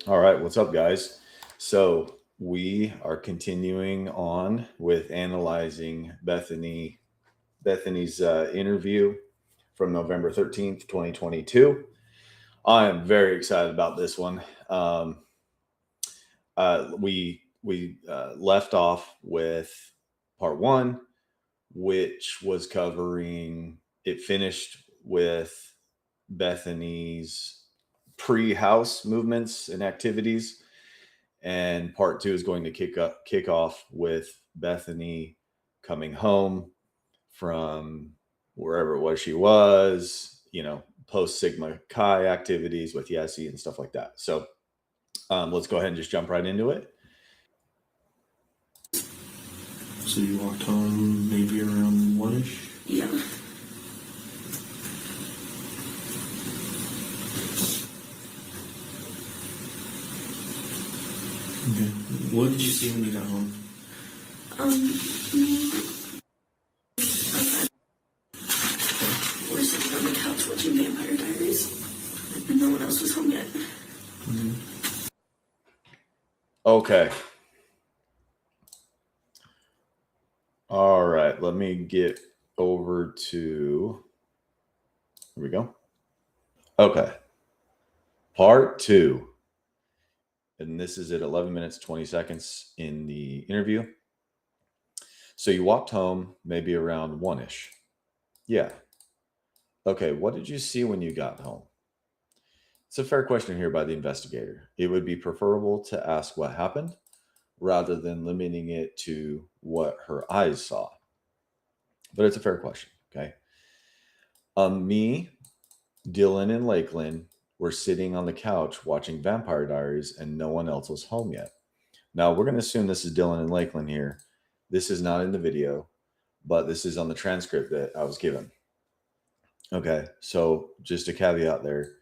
All right, what's up, guys? So we are continuing on with analyzing Bethany's interview from November 13th, 2022. I am very excited about this one. We left off with part one, which was covering. It finished with Bethany's pre-house movements and activities, and part two is going to kick off with Bethany coming home from wherever it was she was, post Sigma Chi activities with Yessie and stuff like that. So let's go ahead and just jump right into it. So you walked home maybe around 1-ish? Yeah. Okay. What did you see when you got home? Me. We're sitting on the couch watching Vampire Diaries, and no one else was home yet. Mm-hmm. Okay. All right. Let me get over to. Here we go. Okay. Part two. And this is at 11 minutes, 20 seconds in the interview. So you walked home maybe around 1-ish. Yeah. Okay, what did you see when you got home? It's a fair question here by the investigator. It would be preferable to ask what happened rather than limiting it to what her eyes saw. But it's a fair question, okay? Me, Dylan, and Lakeland were sitting on the couch watching Vampire Diaries, and no one else was home yet. Now, we're going to assume this is Dylan and Lakeland here. This is not in the video, but this is on the transcript that I was given. Okay, so just a caveat there.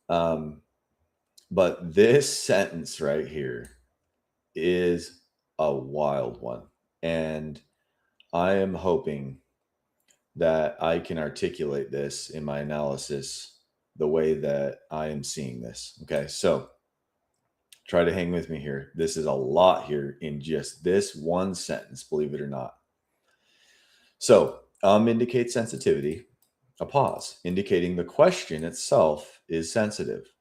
But this sentence right here is a wild one. And I am hoping that I can articulate this in my analysis the way that I am seeing this. Okay, so try to hang with me here. This is a lot here in just this one sentence, believe it or not. So, indicates sensitivity. A pause, indicating the question itself is sensitive.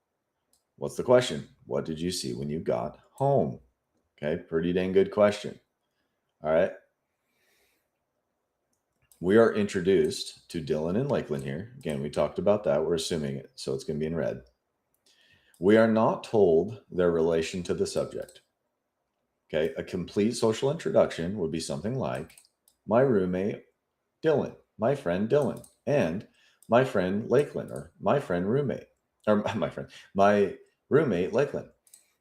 What's the question? What did you see when you got home? Okay, pretty dang good question. All right. We are introduced to Dylan and Lakeland here. Again, we talked about that. We're assuming it, so it's going to be in red. We are not told their relation to the subject. Okay, a complete social introduction would be something like my roommate, Dylan, my friend Dylan, and my friend Lakeland, or my friend roommate, or my roommate Lakeland,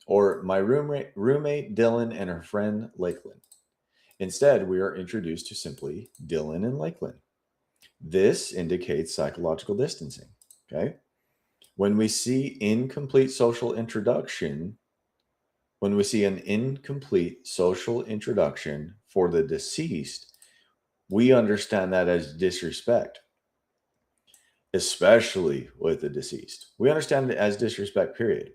or my roommate Dylan and her friend Lakeland. Instead, we are introduced to simply Dylan and Lakeland. This indicates psychological distancing. Okay. When we see incomplete social introduction, when we see an incomplete social introduction for the deceased, we understand that as disrespect, especially with the deceased. We understand it as disrespect, period.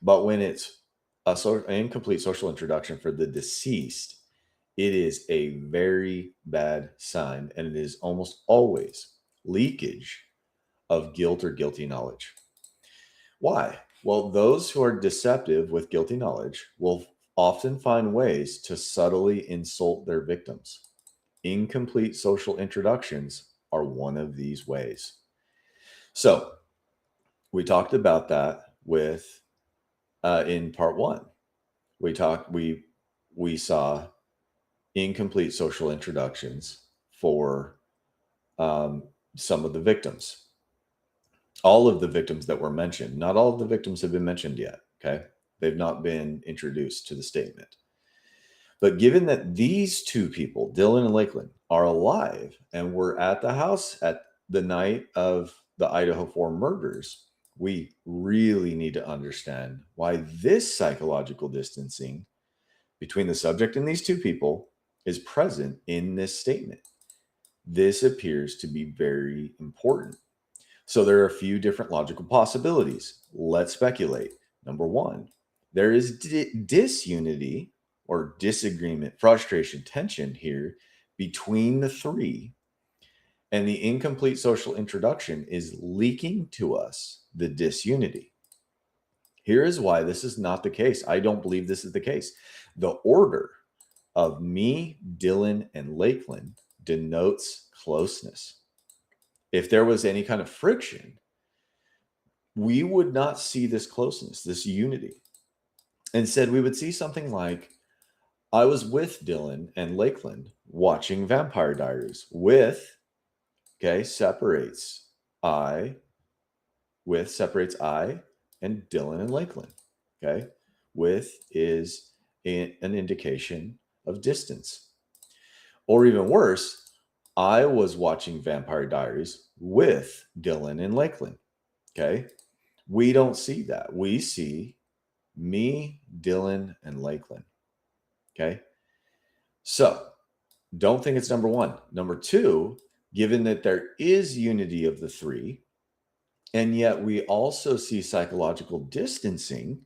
But when it's an incomplete social introduction for the deceased, it is a very bad sign, and it is almost always leakage of guilt or guilty knowledge. Why? Well, those who are deceptive with guilty knowledge will often find ways to subtly insult their victims. Incomplete social introductions are one of these ways. So, we talked about that with in part one. We saw incomplete social introductions for some of the victims. All of the victims that were mentioned, not all of the victims have been mentioned yet. Okay. They've not been introduced to the statement. But given that these two people, Dylan and Lakeland, are alive and were at the house at the night of the Idaho 4 murders, we really need to understand why this psychological distancing between the subject and these two people is present in this statement. This appears to be very important. So there are a few different logical possibilities. Let's speculate. Number one, there is disunity or disagreement, frustration, tension here between the three. And the incomplete social introduction is leaking to us the disunity. Here is why this is not the case. I don't believe this is the case. The order of me, Dylan, and Lakeland denotes closeness. If there was any kind of friction, we would not see this closeness, this unity. Instead, we would see something like, I was with Dylan and Lakeland watching Vampire Diaries with, separates I and Dylan and Lakeland. Okay. With is an indication of distance. Or even worse, I was watching Vampire Diaries with Dylan and Lakeland. Okay. We don't see that. We see me, Dylan, and Lakeland. Okay. So don't think it's number one. Number two, given that there is unity of the three, and yet we also see psychological distancing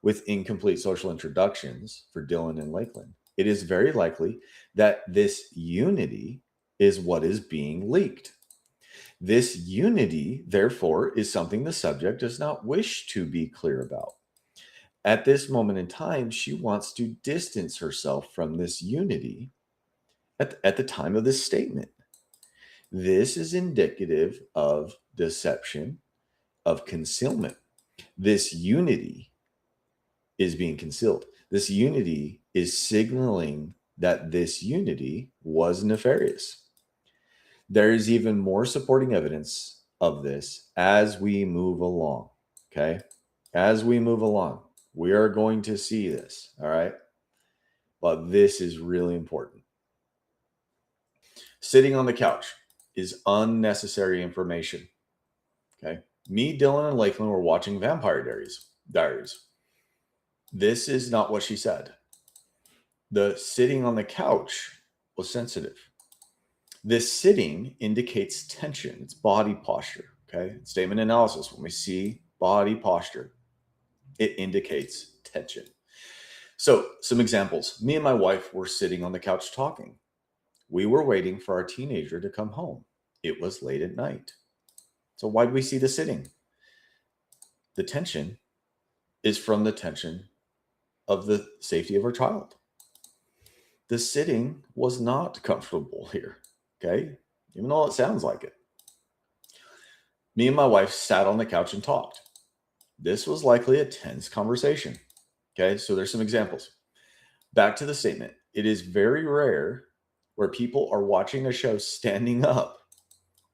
with incomplete social introductions for Dylan and Lakeland, it is very likely that this unity is what is being leaked. This unity, therefore, is something the subject does not wish to be clear about. At this moment in time, she wants to distance herself from this unity at the time of this statement. This is indicative of deception, of concealment. This unity is being concealed. This unity is signaling that this unity was nefarious. There is even more supporting evidence of this as we move along. Okay. As we move along, we are going to see this. All right. But this is really important. Sitting on the couch is unnecessary information. Okay. Me, Dylan, and Lakeland were watching Vampire Diaries. This is not what she said. The sitting on the couch was sensitive. This sitting indicates tension. It's body posture. Okay. Statement analysis. When we see body posture, it indicates tension. So, some examples. Me and my wife were sitting on the couch talking. We were waiting for our teenager to come home. It was late at night. So, why do we see the sitting? The tension is from the tension of the safety of our child. The sitting was not comfortable here. Okay. Even though it sounds like it. Me and my wife sat on the couch and talked. This was likely a tense conversation. Okay. So there's some examples. Back to the statement. It is very rare where people are watching a show standing up.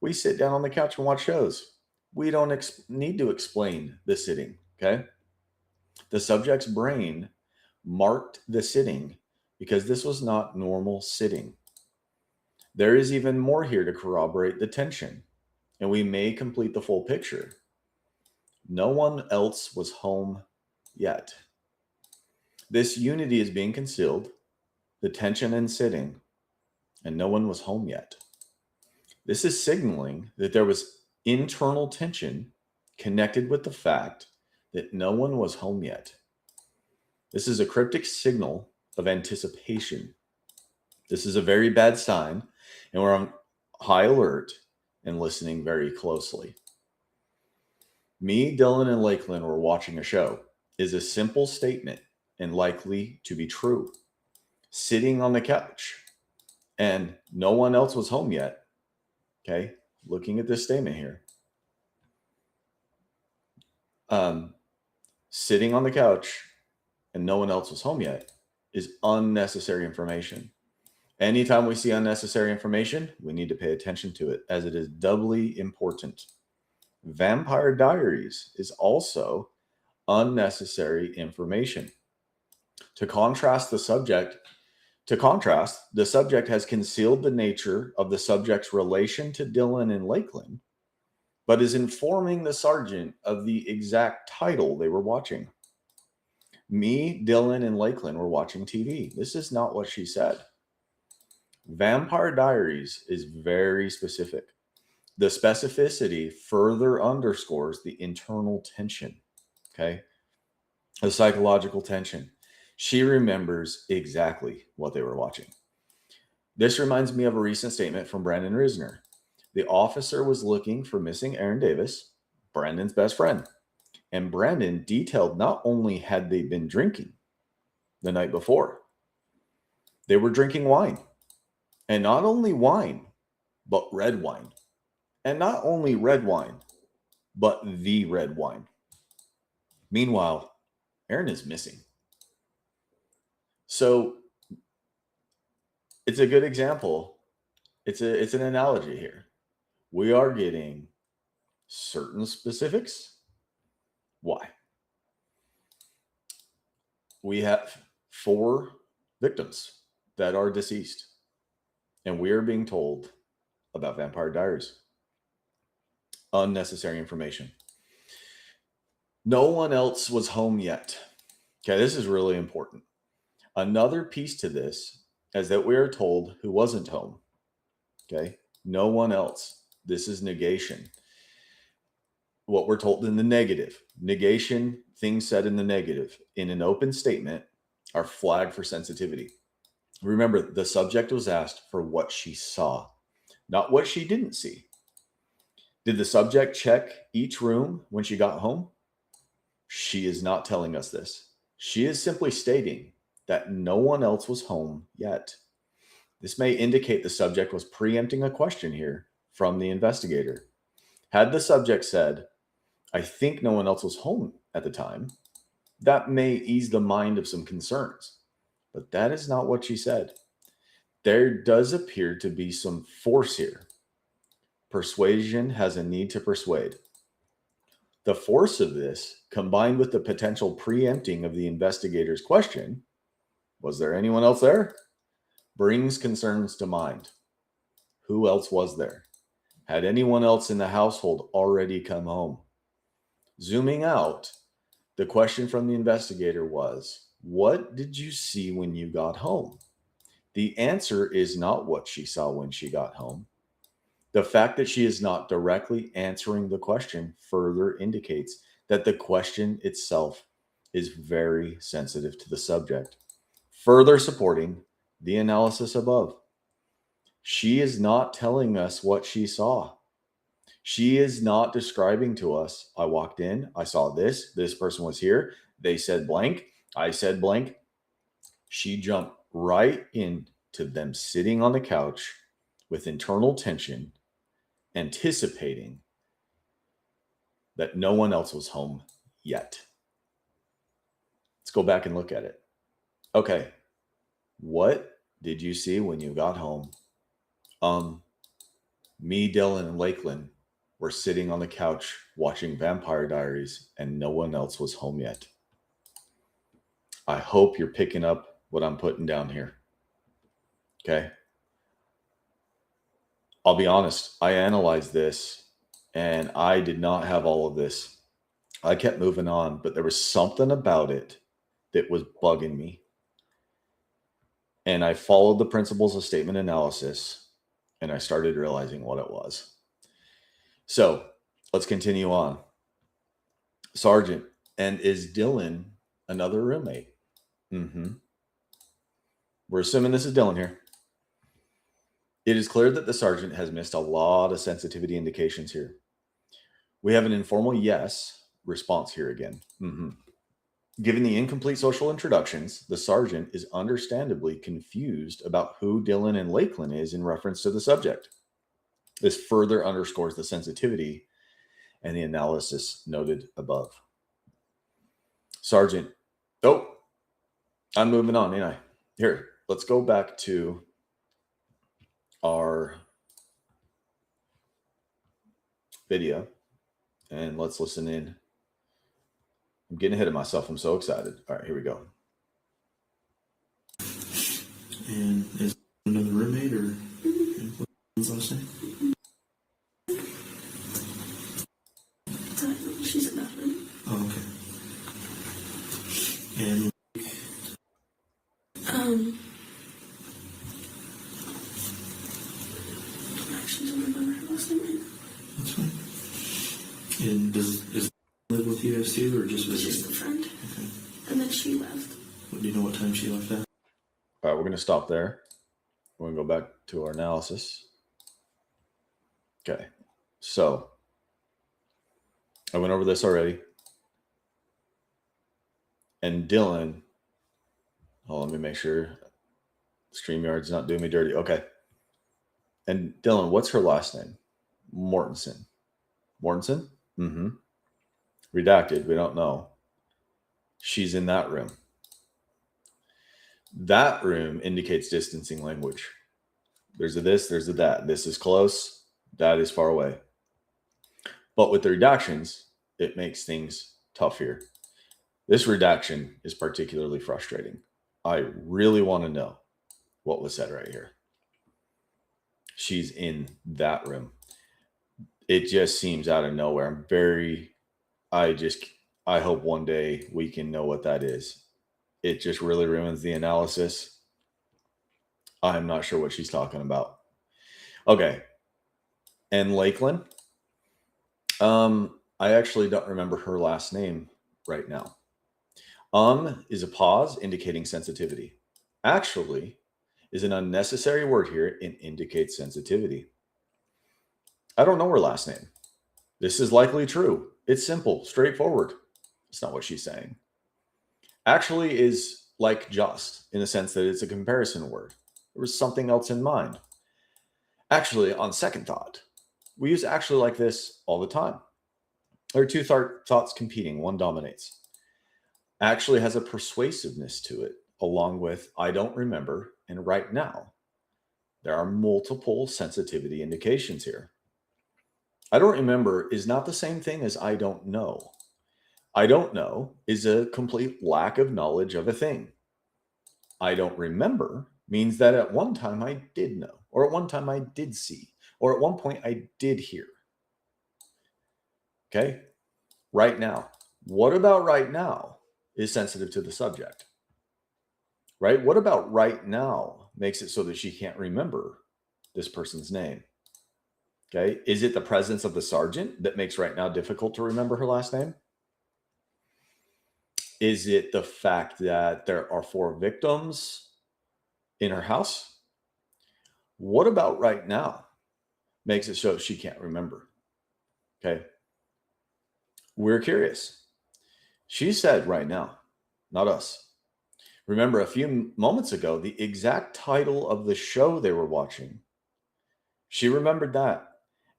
We sit down on the couch and watch shows. We don't need to explain the sitting. Okay. The subject's brain marked the sitting because this was not normal sitting. There is even more here to corroborate the tension, and we may complete the full picture. No one else was home yet. This unity is being concealed, the tension and sitting, and no one was home yet. This is signaling that there was internal tension connected with the fact that no one was home yet. This is a cryptic signal of anticipation. This is a very bad sign, and we're on high alert and listening very closely. Me, Dylan, and Lakeland were watching a show is a simple statement and likely to be true. Sitting on the couch and no one else was home yet. Okay, looking at this statement here. Sitting on the couch and no one else was home yet is unnecessary information. Anytime we see unnecessary information, we need to pay attention to it as it is doubly important. Vampire Diaries is also unnecessary information. To contrast, the subject has concealed the nature of the subject's relation to Dylan and Lakeland, but is informing the sergeant of the exact title they were watching. Me, Dylan, and Lakeland were watching TV. This is not what she said. Vampire Diaries is very specific. The specificity further underscores the internal tension. Okay. The psychological tension. She remembers exactly what they were watching. This reminds me of a recent statement from Brandon Risner. The officer was looking for missing Aaron Davis, Brandon's best friend. And Brandon detailed not only had they been drinking the night before, they were drinking wine. And not only wine, but red wine. And not only red wine, but the red wine. Meanwhile, Aaron is missing. So it's a good example. It's an analogy here. We are getting certain specifics. Why? We have 4 victims that are deceased, and we are being told about Vampire Diaries. Unnecessary information. No one else was home yet. Okay, this is really important. Another piece to this is that we are told who wasn't home. Okay, no one else. This is negation. What we're told in the negative. Negation, things said in the negative, in an open statement, are flagged for sensitivity. Remember, the subject was asked for what she saw, not what she didn't see. Did the subject check each room when she got home? She is not telling us this. She is simply stating that no one else was home yet. This may indicate the subject was preempting a question here from the investigator. Had the subject said, I think no one else was home at the time, that may ease the mind of some concerns. But that is not what she said. There does appear to be some force here. Persuasion has a need to persuade. The force of this, combined with the potential preempting of the investigator's question, was there anyone else there? Brings concerns to mind. Who else was there? Had anyone else in the household already come home? Zooming out, the question from the investigator was, what did you see when you got home? The answer is not what she saw when she got home. The fact that she is not directly answering the question further indicates that the question itself is very sensitive to the subject, further supporting the analysis above. She is not telling us what she saw. She is not describing to us, I walked in, I saw this person was here, they said blank, I said blank. She jumped right into them sitting on the couch with internal tension, anticipating that no one else was home yet. Let's go back and look at it. Okay, what did you see when you got home? Me, Dylan, and Lakeland were sitting on the couch watching Vampire Diaries, and no one else was home yet. I hope you're picking up what I'm putting down here. Okay. I'll be honest, I analyzed this and I did not have all of this. I kept moving on, but there was something about it that was bugging me. And I followed the principles of statement analysis and I started realizing what it was. So let's continue on. Sergeant, and is Dylan another roommate? We're assuming this is Dylan here. It is clear that the sergeant has missed a lot of sensitivity indications here. We have an informal yes response here again. Given the incomplete social introductions, the sergeant is understandably confused about who Dylan and Lakeland is in reference to the subject. This further underscores the sensitivity and the analysis noted above. Sergeant, I'm moving on, ain't I? Here, let's go back to our video and let's listen in. I'm getting ahead of myself. I'm so excited. All right, here we go. And is another roommate or what's last name? She's in that room. Oh, okay. And I actually don't remember her last name right now. that's fine. And is live with you guys too, or just She's visiting? a friend. Okay. and then she left. Do you know what time she left at? All right, we're going to stop there. We're going to go back to our analysis. Okay, so I went over this already. And Dylan, let me make sure StreamYard's not doing me dirty. Okay. And Dylan, what's her last name? Mortensen. Mortensen? Mm-hmm. Redacted. We don't know. She's in that room. That room indicates distancing language. There's a this, there's a that. This is close. That is far away. But with the redactions, it makes things tough here. This redaction is particularly frustrating. I really want to know what was said right here. She's in that room. It just seems out of nowhere. I hope one day we can know what that is. It just really ruins the analysis. I'm not sure what she's talking about. Okay. And Lakeland. I actually don't remember her last name right now. Is a pause indicating sensitivity. Actually is an unnecessary word here and indicates sensitivity. I don't know her last name. This is likely true. It's simple, straightforward. It's not what she's saying. Actually is like just in the sense that it's a comparison word. There was something else in mind. Actually, on second thought, we use actually like this all the time. There are two thoughts competing. One dominates. Actually has a persuasiveness to it, along with I don't remember and right now. There are multiple sensitivity indications here. I don't remember is not the same thing as I don't know. I don't know is a complete lack of knowledge of a thing. I don't remember means that at one time I did know, or at one time I did see, or at one point I did hear. Okay? Right now. What about right now is sensitive to the subject? Right? What about right now makes it so that she can't remember this person's name? Okay? Is it the presence of the sergeant that makes right now difficult to remember her last name? Is it the fact that there are 4 victims in her house? What about right now makes it so she can't remember? Okay. We're curious. She said right now, not us. Remember a few moments ago, the exact title of the show they were watching. She remembered that.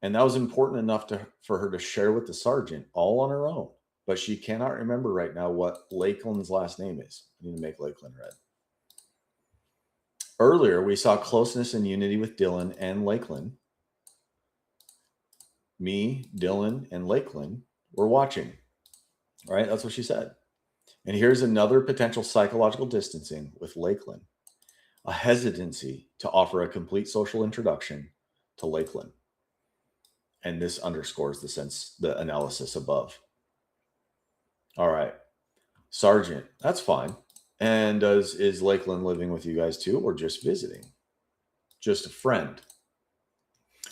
And that was important enough for her to share with the sergeant all on her own. But she cannot remember right now what Lakeland's last name is. I need to make Lakeland red. Earlier, we saw closeness and unity with Dylan and Lakeland. Me, Dylan, and Lakeland were watching. Right? That's what she said. And here's another potential psychological distancing with Lakeland. A hesitancy to offer a complete social introduction to Lakeland. And this underscores the analysis above. All right. Sergeant, that's fine. And is Lakeland living with you guys too, or just visiting? Just a friend.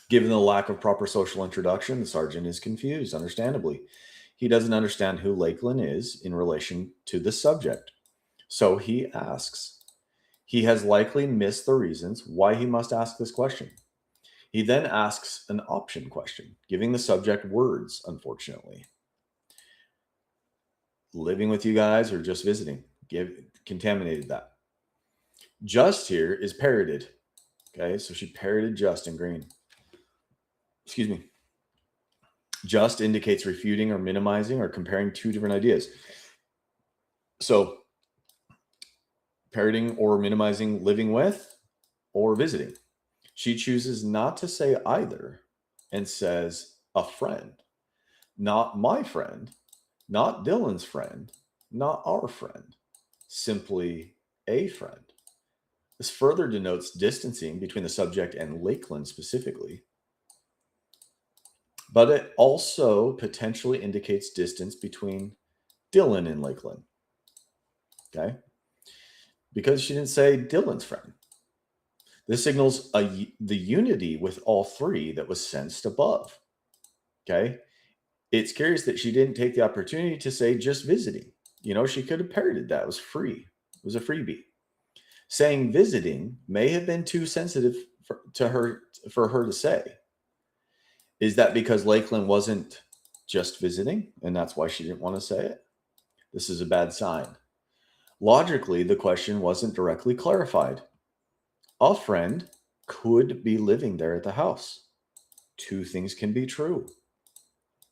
Given the lack of proper social introduction, the sergeant is confused, understandably. He doesn't understand who Lakeland is in relation to the subject. So he asks. He has likely missed the reasons why he must ask this question. He then asks an option question, giving the subject words, unfortunately. Living with you guys or just visiting? Contaminated that. Just here is parroted. Okay, so she parroted just in green. Excuse me. Just indicates refuting or minimizing or comparing 2 different ideas. So parroting or minimizing living with or visiting. She chooses not to say either and says a friend. Not my friend, not Dylan's friend, not our friend. Simply a friend. This further denotes distancing between the subject and Lakeland specifically. But it also potentially indicates distance between Dylan and Lakeland. Okay? Because she didn't say Dylan's friend. This signals the unity with all 3 that was sensed above. Okay? It's curious that she didn't take the opportunity to say just visiting. She could have parroted that. It was free. It was a freebie. Saying visiting may have been too sensitive for her to say. Is that because Lakeland wasn't just visiting and that's why she didn't want to say it? This is a bad sign. Logically, the question wasn't directly clarified. A friend could be living there at the house. Two things can be true.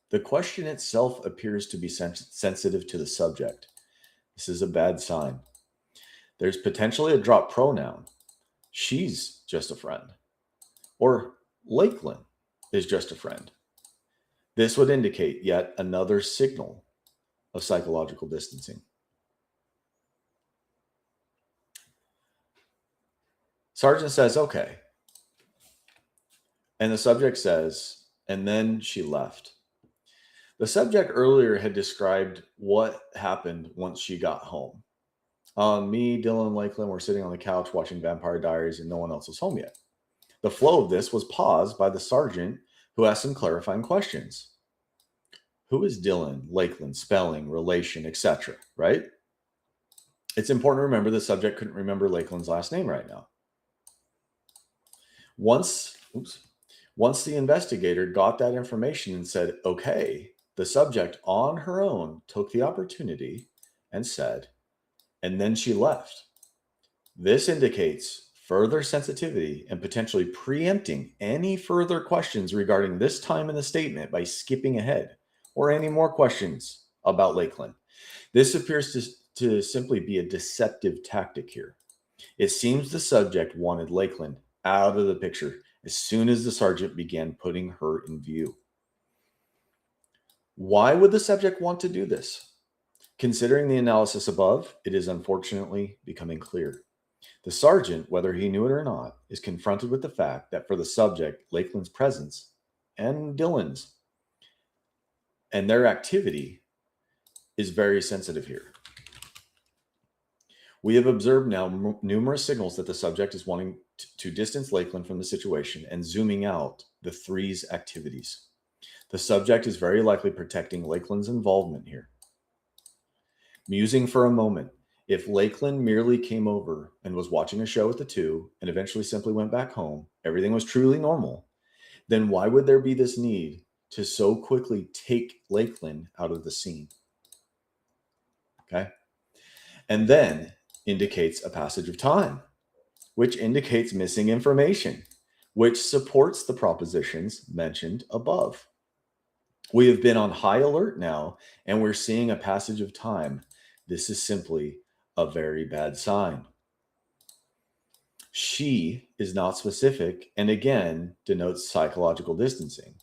The question itself appears to be sensitive to the subject. This is a bad sign. There's potentially a drop pronoun. She's just a friend. Or Lakeland is just a friend. This would indicate yet another signal of psychological distancing. Sergeant says, okay. And the subject says, and then she left. The subject earlier had described what happened once she got home. Me, Dylan, and Lakeland were sitting on the couch watching Vampire Diaries and no one else was home yet. The flow of this was paused by the sergeant who asked some clarifying questions. Who is Dylan, Lakeland, spelling, relation, etc., right? It's important to remember the subject couldn't remember Lakeland's last name right now. Once the investigator got that information and said, okay, the subject on her own took the opportunity and said, and then she left. This indicates further sensitivity and potentially preempting any further questions regarding this time in the statement by skipping ahead or any more questions about Lakeland. This appears to simply be a deceptive tactic here. It seems the subject wanted Lakeland out of the picture as soon as the sergeant began putting her in view. Why would the subject want to do this? Considering the analysis above, it is unfortunately becoming clear. The sergeant, whether he knew it or not, is confronted with the fact that for the subject, Lakeland's presence and Dylan's and their activity is very sensitive here. We have observed now numerous signals that the subject is wanting to distance Lakeland from the situation and zooming out the three's activities. The subject is very likely protecting Lakeland's involvement here. Musing for a moment, if Lakeland merely came over and was watching a show with the two and eventually simply went back home, everything was truly normal, then why would there be this need to so quickly take Lakeland out of the scene? Okay. And then indicates a passage of time, which indicates missing information, which supports the propositions mentioned above. We have been on high alert now, and we're seeing a passage of time. This is simply a very bad sign. She is not specific, and again, denotes psychological distancing.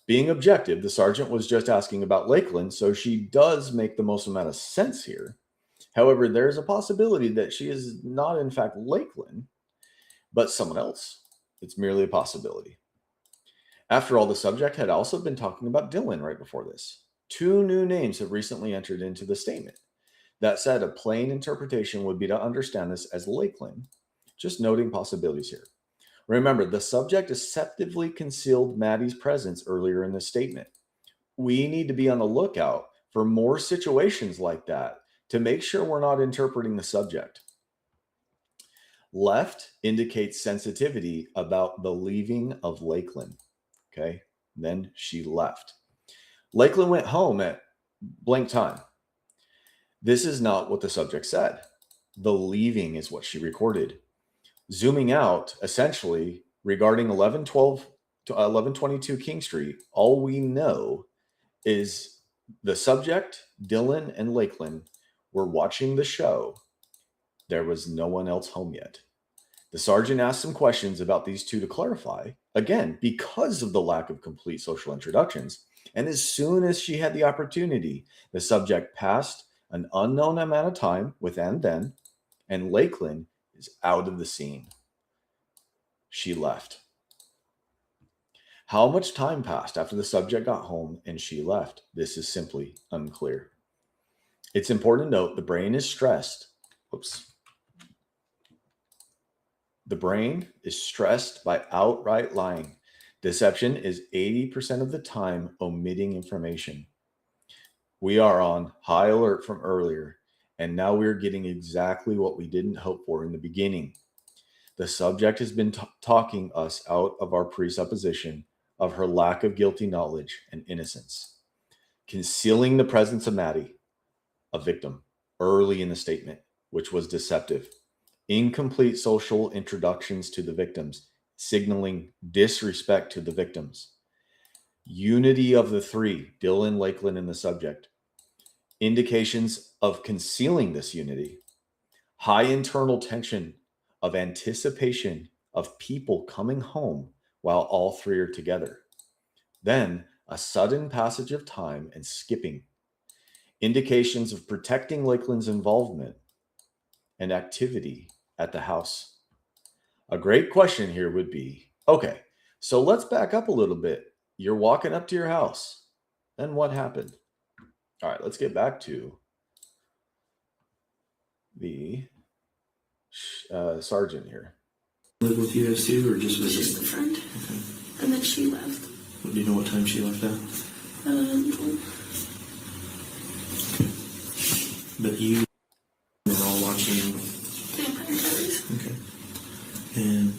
Being objective, the sergeant was just asking about Lakeland, so she does make the most amount of sense here. However, there's a possibility that she is not, in fact, Lakeland, but someone else. It's merely a possibility. After all, the subject had also been talking about Dylan right before this. Two new names have recently entered into the statement. That said, a plain interpretation would be to understand this as Lakeland, just noting possibilities here. Remember, the subject deceptively concealed Maddie's presence earlier in the statement. We need to be on the lookout for more situations like that to make sure we're not interpreting the subject. Left indicates sensitivity about the leaving of Lakeland. Okay, then she left. Lakeland went home at blank time. This is not what the subject said. The leaving is what she recorded. Zooming out, essentially, regarding 1112 to 1122 King Street, all we know is the subject, Dylan and Lakeland, were watching the show. There was no one else home yet. The sergeant asked some questions about these two to clarify, again, because of the lack of complete social introductions. And as soon as she had the opportunity, the subject passed an unknown amount of time with and then, and Lakeland is out of the scene. She left. How much time passed after the subject got home and she left? This is simply unclear. It's important to note the brain is stressed. The brain is stressed by outright lying. Deception is 80% of the time omitting information. We are on high alert from earlier, and now we're getting exactly what we didn't hope for in the beginning. The subject has been talking us out of our presupposition of her lack of guilty knowledge and innocence, concealing the presence of Maddie, a victim, early in the statement, which was deceptive. Incomplete social introductions to the victims, signaling disrespect to the victims. Unity of the three, Dylan, Lakeland, and the subject. Indications of concealing this unity. High internal tension of anticipation of people coming home while all three are together. Then a sudden passage of time and skipping. Indications of protecting Lakeland's involvement and activity at the house. A great question here would be, okay, so let's back up a little bit. You're walking up to your house. Then what happened? All right, let's get back to the sergeant here. Live with you guys too, or just It was visit? just a friend. Okay. And then she left. Do you know what time she left at? No. But you were all watching. Vampire Diaries. Okay. And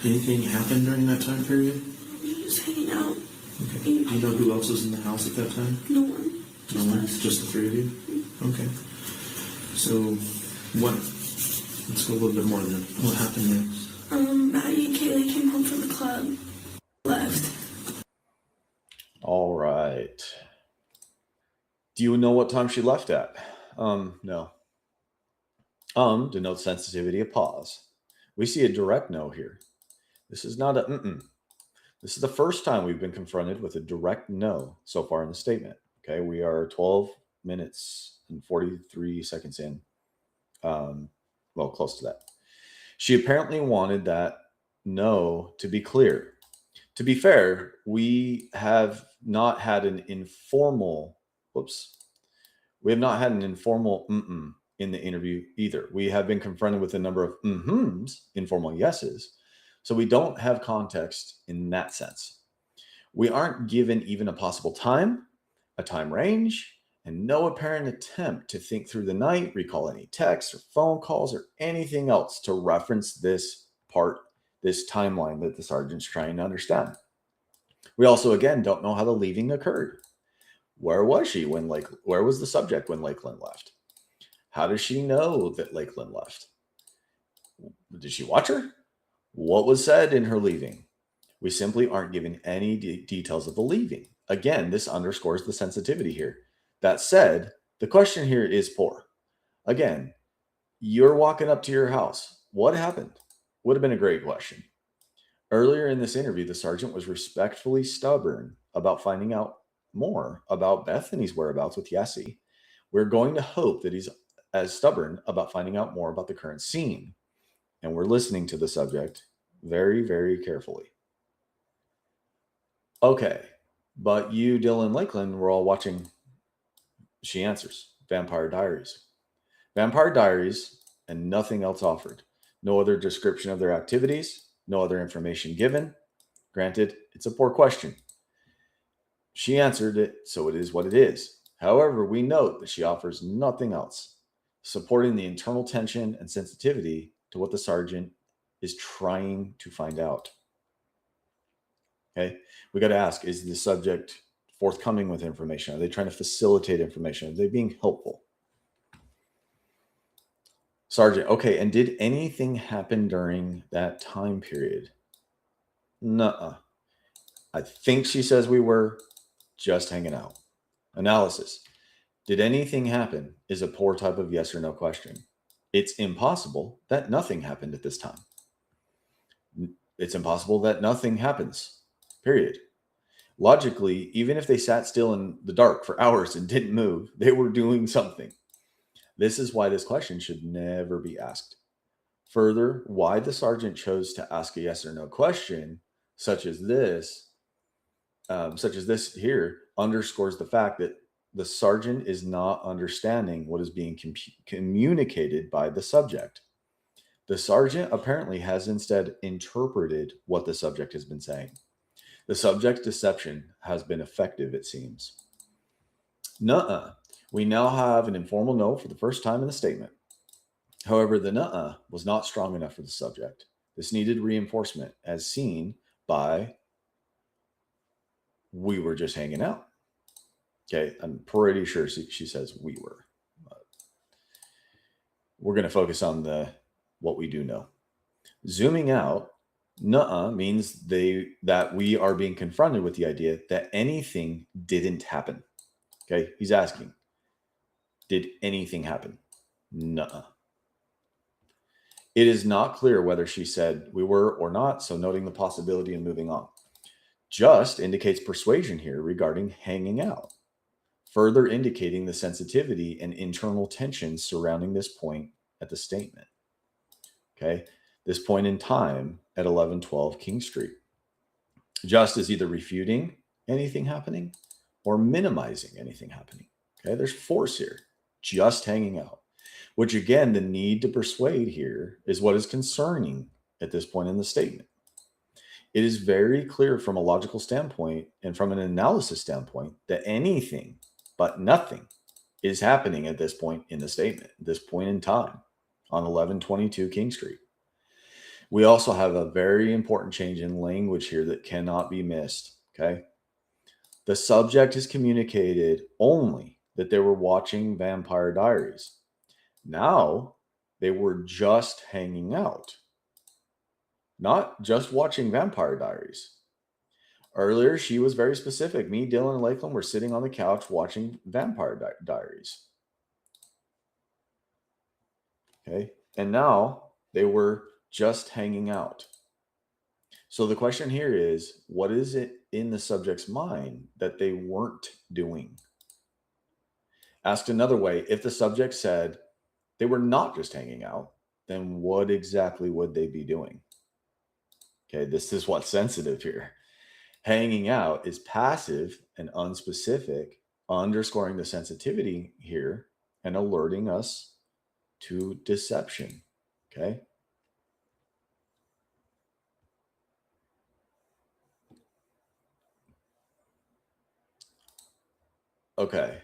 anything happened during that time period? We were just hanging out. Okay. Do you know who else was in the house at that time? No one. Just No one? us. Just the three of you? Okay. So, what? Let's go a little bit more then. What happened next? Maddie and Kaylee came home from the club. Left. All right. Do you know what time she left at? No. Denotes sensitivity of pause. We see a direct no here. This is not a mm-mm. This is the first time we've been confronted with a direct no so far in the statement. Okay, we are 12 minutes and 43 seconds in. Well, close to that. She apparently wanted that no to be clear. To be fair, we have not had an informal, we have not had an informal mm-mm in the interview either. We have been confronted with a number of mm-hms, informal yeses. So we don't have context in that sense. We aren't given even a possible time, a time range, and no apparent attempt to think through the night, recall any texts or phone calls or anything else to reference this part, this timeline that the sergeant's trying to understand. We also, again, don't know how the leaving occurred. Where was she when where was the subject when Lakeland left? How does she know that Lakeland left? Did she watch her? What was said in her leaving? We simply aren't given any details of the leaving. Again, this underscores the sensitivity here. That said, the question here is poor. Again, you're walking up to your house. What happened? Would have been a great question. Earlier in this interview, the sergeant was respectfully stubborn about finding out more about Bethany's whereabouts with Yessie. We're going to hope that he's as stubborn about finding out more about the current scene. And we're listening to the subject very, very carefully. Okay, but you, Dylan, Lakeland, were all watching. She answers, Vampire Diaries. Vampire Diaries and nothing else offered. No other description of their activities, no other information given. Granted, it's a poor question. She answered it, so it is what it is. However, we note that she offers nothing else, supporting the internal tension and sensitivity to what the sergeant is trying to find out. Okay, we got to ask, is the subject forthcoming with information? Are they trying to facilitate information? Are they being helpful? Sergeant, okay, and did anything happen during that time period? Nuh-uh. I think she says we were just hanging out. Analysis. Did anything happen is a poor type of yes or no question. It's impossible that nothing happened at this time. It's impossible that nothing happens, period. Logically, even if they sat still in the dark for hours and didn't move, they were doing something. This is why this question should never be asked. Further, why the sergeant chose to ask a yes or no question, such as this here, underscores the fact that the sergeant is not understanding what is being communicated by the subject. The sergeant apparently has instead interpreted what the subject has been saying. The subject's deception has been effective, it seems. Nuh-uh. We now have an informal no for the first time in the statement. However, the nuh-uh was not strong enough for the subject. This needed reinforcement, as seen by we were just hanging out. Okay, I'm pretty sure she says we were. We're going to focus on what we do know. Zooming out, nuh-uh means that we are being confronted with the idea that anything didn't happen. Okay, he's asking, did anything happen? Nuh-uh. It is not clear whether she said we were or not, so noting the possibility and moving on. Just indicates persuasion here regarding hanging out, further indicating the sensitivity and internal tension surrounding this point at the statement. Okay, this point in time at 1112 King Street. Just is either refuting anything happening or minimizing anything happening. Okay, there's force here, just hanging out, which again, the need to persuade here is what is concerning at this point in the statement. It is very clear from a logical standpoint and from an analysis standpoint that anything but nothing is happening at this point in the statement, this point in time on 1122 King Street. We also have a very important change in language here that cannot be missed. Okay. The subject has communicated only that they were watching Vampire Diaries. Now they were just hanging out, not just watching Vampire Diaries. Earlier, she was very specific. Me, Dylan, and Lakeland were sitting on the couch watching Vampire Diaries. Okay. And now they were just hanging out. So the question here is, what is it in the subject's mind that they weren't doing? Asked another way, if the subject said they were not just hanging out, then what exactly would they be doing? Okay, this is what's sensitive here. Hanging out is passive and unspecific, underscoring the sensitivity here and alerting us to deception. Okay. Okay.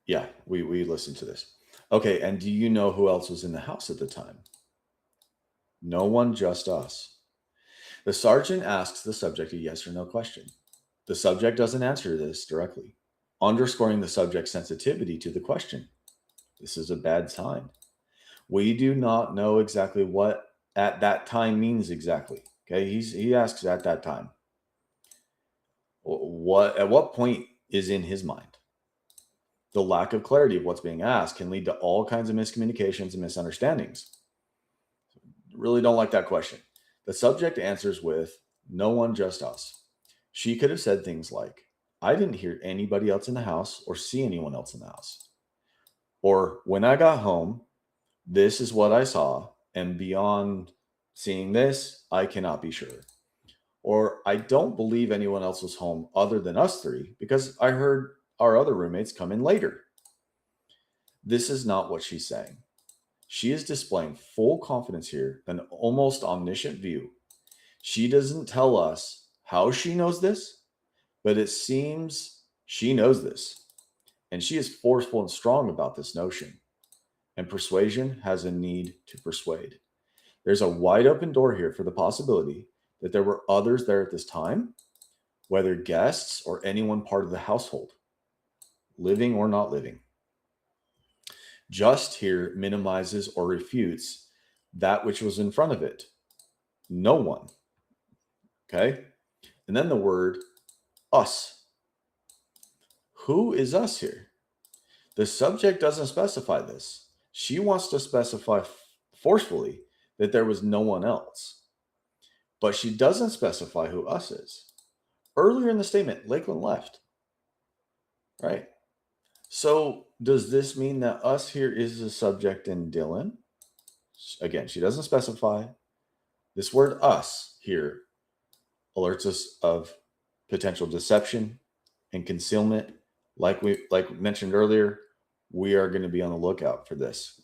Yeah, we listened to this. Okay, and do you know who else was in the house at the time? No one, just us. The sergeant asks the subject a yes or no question. The subject doesn't answer this directly, underscoring the subject's sensitivity to the question. This is a bad sign. We do not know exactly what at that time means exactly. Okay, he asks at that time. At what point is in his mind? The lack of clarity of what's being asked can lead to all kinds of miscommunications and misunderstandings. Really don't like that question. The subject answers with, no one, just us. She could have said things like, I didn't hear anybody else in the house or see anyone else in the house. Or, when I got home, this is what I saw, and beyond seeing this, I cannot be sure. Or, I don't believe anyone else was home other than us three because I heard our other roommates come in later. This is not what she's saying. She is displaying full confidence here, an almost omniscient view. She doesn't tell us how she knows this, but it seems she knows this. And she is forceful and strong about this notion. And persuasion has a need to persuade. There's a wide open door here for the possibility that there were others there at this time, whether guests or anyone part of the household, living or not living. Just here minimizes or refutes that which was in front of it. No one. Okay? And then the word us. Who is us here? The subject doesn't specify this. She wants to specify forcefully that there was no one else. But she doesn't specify who us is. Earlier in the statement, Lakeland left. Right? So does this mean that us here is the subject and Dylan? Again, she doesn't specify. This word us here alerts us of potential deception and concealment. Like mentioned earlier, we are going to be on the lookout for this.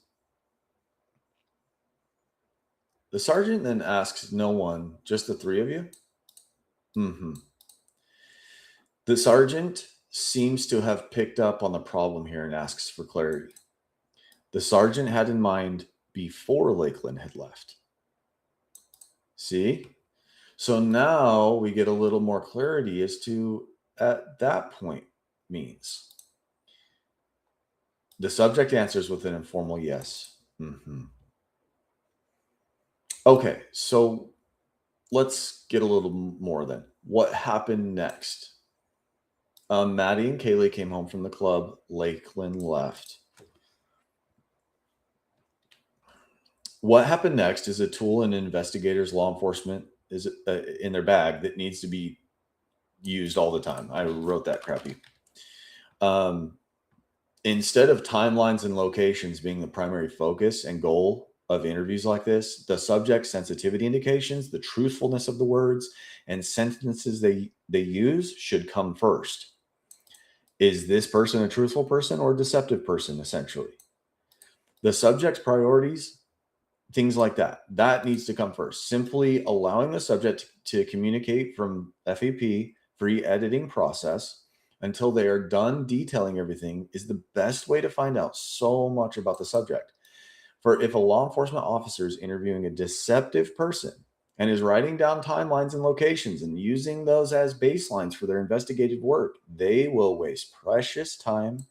The sergeant then asks no one, just the three of you? The sergeant seems to have picked up on the problem here and asks for clarity. The sergeant had in mind before Lakeland had left. See? So now we get a little more clarity as to at that point means. The subject answers with an informal yes. Mm-hmm. Okay, so let's get a little more then. What happened next? Maddie and Kaylee came home from the club. Lakeland left. What happened next is a tool in investigators, law enforcement is in their bag that needs to be used all the time. I wrote that crappy. Instead of timelines and locations being the primary focus and goal of interviews like this, the subject sensitivity indications, the truthfulness of the words and sentences they use should come first. Is this person a truthful person or a deceptive person, essentially? The subject's priorities, things like that, that needs to come first. Simply allowing the subject to communicate from FAP, free editing process, until they are done detailing everything is the best way to find out so much about the subject. For if a law enforcement officer is interviewing a deceptive person and is writing down timelines and locations and using those as baselines for their investigative work, they will waste precious time,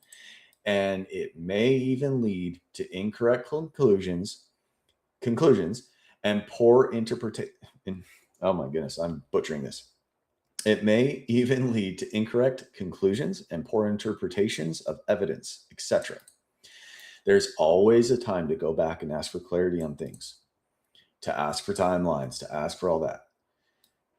and it may even lead to incorrect conclusions and poor interpretation. Oh my goodness, I'm butchering this. It may even lead to incorrect conclusions and poor interpretations of evidence, etc. There's always a time to go back and ask for clarity on things, to ask for timelines, to ask for all that.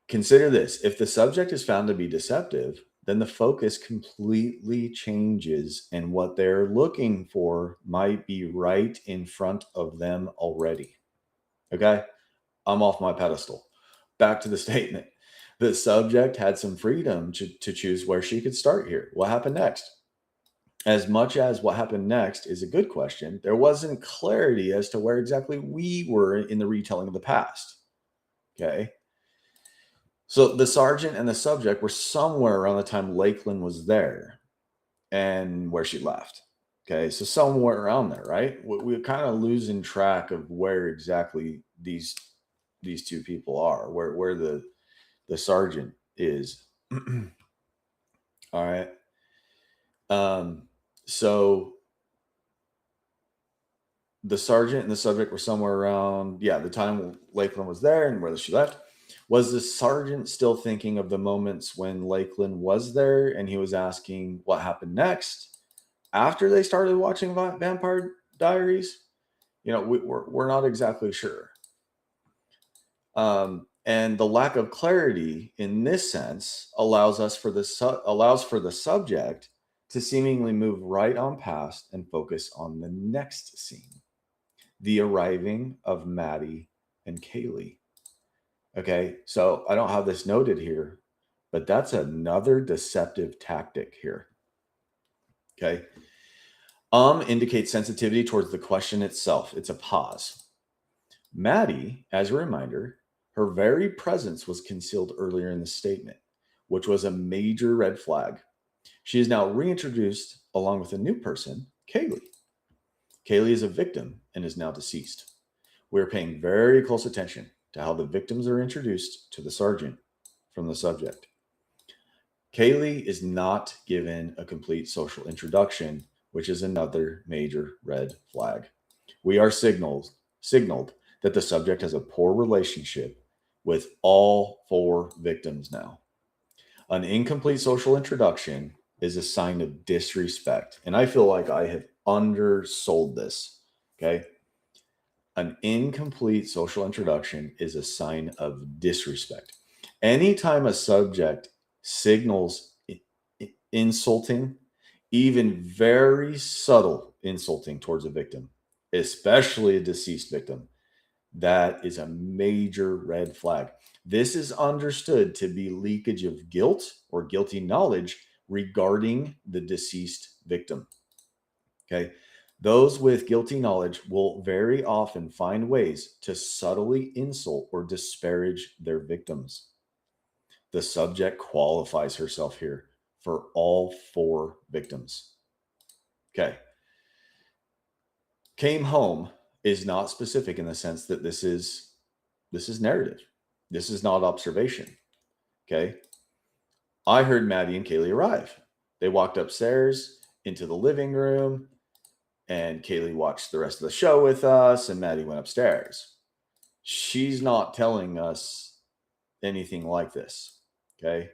Consider this. If the subject is found to be deceptive, then the focus completely changes, and what they're looking for might be right in front of them already. Okay? I'm off my pedestal. Back to the statement. The subject had some freedom to choose where she could start here. What happened next? As much as what happened next is a good question, there wasn't clarity as to where exactly we were in the retelling of the past. Okay. So the sergeant and the subject were somewhere around the time Lakeland was there and where she left. Okay. So somewhere around there, right? We're kind of losing track of where exactly these two people are, where the sergeant is. All right. So the sergeant and the subject were somewhere around, the time Lakeland was there and where she left. Was the sergeant still thinking of the moments when Lakeland was there and he was asking what happened next after they started watching Vampire Diaries? We're not exactly sure. And the lack of clarity in this sense allows for the subject to seemingly move right on past and focus on the next scene, the arriving of Maddie and Kaylee. Okay, so I don't have this noted here, but that's another deceptive tactic here. Okay, indicates sensitivity towards the question itself. It's a pause. Maddie, as a reminder, her very presence was concealed earlier in the statement, which was a major red flag. She is now reintroduced along with a new person, Kaylee. Kaylee is a victim and is now deceased. We're paying very close attention to how the victims are introduced to the sergeant from the subject. Kaylee is not given a complete social introduction, which is another major red flag. We are signaled that the subject has a poor relationship with all 4 victims now. An incomplete social introduction is a sign of disrespect. And I feel like I have undersold this. Okay. An incomplete social introduction is a sign of disrespect. Anytime a subject signals insulting, even very subtle insulting towards a victim, especially a deceased victim, that is a major red flag. This is understood to be leakage of guilt or guilty knowledge regarding the deceased victim. Okay. Those with guilty knowledge will very often find ways to subtly insult or disparage their victims. The subject qualifies herself here for all 4 victims. Okay. Came home is not specific in the sense that this is narrative. This is not observation. Okay. I heard Maddie and Kaylee arrive. They walked upstairs into the living room, and Kaylee watched the rest of the show with us, and Maddie went upstairs. She's not telling us anything like this. Okay.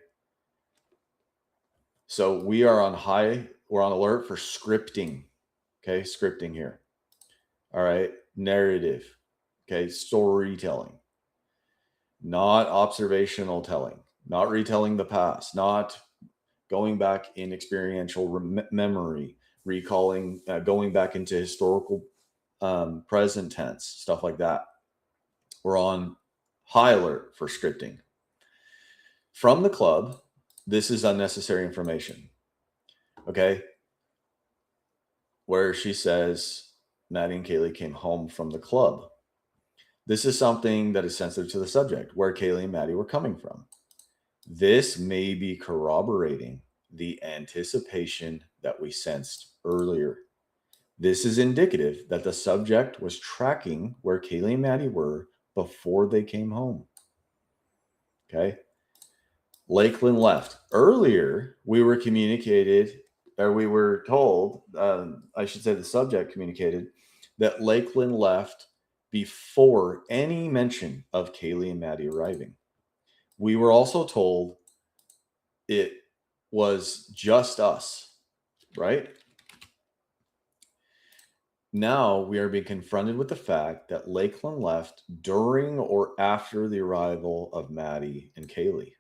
So we're on alert for scripting. Okay. Scripting here. All right. Narrative. Okay. Storytelling. Not observational telling. Not retelling the past. Not going back in experiential memory. Recalling, going back into historical present tense. Stuff like that. We're on high alert for scripting. From the club, this is unnecessary information. Okay. Where she says Maddie and Kaylee came home from the club. This is something that is sensitive to the subject, where Kaylee and Maddie were coming from. This may be corroborating the anticipation that we sensed earlier. This is indicative that the subject was tracking where Kaylee and Maddie were before they came home. Okay. Lakeland left. Earlier, we were told, I should say the subject communicated, that Lakeland left before any mention of Kaylee and Maddie arriving. We were also told it was just us, right? Now we are being confronted with the fact that Lakeland left during or after the arrival of Maddie and Kaylee.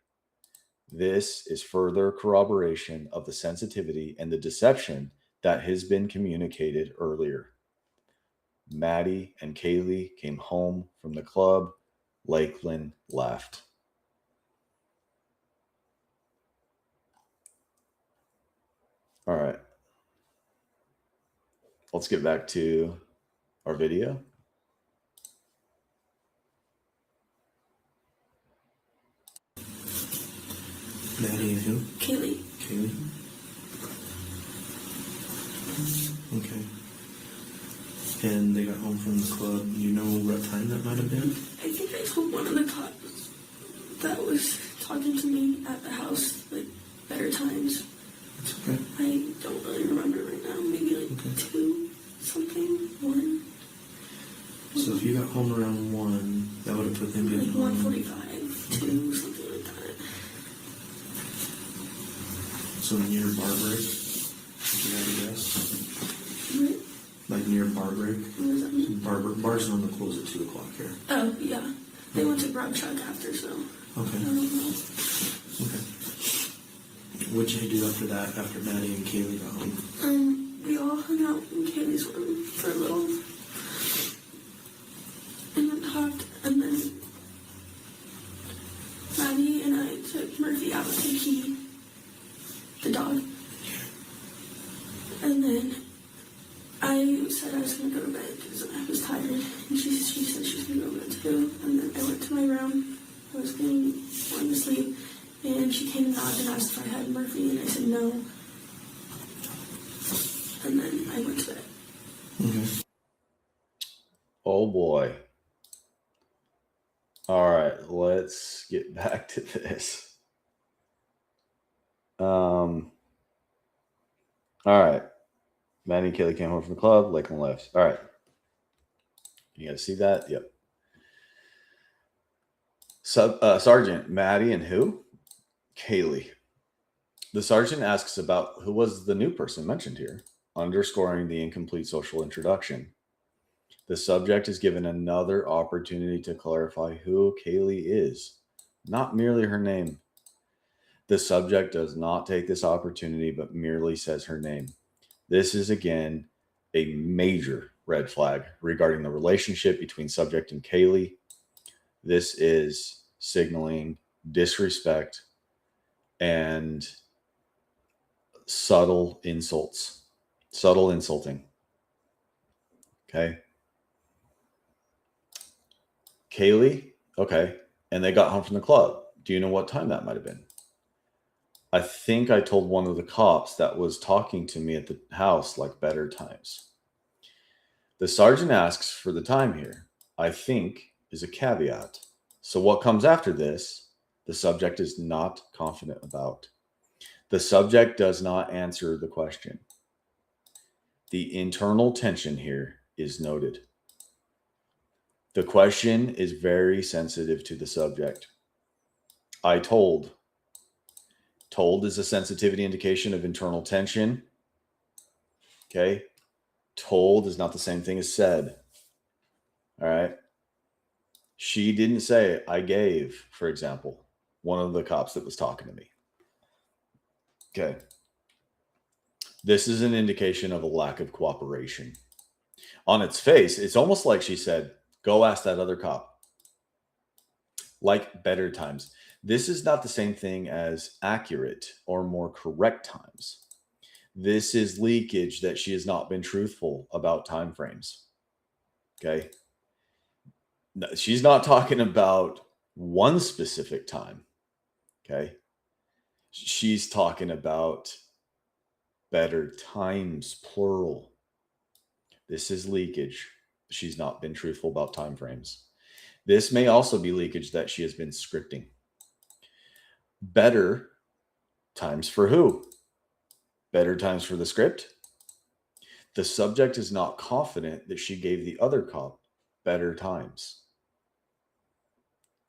This is further corroboration of the sensitivity and the deception that has been communicated earlier. Maddie and Kaylee came home from the club. Lakeland left. All right. Let's get back to our video. Maddie and who? Kaylee. Kaylee. Okay. And they got home from the club. You know what time that might have been? I think I told one of the cops that was talking to me at the house, like, better times. That's okay. I don't really remember right now. Maybe like Okay. 2 something, 1. So if you got home around 1, that would have put them Like getting home. 1:45, 2, something like that. So near bar break, if you had to guess. What? Like near bar break. What does that mean? Bars normally close at 2 o'clock here. Oh, yeah. They went to grab Chuck after, so I Okay. don't know. Okay. What'd you do after that, after Maddie and Kaylee got home? We all hung out in Kaylee's room for a little. And then talked, and then Maddie and I took Murphy out to pee the dog. And then I said I was going to go to bed because I was tired. And she said she was going to go to bed too. And then I went to my room. I was wanting to sleep. And she came and knocked and asked if I had Murphy. And I said no. And then I went to bed. Okay. Oh boy. All right, let's get back to this. All right. Maddie and Kaylee came home from the club. Lakeland left. All right. You guys see that? Yep. Sergeant Maddie and who? Kaylee. The sergeant asks about who was the new person mentioned here, underscoring the incomplete social introduction. The subject is given another opportunity to clarify who Kaylee is, not merely her name. The subject does not take this opportunity, but merely says her name. This is, again, a major red flag regarding the relationship between subject and Kaylee. This is signaling disrespect and subtle insults, subtle insulting. Okay. Kaylee, okay, and they got home from the club. Do you know what time that might have been? I think I told one of the cops that was talking to me at the house like better times. The sergeant asks for the time here. I think is a caveat. So what comes after this, the subject is not confident about. The subject does not answer the question. The internal tension here is noted. The question is very sensitive to the subject. I told. Told is a sensitivity indication of internal tension. Okay. Told is not the same thing as said. All right. She didn't say, I gave, for example, one of the cops that was talking to me. Okay. This is an indication of a lack of cooperation. On its face, it's almost like she said, go ask that other cop. Like better times. This is not the same thing as accurate or more correct times. This is leakage that she has not been truthful about time frames. Okay. No, she's not talking about one specific time. Okay. She's talking about better times, plural. This is leakage. She's not been truthful about time frames. This may also be leakage that she has been scripting. Better times for who? Better times for the script? The subject is not confident that she gave the other cop better times.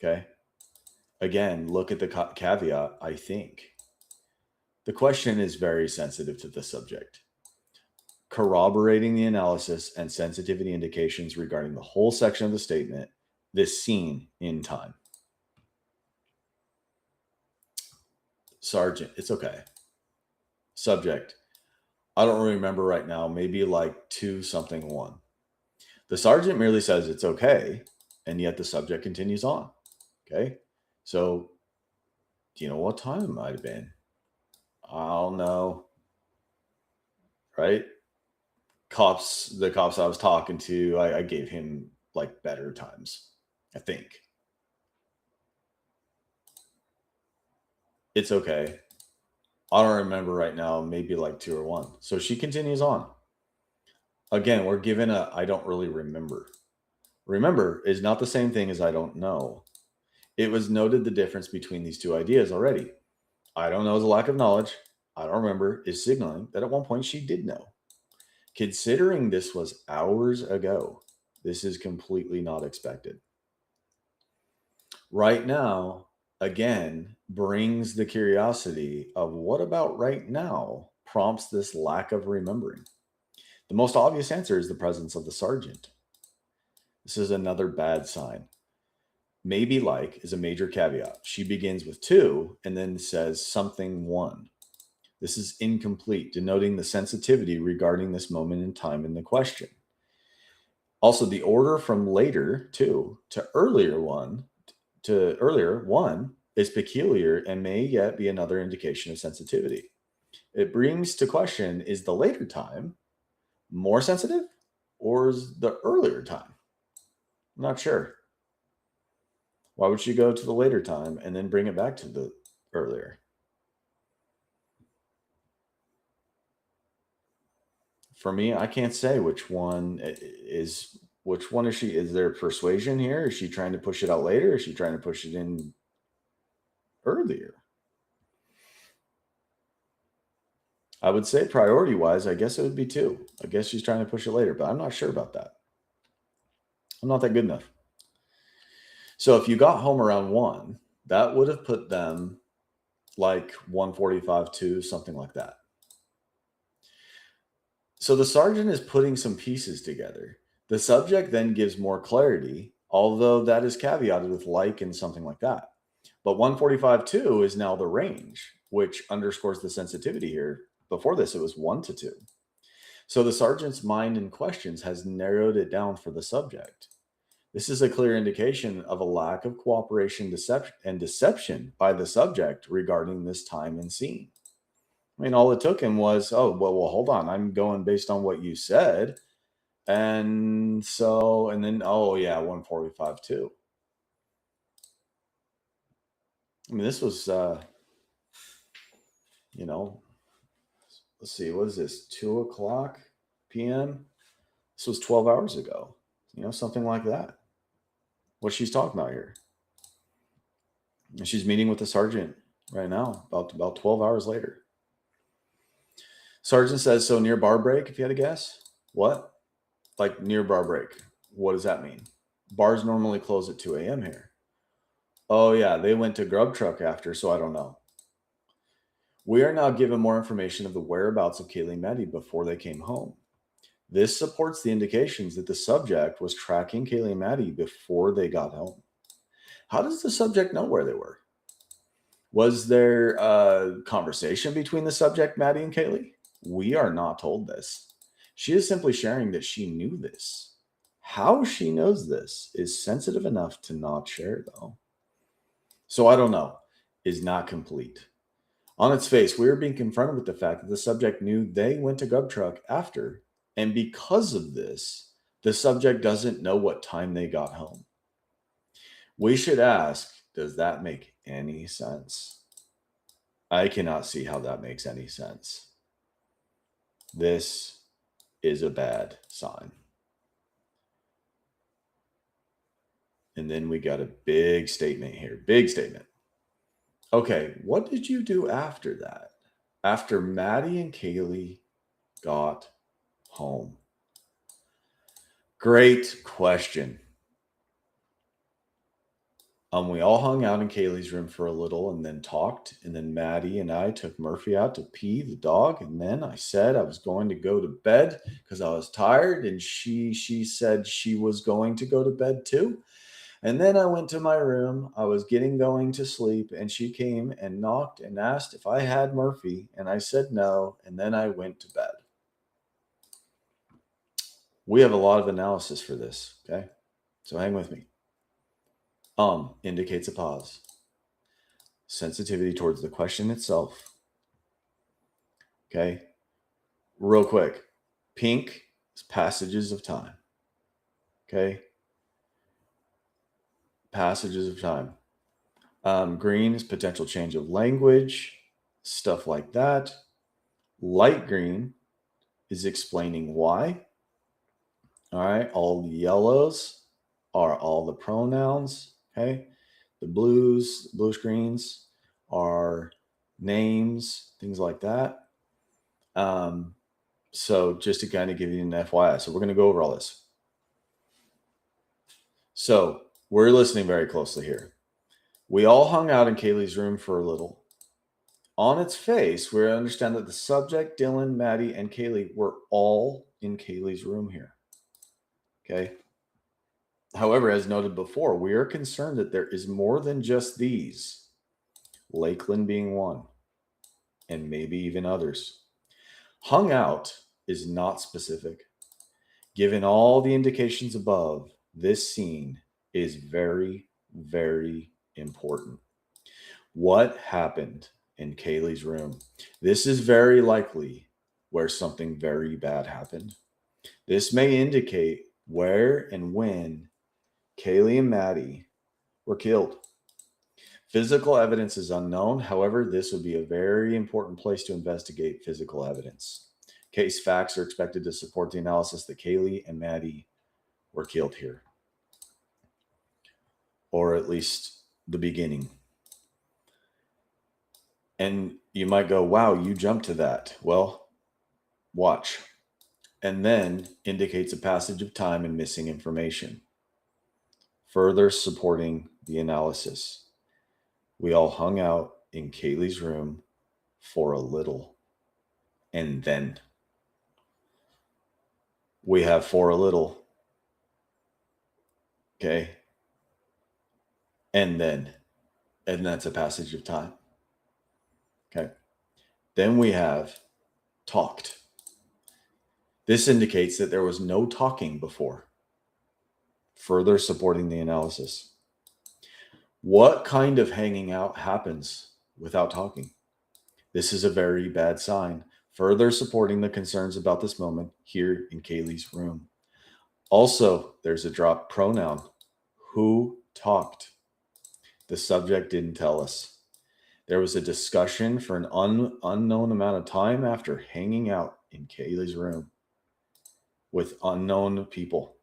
Okay. Again, look at the caveat, I think. The question is very sensitive to the subject. Corroborating the analysis and sensitivity indications regarding the whole section of the statement, this scene in time. Sergeant, it's okay. Subject, I don't remember right now, maybe like 2-something-1. The sergeant merely says it's okay, and yet the subject continues on. Okay. So, do you know what time it might have been? I don't know. Right? The cops I was talking to, I gave him like better times, I think. It's okay. I don't remember right now, maybe like 2 or 1. So she continues on. Again, we're given a I don't really remember. Remember is not the same thing as I don't know. It was noted the difference between these two ideas already. I don't know is a lack of knowledge. I don't remember is signaling that at one point she did know. Considering this was hours ago, this is completely not expected. Right now, again, brings the curiosity of what about right now prompts this lack of remembering. The most obvious answer is the presence of the sergeant. This is another bad sign. Maybe like is a major caveat. She begins with 2 and then says something 1. This is incomplete, denoting the sensitivity regarding this moment in time in the question. Also, the order from later 2 to earlier 1 is peculiar and may yet be another indication of sensitivity. It brings to question, is the later time more sensitive or is the earlier time? I'm not sure. Why would she go to the later time and then bring it back to the earlier? For me, I can't say which one is she? Is there persuasion here? Is she trying to push it out later? Is she trying to push it in earlier? I would say priority wise, I guess it would be 2. I guess she's trying to push it later, but I'm not sure about that. I'm not that good enough. So if you got home around 1, that would have put them like 1:45, 2, something like that. So the sergeant is putting some pieces together. The subject then gives more clarity, although that is caveated with like and something like that. But 1:45, 2 is now the range, which underscores the sensitivity here. Before this, it was 1 to 2. So the sergeant's mind and questions has narrowed it down for the subject. This is a clear indication of a lack of cooperation deception by the subject regarding this time and scene. I mean, all it took him was, oh, well, hold on. I'm going based on what you said. And then, oh, yeah, 1:45 too. I mean, this was let's see, what is this? 2:00 p.m. This was 12 hours ago. Something like that. What she's talking about here. And she's meeting with the sergeant right now, about 12 hours later. Sergeant says, so near bar break, if you had to guess. What? Like near bar break. What does that mean? Bars normally close at 2 a.m. here. Oh, yeah, they went to Grub Truck after, so I don't know. We are now given more information of the whereabouts of Kaylee and Maddie before they came home. This supports the indications that the subject was tracking Kaylee and Maddie before they got home. How does the subject know where they were? Was there a conversation between the subject, Maddie, and Kaylee? We are not told this. She is simply sharing that she knew this. How she knows this is sensitive enough to not share, though. So I don't know. Is not complete. On its face, we are being confronted with the fact that the subject knew they went to Grub Truck after, and because of this, the subject doesn't know what time they got home. We should ask, does that make any sense? I cannot see how that makes any sense. This is a bad sign. And then we got a big statement here. Big statement. Okay, what did you do after that? After Maddie and Kaylee got home? Great question. We all hung out in Kaylee's room for a little and then talked. And then Maddie and I took Murphy out to pee the dog. And then I said I was going to go to bed because I was tired. And she said she was going to go to bed too. And then I went to my room. I was going to sleep. And she came and knocked and asked if I had Murphy. And I said no. And then I went to bed. We have a lot of analysis for this. Okay. So hang with me. Indicates a pause. Sensitivity towards the question itself. Okay. Real quick. Pink is passages of time. Okay. Passages of time. Green is potential change of language. Stuff like that. Light green is explaining why. All right. All the yellows are all the pronouns. Okay. The blue screens are names, things like that. So just to kind of give you an FYI. So we're going to go over all this. So we're listening very closely here. We all hung out in Kaylee's room for a little. On its face, we understand that the subject, Dylan, Maddie, and Kaylee were all in Kaylee's room here. Okay. However, as noted before, we are concerned that there is more than just these, Lakeland being one, and maybe even others. Hung out is not specific. Given all the indications above, this scene is very, very important. What happened in Kaylee's room? This is very likely where something very bad happened. This may indicate where and when Kaylee and Maddie were killed. Physical evidence is unknown. However, this would be a very important place to investigate physical evidence. Case facts are expected to support the analysis that Kaylee and Maddie were killed here. Or at least the beginning. And you might go, wow, you jumped to that. Well, watch. And then indicates a passage of time and missing information. Further supporting the analysis. We all hung out in Kaylee's room for a little. And then we have for a little. Okay. And then. And that's a passage of time. Okay. Then we have talked. This indicates that there was no talking before. Further supporting the analysis. What kind of hanging out happens without talking? This is a very bad sign. Further supporting the concerns about this moment here in Kaylee's room. Also, there's a drop pronoun. Who talked? The subject didn't tell us. There was a discussion for an unknown amount of time after hanging out in Kaylee's room with unknown people.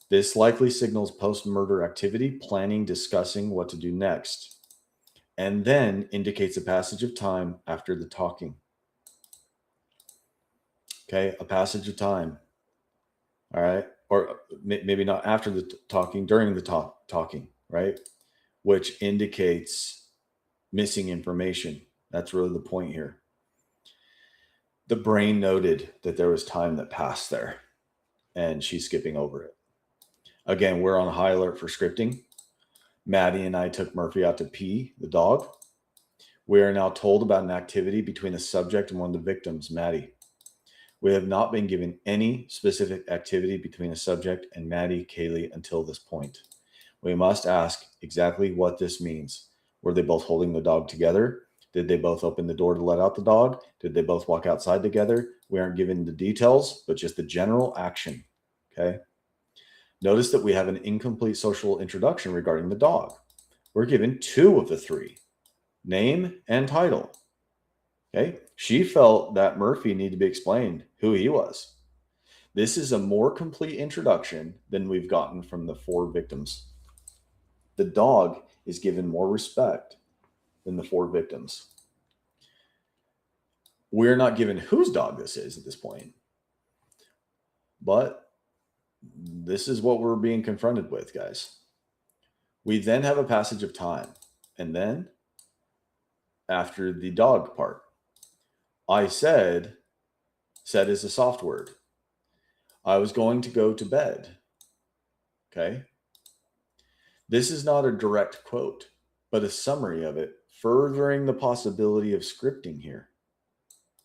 This likely signals post-murder activity, planning, discussing what to do next, and then indicates a passage of time after the talking. Okay, a passage of time. All right, or maybe not after the talking, during the talking, right? Which indicates missing information. That's really the point here. The brain noted that there was time that passed there, and she's skipping over it. Again, we're on high alert for scripting. Maddie and I took Murphy out to pee, the dog. We are now told about an activity between the subject and one of the victims, Maddie. We have not been given any specific activity between the subject and Maddie Kaylee until this point. We must ask exactly what this means. Were they both holding the dog together? Did they both open the door to let out the dog? Did they both walk outside together? We aren't given the details, but just the general action. Okay. Notice that we have an incomplete social introduction regarding the dog. We're given 2 of the 3, name and title. Okay. She felt that Murphy needed to be explained who he was. This is a more complete introduction than we've gotten from the 4 victims. The dog is given more respect than the 4 victims. We're not given whose dog this is at this point, but this is what we're being confronted with, guys. We then have a passage of time, and then after the dog part, I said is a soft word. I was going to go to bed. Okay. This is not a direct quote, but a summary of it, furthering the possibility of scripting here.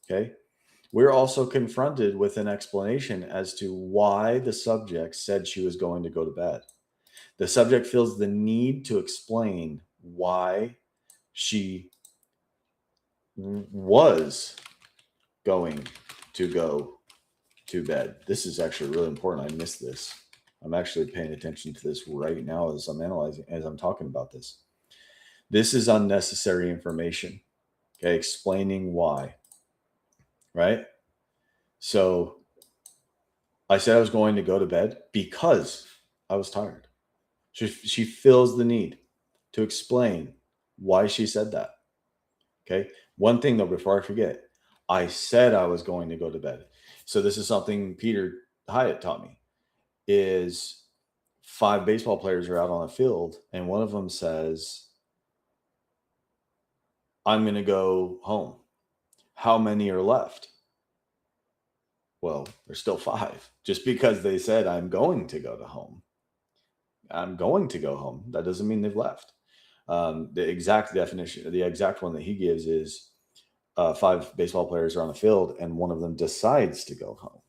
Okay. We're also confronted with an explanation as to why the subject said she was going to go to bed. The subject feels the need to explain why she was going to go to bed. This is actually really important. I missed this. I'm actually paying attention to this right now as I'm analyzing, as I'm talking about this. This is unnecessary information. Okay, explaining why. Right? So I said I was going to go to bed because I was tired. She feels the need to explain why she said that. Okay. One thing though, before I forget, I said I was going to go to bed. So this is something Peter Hyatt taught me, is 5 baseball players are out on a field and one of them says, I'm going to go home. How many are left? Well, there's still 5. Just because they said I'm going to go to home. I'm going to go home. That doesn't mean they've left. The exact definition, the exact one that he gives is 5 baseball players are on the field and one of them decides to go home.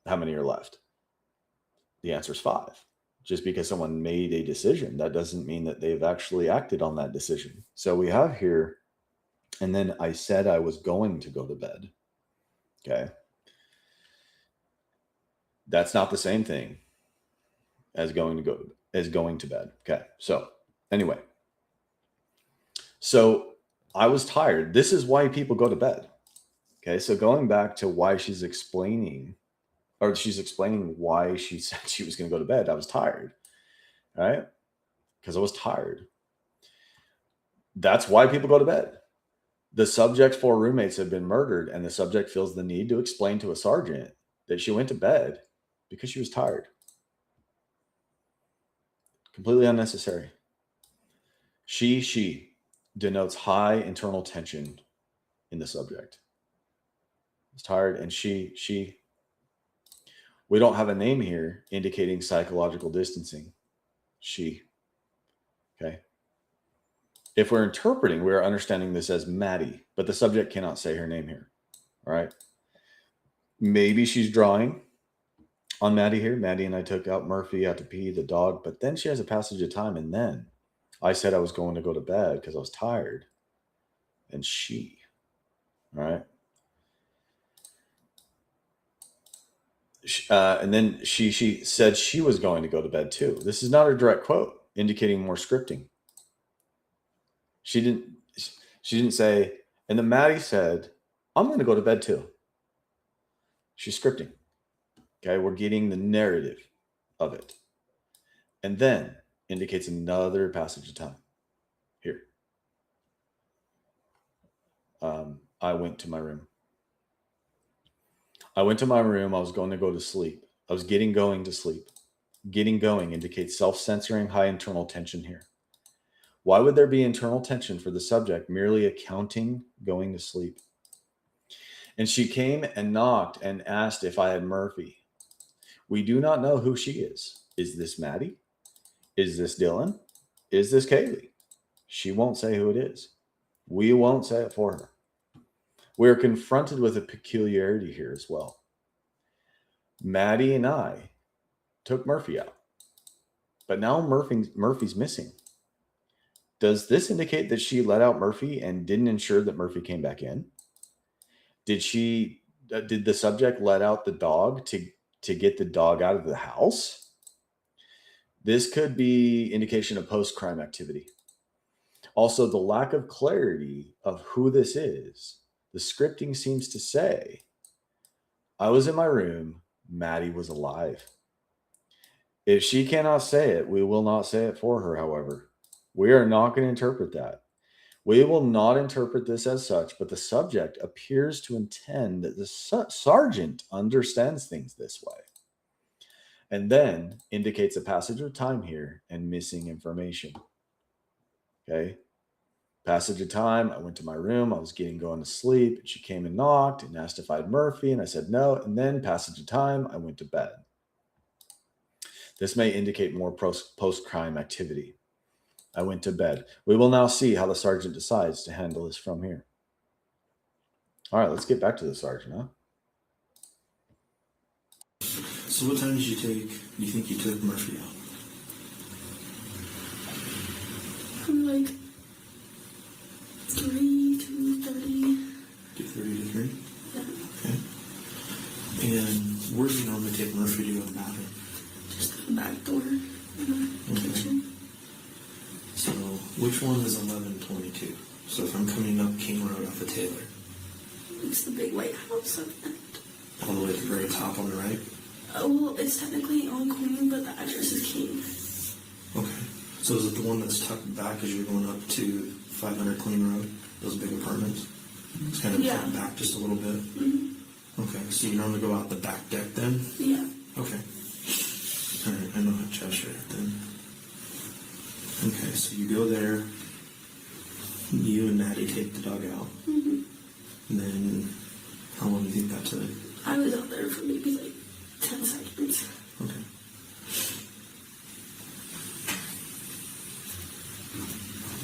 How many are left? The answer is 5. Just because someone made a decision, that doesn't mean that they've actually acted on that decision. So we have here, and then I said I was going to go to bed. Okay. That's not the same thing as going to bed. Okay. So anyway, so I was tired. This is why people go to bed. Okay. So going back to why she's explaining why she said she was going to go to bed. I was tired. Right. Because I was tired. That's why people go to bed. The subject's 4 roommates have been murdered, and the subject feels the need to explain to a sergeant that she went to bed because she was tired. Completely unnecessary. She denotes high internal tension in the subject. It's tired, and she. We don't have a name here indicating psychological distancing. She. Okay. If we're interpreting, we're understanding this as Maddie, but the subject cannot say her name here. All right. Maybe she's drawing on Maddie here. Maddie and I took out Murphy out to pee, the dog, but then she has a passage of time. And then I said I was going to go to bed because I was tired. And she, all right. And then she said she was going to go to bed too. This is not a direct quote indicating more scripting. She didn't say, and then Maddie said, I'm going to go to bed too. She's scripting. Okay, we're getting the narrative of it. And then indicates another passage of time. Here. I went to my room. I went to my room. I was going to go to sleep. I was getting going to sleep. Getting going indicates self-censoring, high internal tension here. Why would there be internal tension for the subject merely accounting going to sleep? And she came and knocked and asked if I had Murphy. We do not know who she is. Is this Maddie? Is this Dylan? Is this Kaylee? She won't say who it is. We won't say it for her. We are confronted with a peculiarity here as well. Maddie and I took Murphy out, but now Murphy's missing. Does this indicate that she let out Murphy and didn't ensure that Murphy came back in? Did the subject let out the dog to get the dog out of the house? This could be indication of post-crime activity. Also, the lack of clarity of who this is. The scripting seems to say, I was in my room, Maddie was alive. If she cannot say it, we will not say it for her, however. We are not going to interpret that. We will not interpret this as such, but the subject appears to intend that the sergeant understands things this way. And then indicates a passage of time here and missing information. Okay. Passage of time. I went to my room. I was going to sleep. She came and knocked and asked if I had Murphy, and I said no. And then passage of time. I went to bed. This may indicate more post-crime activity. I went to bed. We will now see how the sergeant decides to handle this from here. All right, let's get back to the sergeant, huh? So what time did you think you took Murphy out? From like 3 to 30. 2:30 to 3? Yeah. Okay. And where do you normally take Murphy to go to the bathroom? Just the back door in the kitchen. So which one is 1122? So if I'm coming up King Road off of Taylor. It's the big white house up there. All the way to the very top on the right? Oh, well, it's technically on Queen, but the address is King. Okay. So is it the one that's tucked back as you're going up to 500 Queen Road? Those big apartments? It's kind of tucked back just a little bit? Mm-hmm. Okay. So you normally go out the back deck then? Yeah. Okay. All right. I know how Cheshire then. Okay. So you go there. You and Maddie take the dog out. Mm-hmm. And then how long do you think that took? I was out there for maybe like 10 seconds. Okay.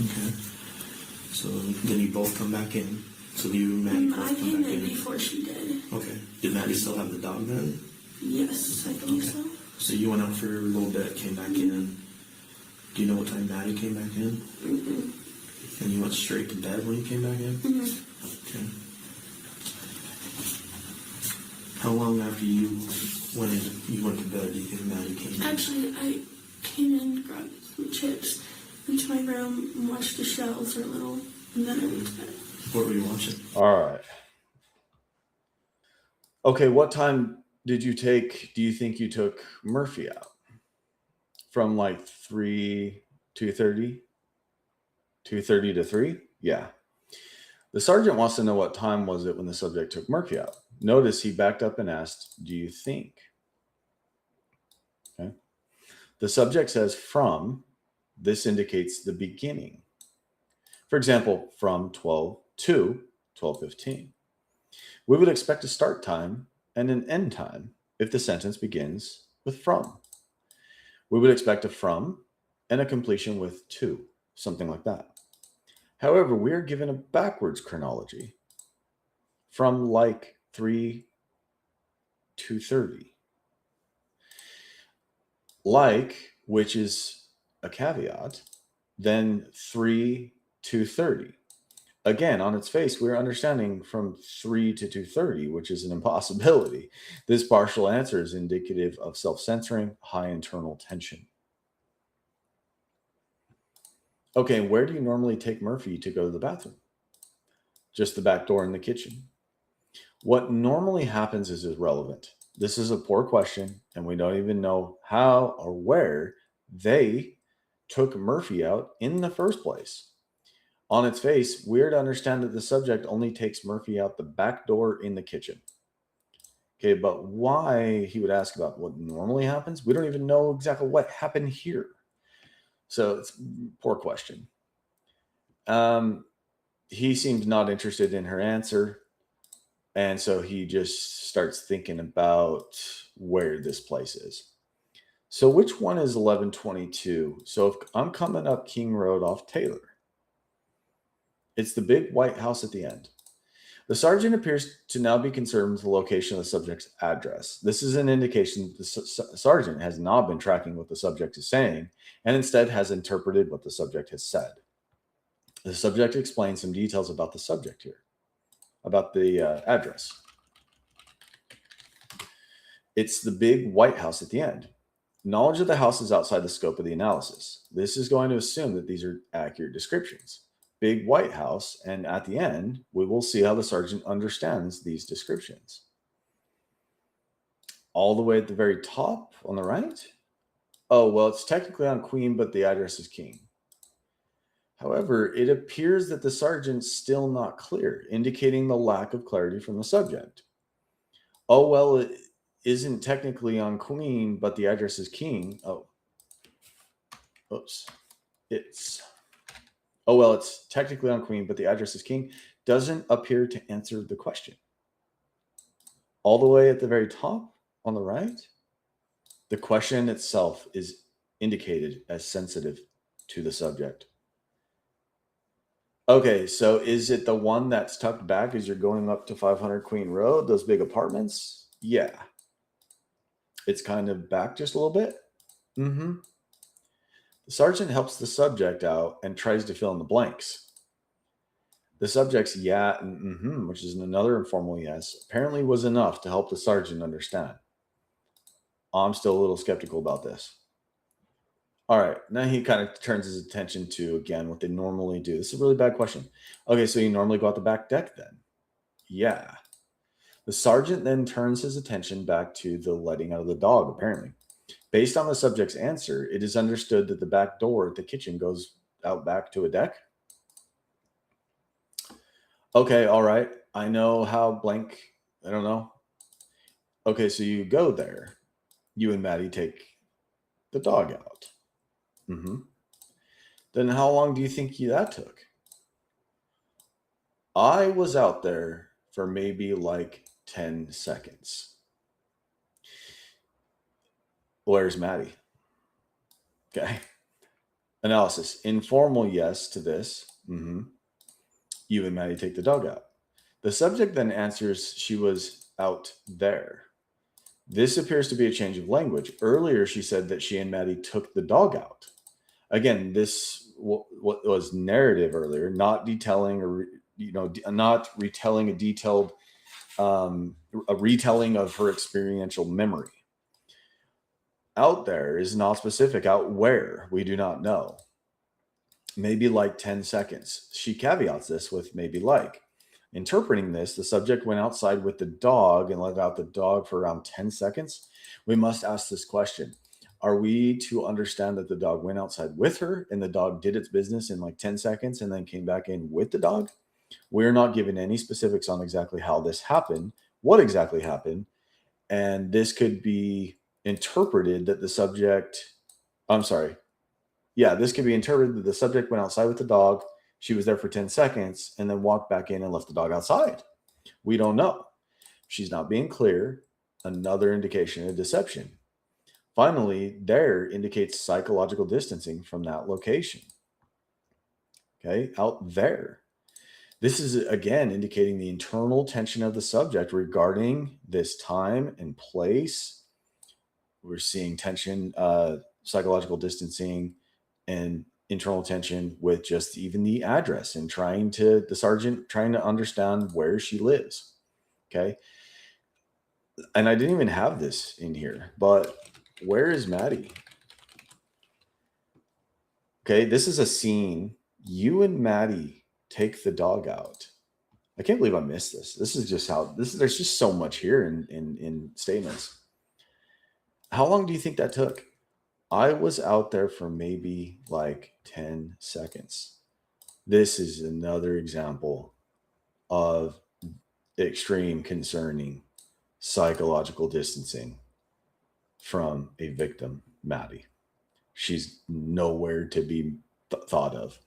Okay. So then you both come back in. So you and Maddie both I come came back in in. before she did. Okay. Did Maddie still have the dog then? Yes, I think so. So you went out for a little bit, came back in. Do you know what time Maddie came back in? Mm-hmm. And you went straight to bed when you came back in? Mm-hmm. Okay. How long after you went to bed do you think Maddie came in? Actually, I came in, grabbed some chips, went to my room, and watched the show for a little, and then I went to bed. What were you watching? All right. Okay, what time do you think you took Murphy out? From like 2:30 to 3? Yeah. The sergeant wants to know what time was it when the subject took Murphy out. Notice he backed up and asked, do you think? Okay. The subject says from. This indicates the beginning. For example, from 12 to 12:15. We would expect a start time and an end time if the sentence begins with from. We would expect a from and a completion with to, something like that. However, we are given a backwards chronology from like 3 to 30. Like, which is a caveat, then 3 to 30. Again, on its face, we're understanding from 3 to 2:30, which is an impossibility. This partial answer is indicative of self-censoring, high internal tension. Okay, where do you normally take Murphy to go to the bathroom? Just the back door in the kitchen. What normally happens is irrelevant. This is a poor question, and we don't even know how or where they took Murphy out in the first place. On its face, we're to understand that the subject only takes Murphy out the back door in the kitchen. Okay, but why he would ask about what normally happens, we don't even know exactly what happened here. So it's a poor question. He seemed not interested in her answer. And so he just starts thinking about where this place is. So which one is 1122? So if I'm coming up King Road off Taylor, it's the big white house at the end. The sergeant appears to now be concerned with the location of the subject's address. This is an indication that the sergeant has not been tracking what the subject is saying and instead has interpreted what the subject has said. The subject explains some details about the subject here, about the address. It's the big white house at the end. Knowledge of the house is outside the scope of the analysis. This is going to assume that these are accurate descriptions. Big white house, and at the end, we will see how the sergeant understands these descriptions. All the way at the very top on the right? Oh, well, it's technically on Queen, but the address is King. However, it appears that the sergeant's still not clear, indicating the lack of clarity from the subject. Oh, well, it isn't technically on Queen, but the address is King. Oh, oops. Oh, well, it's technically on Queen, but the address is King. Doesn't appear to answer the question. All the way at the very top on the right, the question itself is indicated as sensitive to the subject. Okay, so is it the one that's tucked back as you're going up to 500 Queen Road, those big apartments? Yeah. It's kind of back just a little bit. Mm-hmm. The sergeant helps the subject out and tries to fill in the blanks. The subject's yeah and mm-hmm, which is another informal yes, apparently was enough to help the sergeant understand. I'm still a little skeptical about this. All right, now he kind of turns his attention to, again, what they normally do. This is a really bad question. Okay, so you normally go out the back deck then? Yeah. The sergeant then turns his attention back to the letting out of the dog, apparently. Based on the subject's answer, it is understood that the back door at the kitchen goes out back to a deck. Okay, all right. I know how blank, I don't know. Okay, so you go there. You and Maddie take the dog out. Mm-hmm. Then how long do you think that took? I was out there for maybe like 10 seconds. Where's Maddie? Okay. Analysis. Informal yes to this. Mm-hmm. You and Maddie take the dog out. The subject then answers she was out there. This appears to be a change of language. Earlier, she said that she and Maddie took the dog out. Again, this what was narrative earlier, not detailing or not retelling a detailed a retelling of her experiential memory. Out there is not specific. Out where, we do not know. Maybe like 10 seconds. She caveats this with maybe like. Interpreting this, the subject went outside with the dog and let out the dog for around 10 seconds. We must ask this question. Are we to understand that the dog went outside with her and the dog did its business in like 10 seconds and then came back in with the dog? We're not given any specifics on exactly how this happened, what exactly happened, and this could be interpreted that the subject, this could be interpreted that the subject went outside with the dog, she was there for 10 seconds, and then walked back in and left the dog outside. We don't know. She's not being clear. Another indication of deception. Finally, there indicates psychological distancing from that location. Okay, out there. This is, again, indicating the internal tension of the subject regarding this time and place. We're seeing tension, psychological distancing, and internal tension with just even the address and the sergeant trying to understand where she lives. Okay. And I didn't even have this in here, but where is Maddie? Okay, this is a scene. You and Maddie take the dog out. I can't believe I missed this. This is just how this. There's just so much here in statements. How long do you think that took? I was out there for maybe like 10 seconds. This is another example of extreme concerning psychological distancing from a victim, Maddie. She's nowhere to be thought of.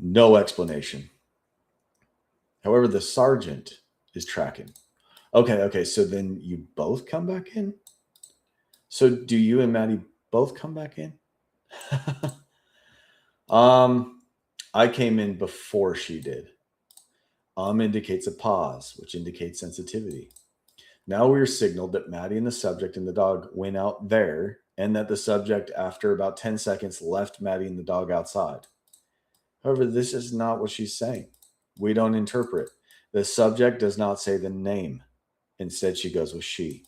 No explanation. However, the sergeant is tracking. Okay. So then you both come back in? So do you and Maddie both come back in? I came in before she did. Indicates a pause, which indicates sensitivity. Now we're signaled that Maddie and the subject and the dog went out there, and that the subject, after about 10 seconds, left Maddie and the dog outside. However, this is not what she's saying. We don't interpret. The subject does not say the name. Instead, she goes with she.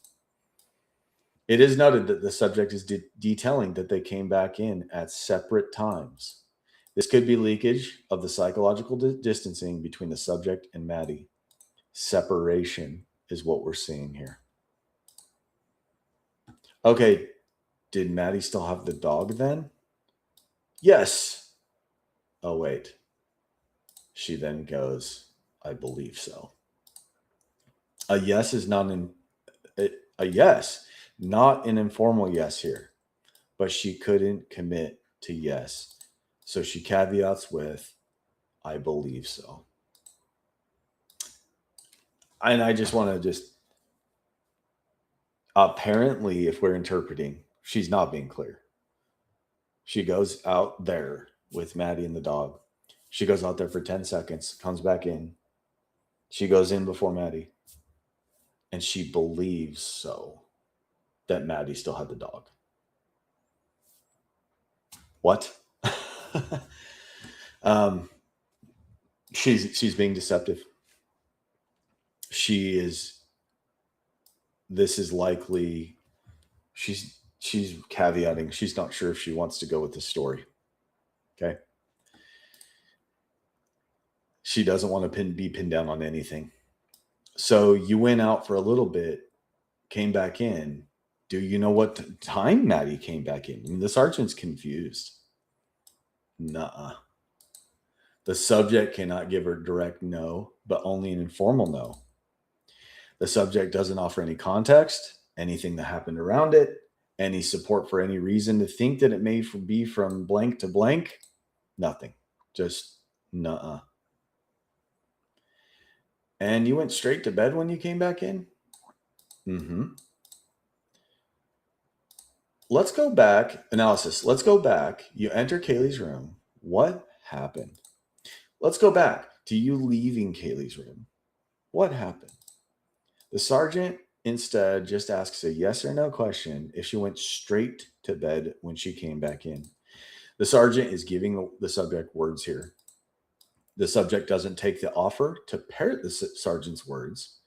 It is noted that the subject is detailing that they came back in at separate times. This could be leakage of the psychological distancing between the subject and Maddie. Separation is what we're seeing here. Okay, did Maddie still have the dog then? Yes. Oh, wait. She then goes, I believe so. A yes is not a yes, not an informal yes here, but she couldn't commit to yes. So she caveats with, I believe so. And I just want to apparently, if we're interpreting, she's not being clear. She goes out there with Maddie and the dog. She goes out there for 10 seconds, comes back in. She goes in before Maddie. And she believes so that Maddie still had the dog. What? She's being deceptive. This is likely, she's caveating. She's not sure if she wants to go with the story. Okay. She doesn't want to be pinned down on anything. So you went out for a little bit, came back in. Do you know what time Maddie came back in? I mean, the sergeant's confused. Nuh-uh. The subject cannot give her direct no, but only an informal no. The subject doesn't offer any context, anything that happened around it, any support for any reason to think that it may be from blank to blank. Nothing. Just nuh-uh. And you went straight to bed when you came back in? Mm-hmm. Let's go back. Analysis. Let's go back. You enter Kaylee's room. What happened? Let's go back to you leaving Kaylee's room. What happened? The sergeant instead just asks a yes or no question if she went straight to bed when she came back in. The sergeant is giving the subject words here. The subject doesn't take the offer to parrot the sergeant's words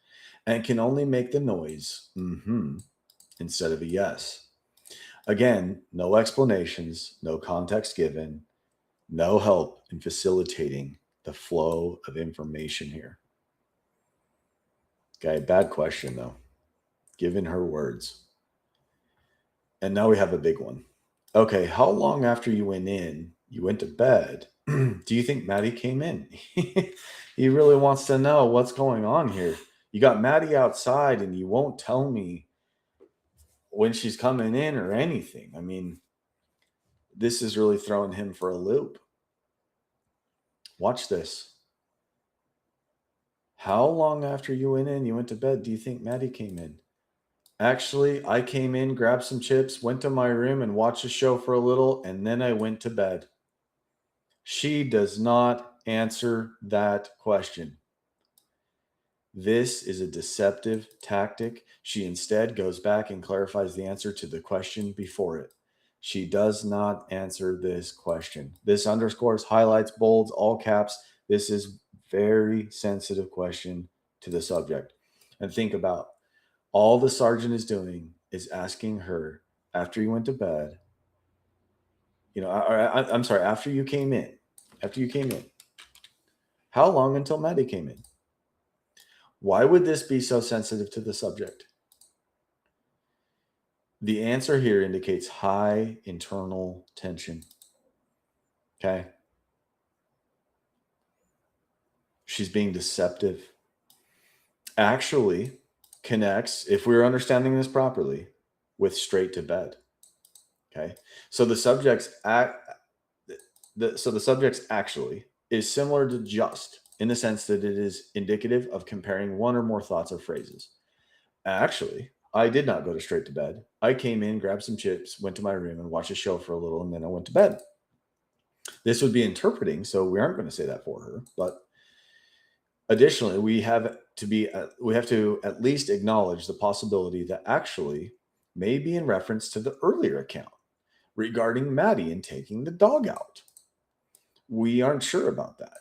and can only make the noise mm-hmm instead of a yes. Again, no explanations, no context given, no help in facilitating the flow of information here. Okay, bad question though, given her words. And now we have a big one. Okay, how long after you went to bed, do you think Maddie came in? He really wants to know what's going on here. You got Maddie outside and you won't tell me when she's coming in or anything. I mean, this is really throwing him for a loop. Watch this. How long after you went to bed, do you think Maddie came in? Actually, I came in, grabbed some chips, went to my room and watched a show for a little, and then I went to bed. She does not answer that question. This is a deceptive tactic. She instead goes back and clarifies the answer to the question before it. She does not answer this question. This underscores, highlights, bolds, all caps. This is very sensitive question to the subject. And think about all the sergeant is doing is asking her after you went to bed, I'm sorry, after you came in, how long until Maddie came in? Why would this be so sensitive to the subject? The answer here indicates high internal tension. Okay. She's being deceptive. Actually connects, if we're understanding this properly, with straight to bed. Okay. So the subject's actually is similar to just, in the sense that it is indicative of comparing one or more thoughts or phrases. Actually, I did not go to straight to bed. I came in, grabbed some chips, went to my room and watched a show for a little, and then I went to bed. This would be interpreting, so we aren't going to say that for her. But additionally, we have to at least acknowledge the possibility that actually may be in reference to the earlier account regarding Maddie and taking the dog out. We aren't sure about that.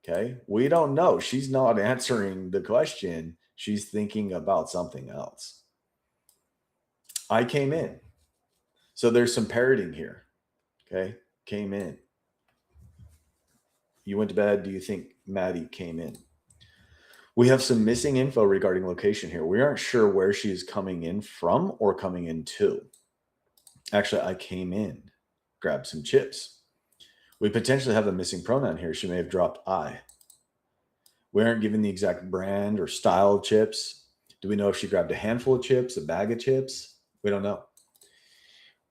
Okay. We don't know. She's not answering the question. She's thinking about something else. I came in. So there's some parroting here. Okay. Came in. You went to bed. Do you think Maddie came in? We have some missing info regarding location here. We aren't sure where she's coming in from or coming into. Actually, I came in, grabbed some chips. We potentially have a missing pronoun here. She may have dropped I. We aren't given the exact brand or style of chips. Do we know if she grabbed a handful of chips, a bag of chips? We don't know.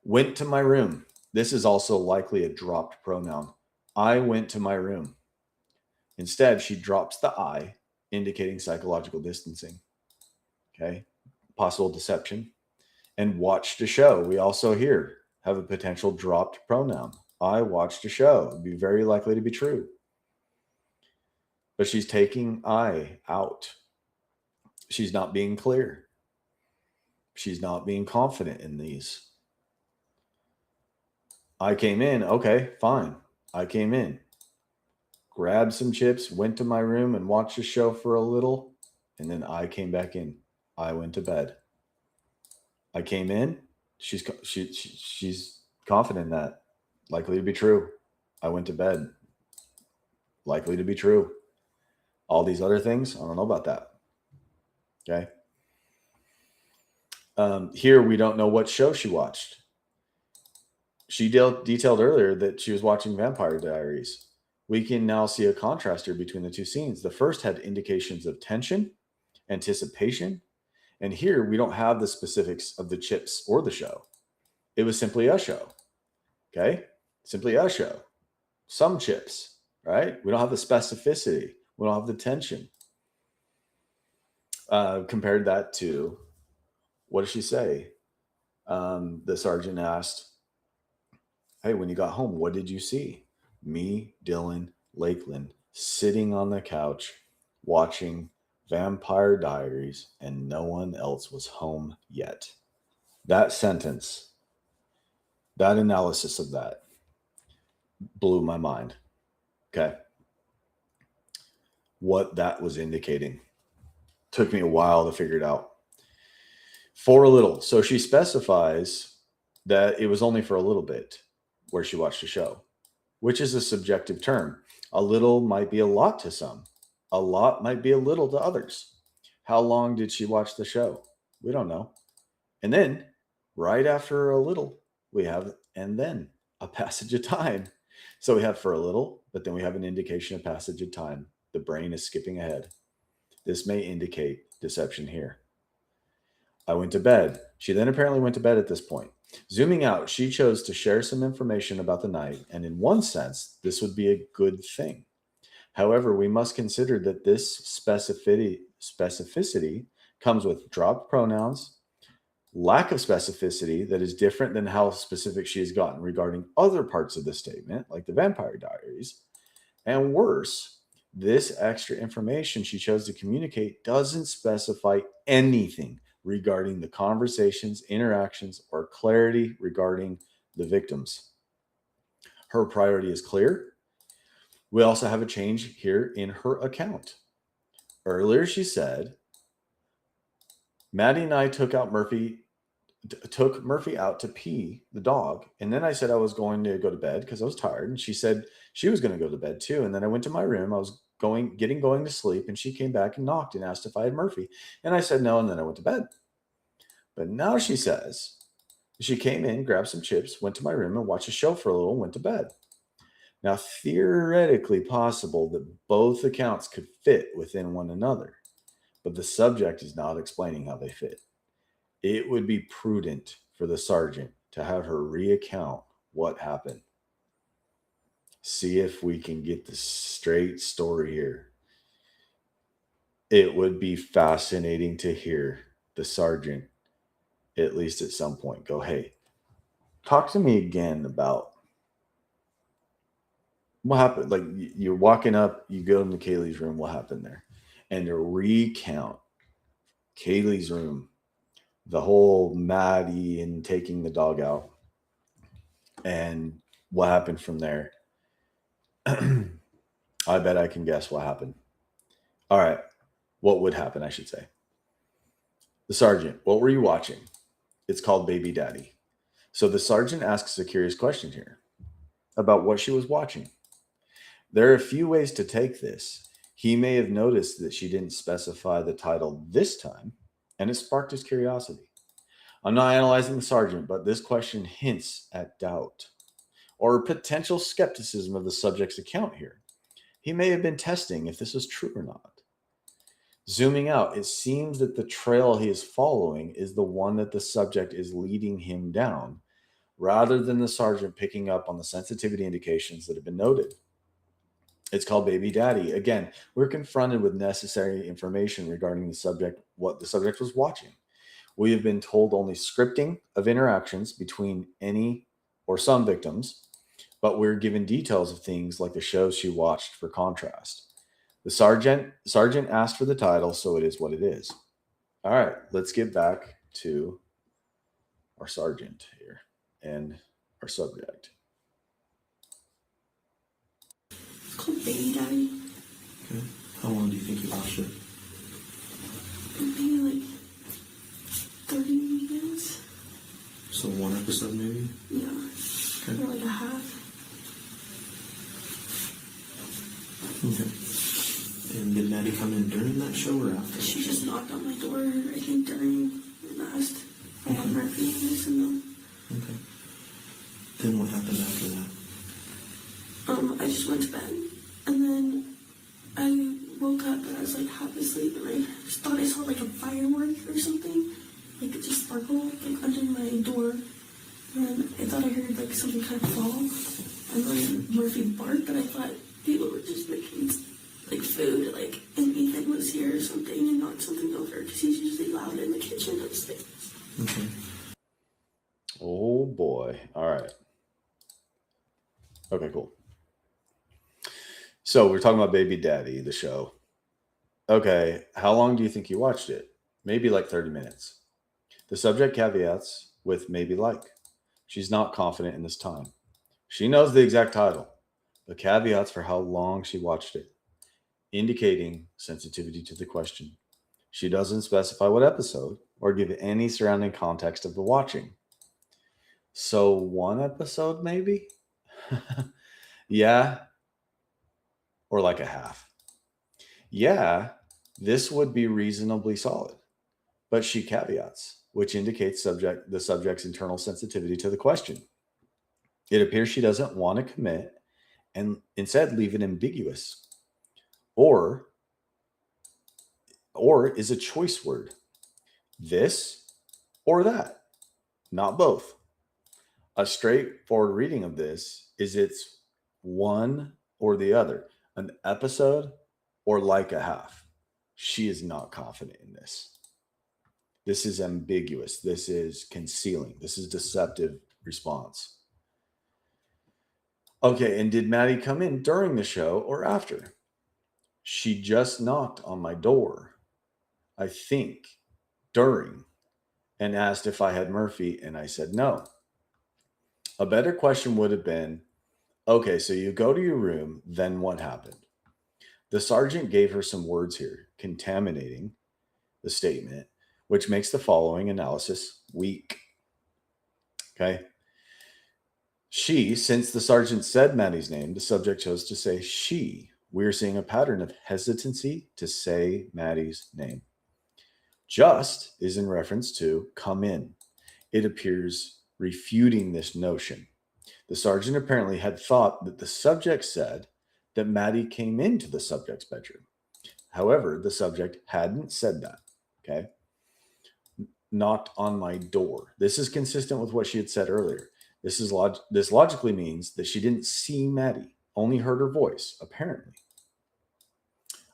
Went to my room. This is also likely a dropped pronoun. I went to my room. Instead, she drops the I, indicating psychological distancing. Okay. Possible deception. And watched a show. We also here have a potential dropped pronoun. I watched a show. It'd be very likely to be true. But she's taking I out. She's not being clear. She's not being confident in these. I came in. Okay, fine. I came in. Grabbed some chips, went to my room and watched a show for a little. And then I came back in. I went to bed. I came in. She's confident in that. Likely to be true. I went to bed. Likely to be true. All these other things, I don't know about that. Okay. Here, we don't know what show she watched. She detailed earlier that she was watching Vampire Diaries. We can now see a contrast here between the two scenes. The first had indications of tension, anticipation, and here we don't have the specifics of the chips or the show. It was simply a show. Okay? Simply a show. Some chips, right? We don't have the specificity. We don't have the tension. Compared that to, what does she say? The sergeant asked, hey, when you got home, what did you see? Me, Dylan, Lakeland, sitting on the couch, watching Vampire Diaries, and no one else was home yet. That sentence, that analysis of that blew my mind. Okay. What that was indicating. Took me a while to figure it out. For a little. So she specifies that it was only for a little bit where she watched a show, which is a subjective term. A little might be a lot to some. A lot might be a little to others. How long did she watch the show? We don't know. And then, right after a little, we have, and then a passage of time. So we have for a little, but then we have an indication of passage of time. The brain is skipping ahead. This may indicate deception here. I went to bed. She then apparently went to bed at this point. Zooming out, she chose to share some information about the night, and in one sense, this would be a good thing. However, we must consider that this specificity comes with dropped pronouns, lack of specificity that is different than how specific she has gotten regarding other parts of the statement, like the Vampire Diaries, and worse, this extra information she chose to communicate doesn't specify anything regarding the conversations, interactions, or clarity regarding the victims. Her priority is clear. We also have a change here in her account. Earlier, she said, Maddie and I took out Murphy took Murphy out to pee the dog. And then I said I was going to go to bed because I was tired. And she said she was going to go to bed too. And then I went to my room. I was going to sleep. And she came back and knocked and asked if I had Murphy. And I said no. And then I went to bed. But now she says she came in, grabbed some chips, went to my room and watched a show for a little and went to bed. Now, theoretically possible that both accounts could fit within one another, but the subject is not explaining how they fit. It would be prudent for the sergeant to have her recount what happened. See if we can get the straight story here. It would be fascinating to hear the sergeant, at least at some point, go, hey, talk to me again about what happened. Like, you're walking up, you go into Kaylee's room, what happened there? And to recount Kaylee's room, the whole Maddie and taking the dog out, and what happened from there. I bet I can guess what happened. All right. What would happen, I should say. The sergeant, what were you watching? It's called Baby Daddy. So the sergeant asks a curious question here about what she was watching. There are a few ways to take this. He may have noticed that she didn't specify the title this time, and it sparked his curiosity. I'm not analyzing the sergeant, but this question hints at doubt or potential skepticism of the subject's account here. He may have been testing if this was true or not. Zooming out, it seems that the trail he is following is the one that the subject is leading him down, rather than the sergeant picking up on the sensitivity indications that have been noted. It's called Baby Daddy. Again, we're confronted with necessary information regarding the subject, what the subject was watching. We have been told only scripting of interactions between any or some victims, but we're given details of things like the shows she watched for contrast. The sergeant asked for the title, so it is what it is. All right, let's get back to our sergeant here and our subject. It's called Baby Daddy. Okay. How long do you think you watched it? Maybe like 30 minutes. So one episode maybe? Yeah. Okay. Or like a half. Okay. And did Maddie come in during that show or after? She just knocked on my door, I think, during and asked if I had Murphy, and I said no. Okay. Then what happened after that? I just went to bed, and then I woke up and I was like half asleep, and I just thought I saw like a firework or something, like it just sparkled like under my door, and I thought I heard like something kind of fall, and then Murphy barked, but I thought people were just making like food, like, and Ethan was here or something and knocked something over because he's usually loud in the kitchen upstairs. Okay. Oh boy. All right. Okay, cool. So we're talking about Baby Daddy, the show. Okay, how long do you think you watched it? Maybe like 30 minutes. The subject caveats with maybe like. She's not confident in this time. She knows the exact title, but caveats for how long she watched it, indicating sensitivity to the question. She doesn't specify what episode or give any surrounding context of the watching. So one episode maybe? Yeah. Or like a half. Yeah, this would be reasonably solid. But she caveats, which indicates the subject's internal sensitivity to the question. It appears she doesn't want to commit and instead leave it ambiguous. Or is a choice word. This or that, not both. A straightforward reading of this is it's one or the other, an episode or like a half. She is not confident in this. This is ambiguous. This is concealing. This is deceptive response. Okay, and did Maddie come in during the show or after? She just knocked on my door, I think, during, and asked if I had Murphy, and I said no. A better question would have been, okay, so you go to your room, then what happened? The sergeant gave her some words here, contaminating the statement, which makes the following analysis weak. Okay. She, since the sergeant said Maddie's name, the subject chose to say she. We're seeing a pattern of hesitancy to say Maddie's name. Just is in reference to come in. It appears refuting this notion. The sergeant apparently had thought that the subject said that Maddie came into the subject's bedroom. However, the subject hadn't said that. Okay. Knocked on my door. This is consistent with what she had said earlier. This logically means that she didn't see Maddie, only heard her voice, apparently.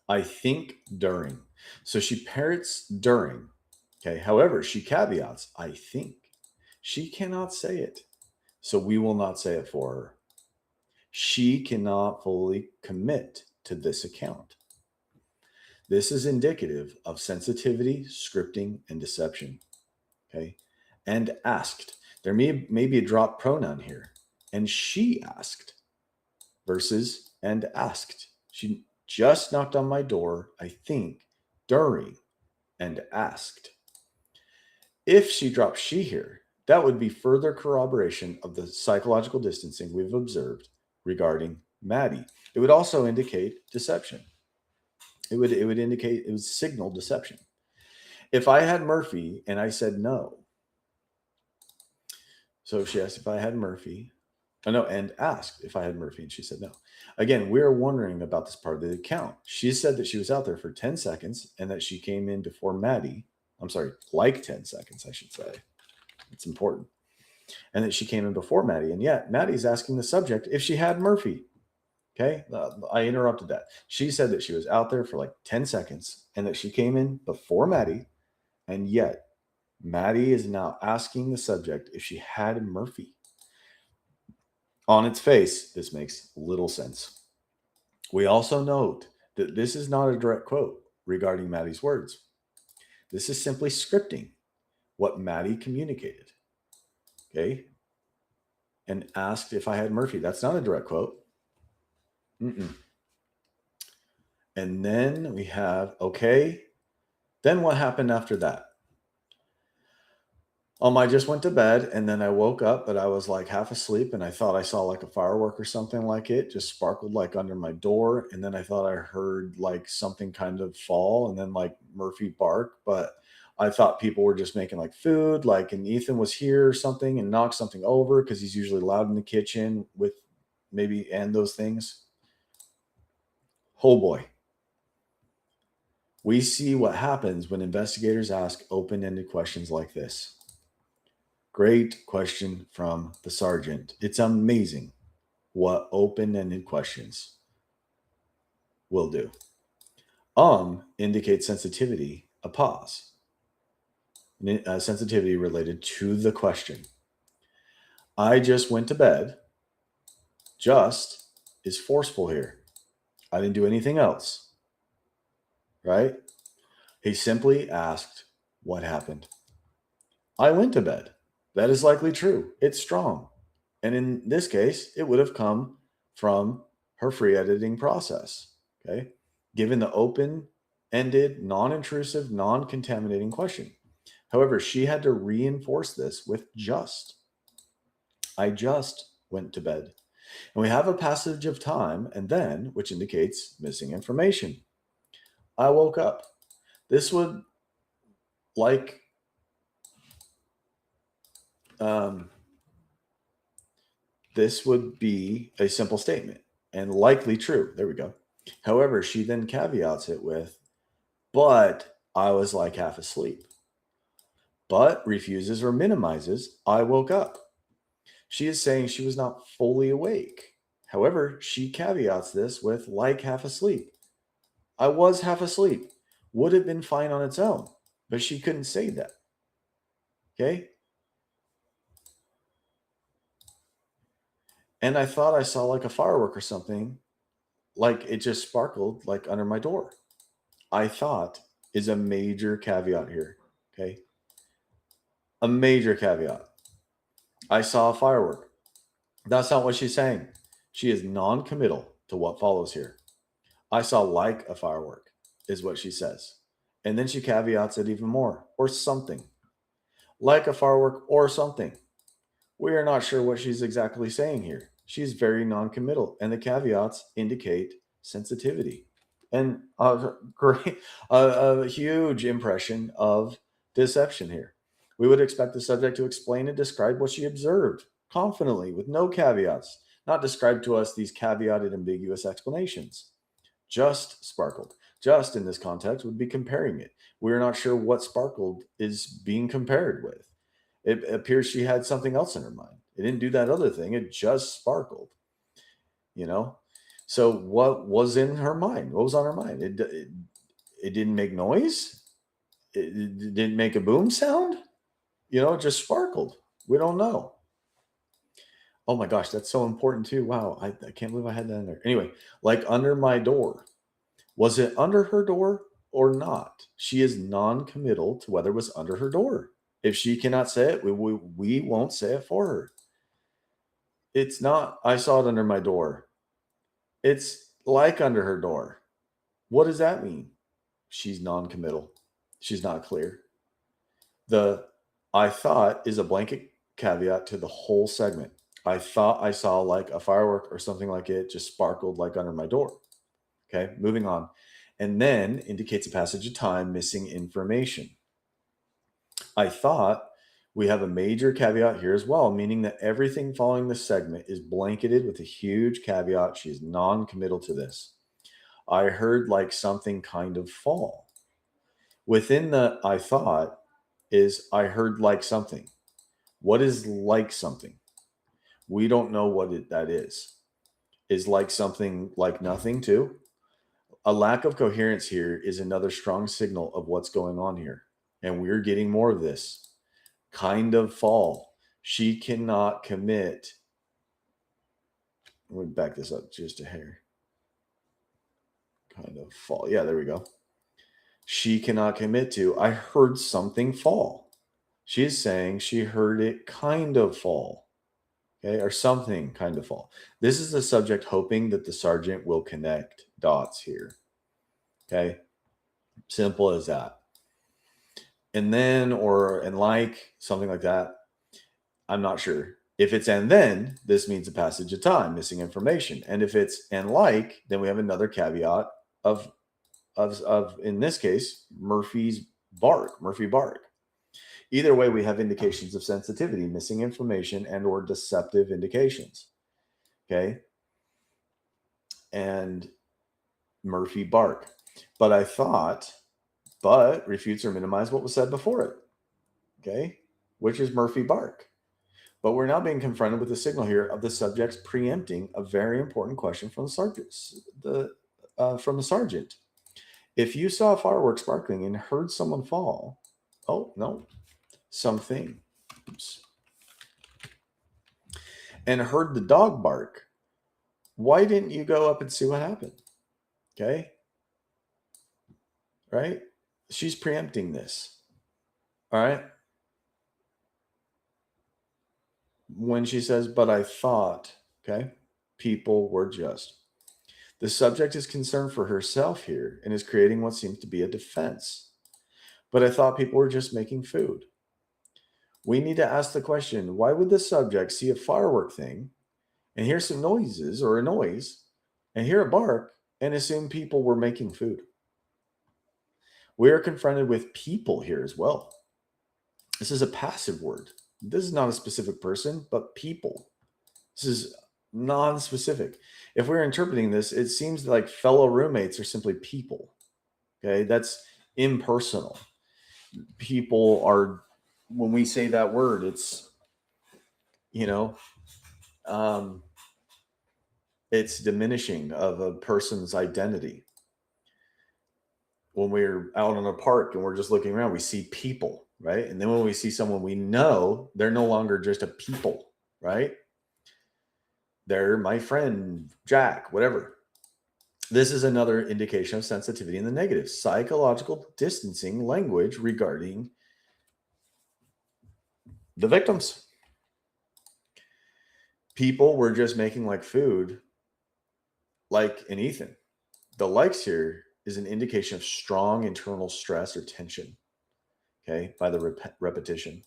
I think during. So she parrots during. Okay. However, she caveats, I think. She cannot say it. So we will not say it for her. She cannot fully commit to this account. This is indicative of sensitivity, scripting, and deception. Okay. And asked. There may be a drop pronoun here. And she asked versus and asked. She just knocked on my door, I think, during and asked. If she drops she here, that would be further corroboration of the psychological distancing we've observed regarding Maddie. It would also indicate deception. It would signal deception. If I had Murphy and I said no, so she asked if I had Murphy, and asked if I had Murphy, and she said no. Again, we're wondering about this part of the account. She said that she was out there for 10 seconds and that she came in before Maddie. I'm sorry, like 10 seconds, I should say. It's important. And that she came in before Maddie. And yet Maddie's asking the subject if she had Murphy. Okay. I interrupted that. She said that she was out there for like 10 seconds and that she came in before Maddie. And yet Maddie is now asking the subject if she had Murphy. On its face, this makes little sense. We also note that this is not a direct quote regarding Maddie's words. This is simply scripting what Maddie communicated. Okay. And asked if I had Murphy. That's not a direct quote. And then we have, okay. Then what happened after that? I just went to bed and then I woke up, but I was like half asleep and I thought I saw like a firework or something like it just sparkled like under my door. And then I thought I heard like something kind of fall and then like Murphy bark, but I thought people were just making like food, like, and Ethan was here or something and knocked something over because he's usually loud in the kitchen with and those things. Oh boy. We see what happens when investigators ask open-ended questions like this. Great question from the sergeant. It's amazing what open-ended questions will do. Indicates sensitivity, a pause. Sensitivity related to the question. I just went to bed. Just is forceful here. I didn't do anything else. Right? He simply asked what happened. I went to bed. That is likely true. It's strong. And in this case, it would have come from her free editing process. Okay. Given the open-ended, non-intrusive, non-contaminating question. However, she had to reinforce this with just. I just went to bed. And we have a passage of time and then, which indicates missing information. I woke up. This would this would be a simple statement and likely true. There we go. However, she then caveats it with, but I was like half asleep. But refuses or minimizes, I woke up. She is saying she was not fully awake. However, she caveats this with like half asleep. I was half asleep. Would have been fine on its own, but she couldn't say that. Okay? And I thought I saw like a firework or something, like it just sparkled like under my door. I thought is a major caveat here. Okay. A major caveat. I saw a firework. That's not what she's saying. She is non-committal to what follows here. I saw like a firework is what she says. And then she caveats it even more, or something. Like a firework or something. We are not sure what she's exactly saying here. She's very non-committal, and the caveats indicate sensitivity and a huge impression of deception here. We would expect the subject to explain and describe what she observed confidently with no caveats, not describe to us these caveated ambiguous explanations. Just sparkled. Just in this context would be comparing it. We are not sure what sparkled is being compared with. It appears she had something else in her mind. It didn't do that other thing. It just sparkled, you know? So what was in her mind? What was on her mind? It didn't make noise. It didn't make a boom sound. It just sparkled. We don't know. Oh my gosh, that's so important too. Wow, I can't believe I had that in there. Anyway, like under my door. Was it under her door or not? She is non-committal to whether it was under her door. If she cannot say it, we won't say it for her. It's not, I saw it under my door. It's like under her door. What does that mean? She's non-committal. She's not clear. The I thought is a blanket caveat to the whole segment. I thought I saw like a firework or something like it just sparkled like under my door. Okay, moving on. And then indicates a passage of time missing information. I thought we have a major caveat here as well, meaning that everything following this segment is blanketed with a huge caveat. She is non-committal to this. I heard like something kind of fall. Within the I thought is I heard like something. What is like something? We don't know what that is. Is like something like nothing too? A lack of coherence here is another strong signal of what's going on here. And we're getting more of this. Kind of fall. She cannot commit. Let me back this up just a hair. Kind of fall. Yeah, there we go. She cannot commit to, I heard something fall. She is saying she heard it kind of fall. Okay, or something kind of fall. This is the subject hoping that the sergeant will connect dots here. Okay, simple as that. And then, and like, something like that. I'm not sure. If it's and then, this means a passage of time, missing information. And if it's and like, then we have another caveat of in this case, Murphy bark. Either way, we have indications of sensitivity, missing information, and or deceptive indications. Okay. And Murphy bark. But I thought, but refutes or minimize what was said before it. Okay. Which is Murphy bark. But we're now being confronted with the signal here of the subjects preempting a very important question from the sergeant. If you saw fireworks sparkling and heard someone fall, oh no, something, oops, and heard the dog bark, why didn't you go up and see what happened? Okay, right? She's preempting this. All right. When she says, but I thought, okay, people were just. The subject is concerned for herself here and is creating what seems to be a defense. But I thought people were just making food. We need to ask the question, why would the subject see a firework thing and hear some noises or a noise and hear a bark and assume people were making food? We are confronted with people here as well. This is a passive word. This is not a specific person, but people. This is non-specific. If we're interpreting this, it seems like fellow roommates are simply people. Okay, that's impersonal. People are, when we say that word, it's, it's diminishing of a person's identity. When we're out in a park and we're just looking around, we see people, right? And then when we see someone we know, they're no longer just a people, right? They're my friend, Jack, whatever. This is another indication of sensitivity in the negative. Psychological distancing language regarding the victims. People were just making like food, like in Ethan. The likes here is an indication of strong internal stress or tension, okay, by the repetition.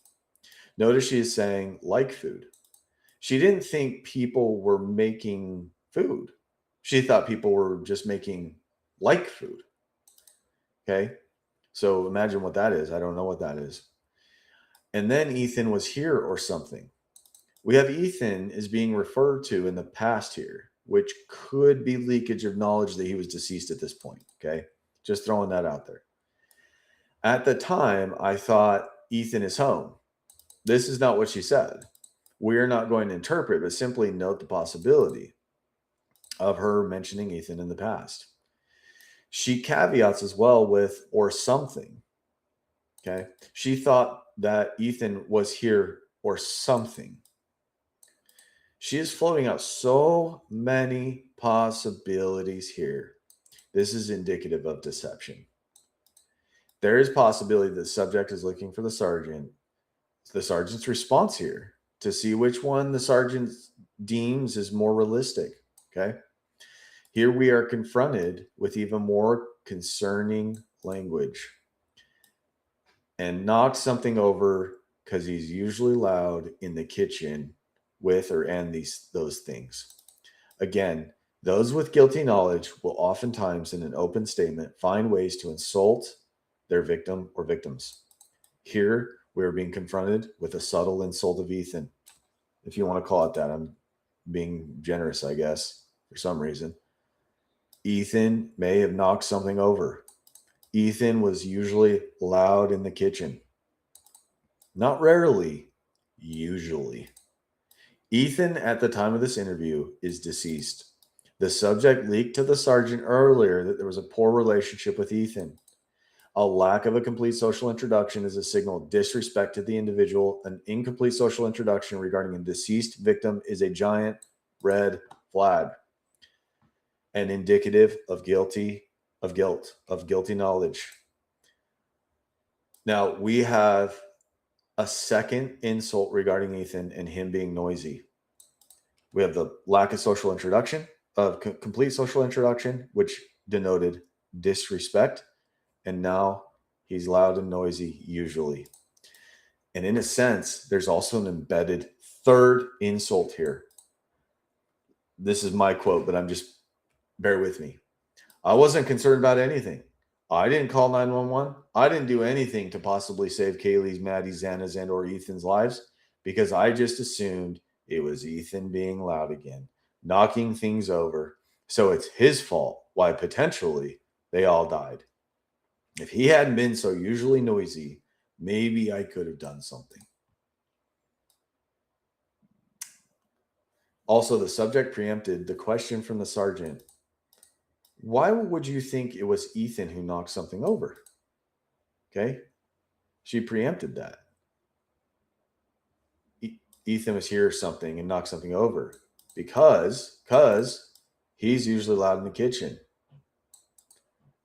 Notice she is saying like food. She didn't think people were making food. She thought people were just making like food. Okay. So imagine what that is. I don't know what that is. And then Ethan was here or something. We have Ethan is being referred to in the past here, which could be leakage of knowledge that he was deceased at this point. Okay. Just throwing that out there. At the time, I thought Ethan is home. This is not what she said. We're not going to interpret, but simply note the possibility of her mentioning Ethan in the past. She caveats as well with or something. Okay. She thought that Ethan was here or something. She is floating out so many possibilities here. This is indicative of deception. There is possibility that the subject is looking for the sergeant's response here to see which one the sergeant deems is more realistic. Okay. Here we are confronted with even more concerning language. And knock something over because he's usually loud in the kitchen with or and those things. Again, those with guilty knowledge will oftentimes in an open statement find ways to insult their victim or victims. Here we are being confronted with a subtle insult of Ethan. If you want to call it that, I'm being generous, I guess, for some reason. Ethan may have knocked something over. Ethan was usually loud in the kitchen. Not rarely, usually. Ethan, at the time of this interview, is deceased. The subject leaked to the sergeant earlier that there was a poor relationship with Ethan. A lack of a complete social introduction is a signal of disrespect to the individual. An incomplete social introduction regarding a deceased victim is a giant red flag and indicative of guilty knowledge. Now, we have a second insult regarding Ethan and him being noisy. We have the lack of social introduction, of complete social introduction, which denoted disrespect. And now he's loud and noisy, usually. And in a sense, there's also an embedded third insult here. This is my quote, but bear with me. I wasn't concerned about anything. I didn't call 911. I didn't do anything to possibly save Kaylee's, Maddie's, Xana's, and or Ethan's lives because I just assumed it was Ethan being loud again, knocking things over. So it's his fault why potentially they all died. If he hadn't been so usually noisy, maybe I could have done something. Also, the subject preempted the question from the sergeant. Why would you think it was Ethan who knocked something over? Okay. She preempted that. Ethan was here or something and knocked something over because he's usually loud in the kitchen.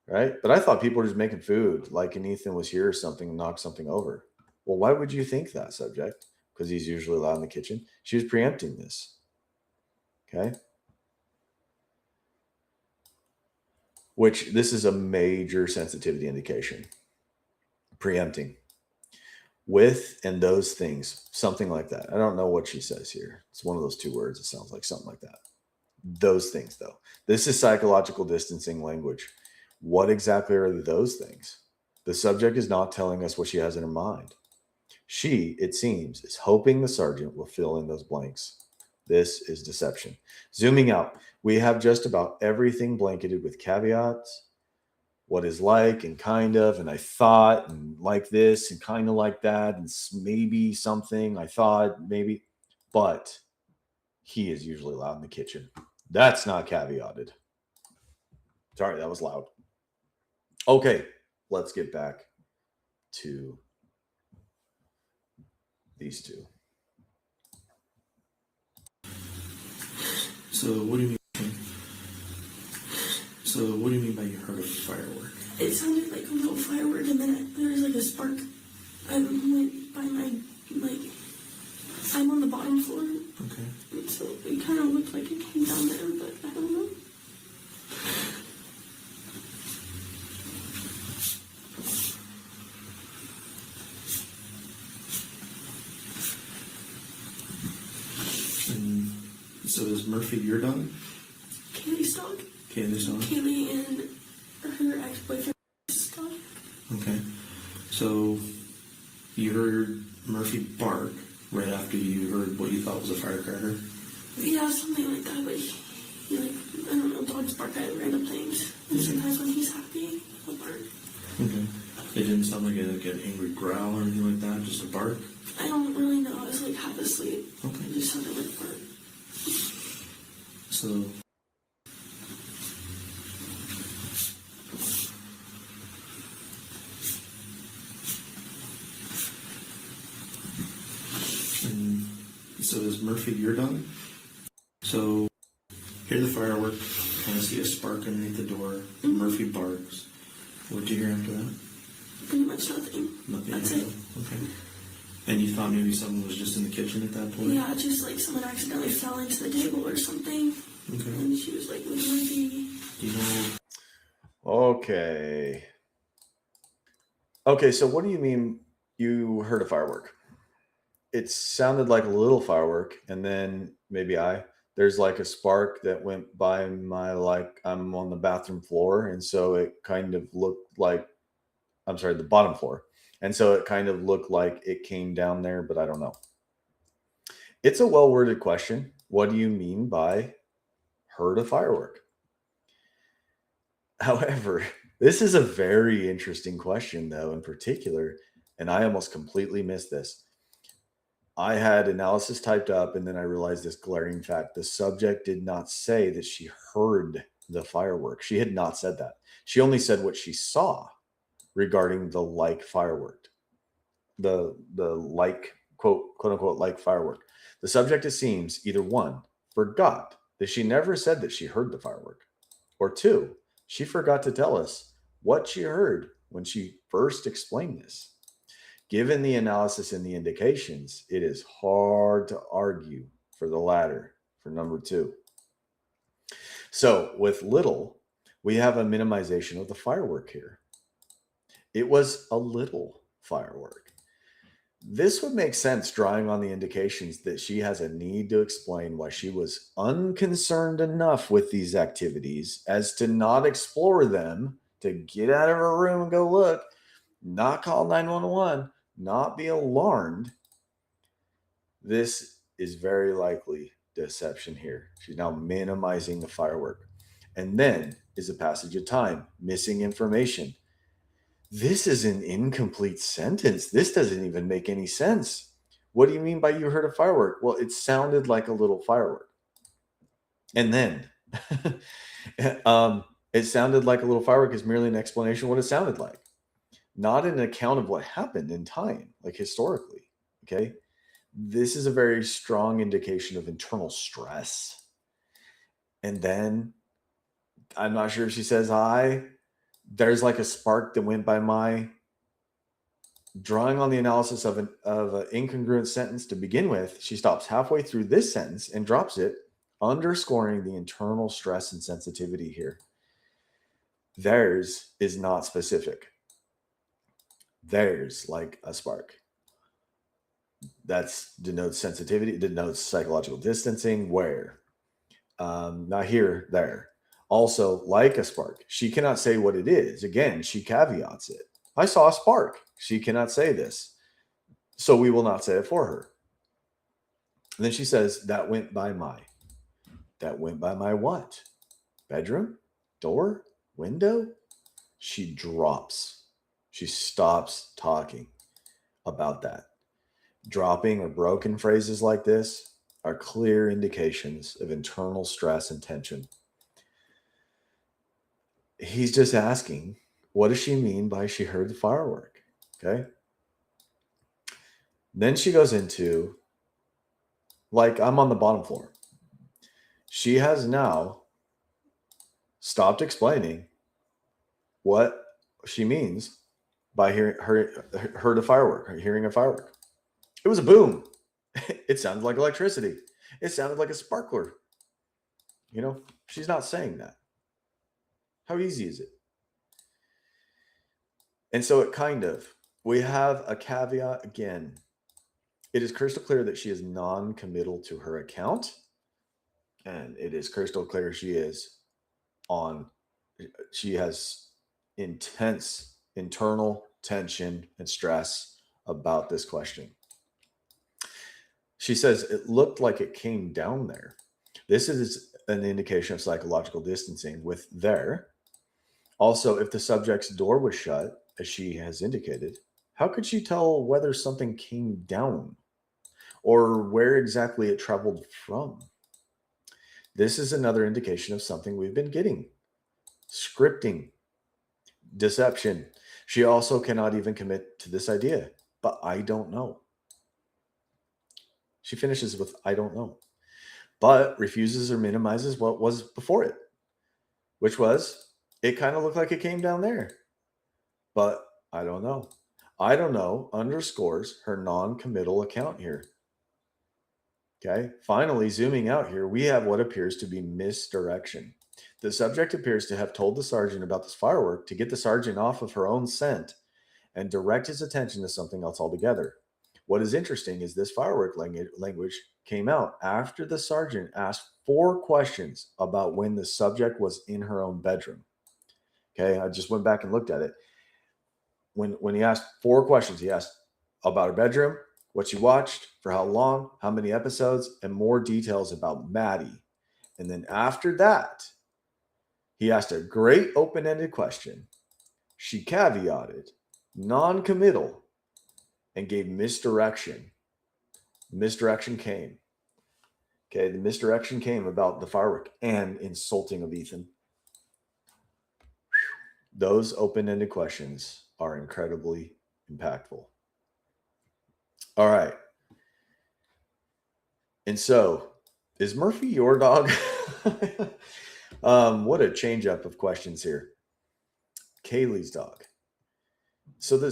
Right? But I thought people were just making food like an Ethan was here or something and knocked something over. Well, why would you think that, subject? Because he's usually loud in the kitchen. She was preempting this. Okay. Which this is a major sensitivity indication. Preempting. With and those things, something like that. I don't know what she says here. It's one of those two words. It sounds like something like that. Those things, though. This is psychological distancing language. What exactly are those things? The subject is not telling us what she has in her mind. She, it seems, is hoping the sergeant will fill in those blanks. This is deception. Zooming out, we have just about everything blanketed with caveats, what is like and kind of, and I thought, and like this, and kind of like that, and maybe something, I thought, maybe, but he is usually loud in the kitchen. That's not caveated. Sorry, that was loud. Okay, let's get back to these two. So what do you mean? So what do you mean by you heard a firework? It sounded like a little firework, and then there was like a spark. I'm like by my I'm on the bottom floor. Okay. And so it kind of looked like it came down there, but I don't know. So is Murphy your dog? Kaylee's dog. Kaylee's dog? Kaylee and her ex-boyfriend's dog. Okay. So you heard Murphy bark right after you heard what you thought was a firecracker? Yeah, something like that, but he like, I don't know, dogs bark at random things. And sometimes when he's happy, he'll bark. Okay. It didn't sound like an angry growl or anything like that, just a bark? I don't really know. I was like half asleep. Okay. It just sounded like a bark. So so is Murphy your dog? So hear the firework, kind of see a spark underneath the door. Mm-hmm. Murphy barks. What did you hear after that? Pretty much nothing. Nothing. That's it. Okay. And you thought maybe someone was just in the kitchen at that point? Yeah, just like someone accidentally fell into the table or something. Okay. And she was like, with my baby. Do you know? Okay. Okay, so what do you mean you heard a firework? It sounded like a little firework, and then there's like a spark that went by my, like I'm on the bathroom floor, and so it kind of looked like, I'm sorry, the bottom floor. And so it kind of looked like it came down there, but I don't know. It's a well-worded question. What do you mean by heard a firework? However, this is a very interesting question, though, in particular, and I almost completely missed this. I had analysis typed up, and then I realized this glaring fact. The subject did not say that she heard the firework. She had not said that. She only said what she saw regarding the like firework, the like quote unquote like firework. The subject, it seems, either one, forgot that she never said that she heard the firework, or two, she forgot to tell us what she heard when she first explained this. Given the analysis and the indications, it is hard to argue for the latter, for number two. So with little, we have a minimization of the firework here. It was a little firework. This would make sense drawing on the indications that she has a need to explain why she was unconcerned enough with these activities as to not explore them, to get out of her room and go look, not call 911, not be alarmed. This is very likely deception here. She's now minimizing the firework. And then is a passage of time, missing information. This is an incomplete sentence. This doesn't even make any sense. What do you mean by you heard a firework? Well, it sounded like a little firework. And then it sounded like a little firework is merely an explanation of what it sounded like, not an account of what happened in time, like historically. Okay. This is a very strong indication of internal stress. And then I'm not sure if she says there's like a spark that went by my, drawing on the analysis of an incongruent sentence to begin with. She stops halfway through this sentence and drops it, underscoring the internal stress and sensitivity here. Theirs is not specific. Theirs like a spark. That's denotes sensitivity, denotes psychological distancing. Where? Not here, there. Also, like a spark. She cannot say what it is. Again, she caveats it. I saw a spark. She cannot say this. So we will not say it for her. And then she says, that went by my. That went by my what? Bedroom? Door? Window? She drops. She stops talking about that. Dropping or broken phrases like this are clear indications of internal stress and tension. He's just asking, what does she mean by she heard the firework? Okay. Then she goes into, like, I'm on the bottom floor. She has now stopped explaining what she means by hearing heard a firework, or hearing a firework. It was a boom. It sounded like electricity. It sounded like a sparkler. You know, she's not saying that. How easy is it? And so we have a caveat again. It is crystal clear that she is non-committal to her account. And it is crystal clear she has intense internal tension and stress about this question. She says it looked like it came down there. This is an indication of psychological distancing with there. Also, if the subject's door was shut, as she has indicated, how could she tell whether something came down or where exactly it traveled from? This is another indication of something we've been getting: scripting, deception. She also cannot even commit to this idea, but I don't know. She finishes with, I don't know, but refuses or minimizes what was before it, which was, it kind of looked like it came down there, but I don't know. I don't know underscores her non-committal account here. Okay. Finally, zooming out here, we have what appears to be misdirection. The subject appears to have told the sergeant about this firework to get the sergeant off of her own scent and direct his attention to something else altogether. What is interesting is this firework language came out after the sergeant asked 4 questions about when the subject was in her own bedroom. Okay, I just went back and looked at it. When he asked 4 questions, he asked about her bedroom, what she watched, for how long, how many episodes, and more details about Maddie. And then after that, he asked a great open-ended question. She caveated, non-committal, and gave misdirection. Misdirection came. Okay, the misdirection came about the firework and insulting of Ethan. Those open-ended questions are incredibly impactful. All right. And so, is Murphy your dog? What a change up of questions here. Kaylee's dog. So the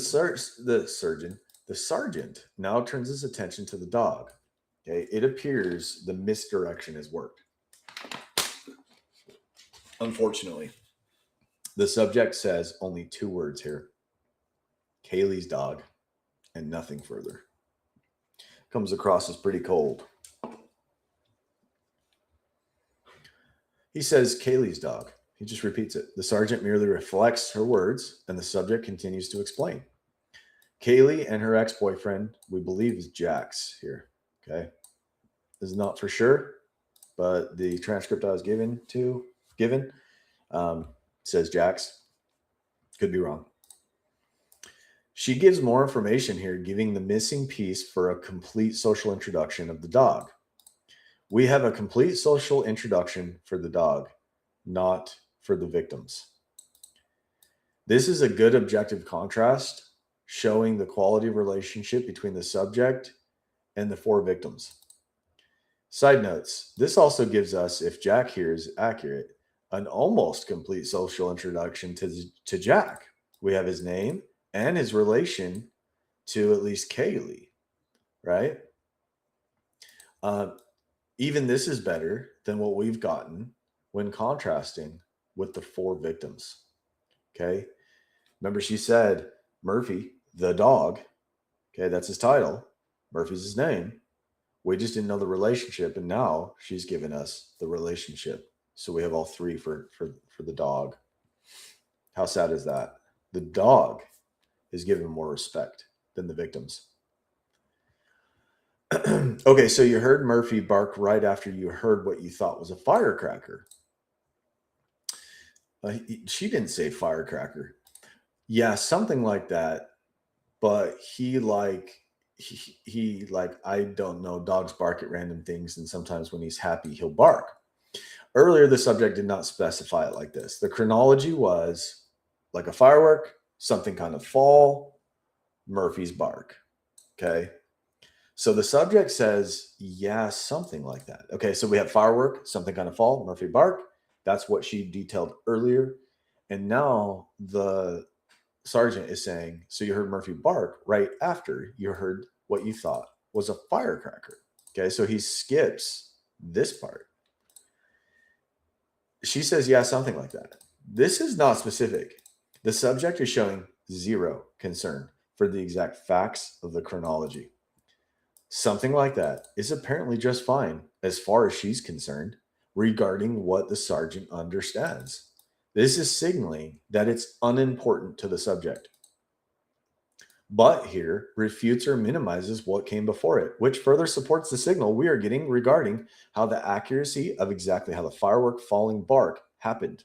sergeant now turns his attention to the dog. Okay, it appears the misdirection has worked. Unfortunately, the subject says only 2 words here: Kaylee's dog, and nothing further. Comes across as pretty cold. He says Kaylee's dog. He just repeats it. The sergeant merely reflects her words, and the subject continues to explain. Kaylee and her ex-boyfriend, we believe, is Jax here. Okay, this is not for sure, but the transcript I was given says Jax. Could be wrong. She gives more information here, giving the missing piece for a complete social introduction of the dog. We have a complete social introduction for the dog, not for the victims. This is a good objective contrast, showing the quality of relationship between the subject and the 4 victims. Side notes, this also gives us, if Jack here is accurate, an almost complete social introduction to Jack. We have his name and his relation to at least Kaylee, right? Even this is better than what we've gotten when contrasting with the 4 victims. Okay. Remember, she said Murphy, the dog. Okay. That's his title. Murphy's his name. We just didn't know the relationship. And now she's given us the relationship. So we have all 3 for the dog. How sad is that? The dog is given more respect than the victims. Okay, so you heard Murphy bark right after you heard what you thought was a firecracker. She didn't say firecracker. Yeah, something like that. But he I don't know, dogs bark at random things, and sometimes when he's happy, he'll bark. Earlier, the subject did not specify it like this. The chronology was like a firework, something kind of fall, Murphy's bark. Okay. So the subject says, yeah, something like that. Okay, so we have firework, something kind of fall, Murphy bark. That's what she detailed earlier. And now the sergeant is saying, so you heard Murphy bark right after you heard what you thought was a firecracker. Okay, so he skips this part. She says, yeah, something like that. This is not specific. The subject is showing 0 concern for the exact facts of the chronology. Something like that is apparently just fine as far as she's concerned. regarding what the sergeant understands. This is signaling that it's unimportant to the subject. But here refutes or minimizes what came before it, which further supports the signal we are getting regarding how the accuracy of exactly how the firework falling bark happened.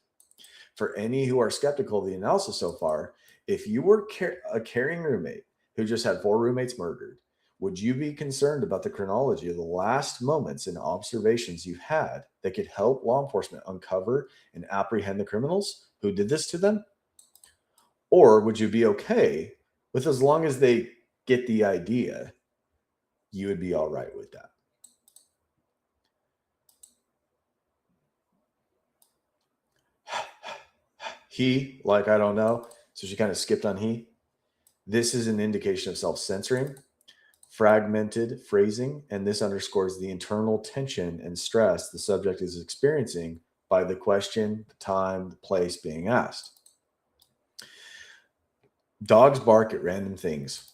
For any who are skeptical of the analysis so far, if you were a caring roommate who just had 4 roommates murdered, would you be concerned about the chronology of the last moments and observations you had that could help law enforcement uncover and apprehend the criminals who did this to them? Or would you be okay with, as long as they get the idea, you would be all right with that? He, like, I don't know. So she kind of skipped on he. This is an indication of self-censoring, fragmented phrasing, and this underscores the internal tension and stress the subject is experiencing by the question, the time, the place being asked. Dogs bark at random things.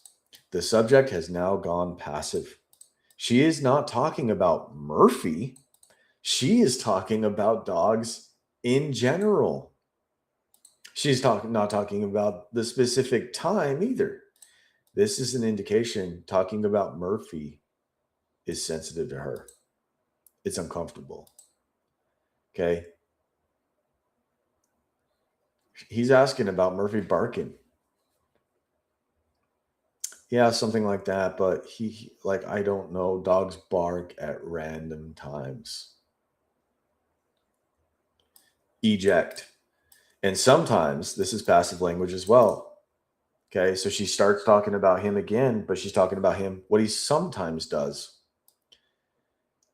The subject has now gone passive. She is not talking about Murphy. She is talking about dogs in general. She's not talking about the specific time either. This is an indication talking about Murphy is sensitive to her. It's uncomfortable. Okay. He's asking about Murphy barking. Yeah, something like that. But he, like, I don't know. Dogs bark at random times. Eject. And sometimes this is passive language as well. Okay. So she starts talking about him again, but she's talking about him, what he sometimes does.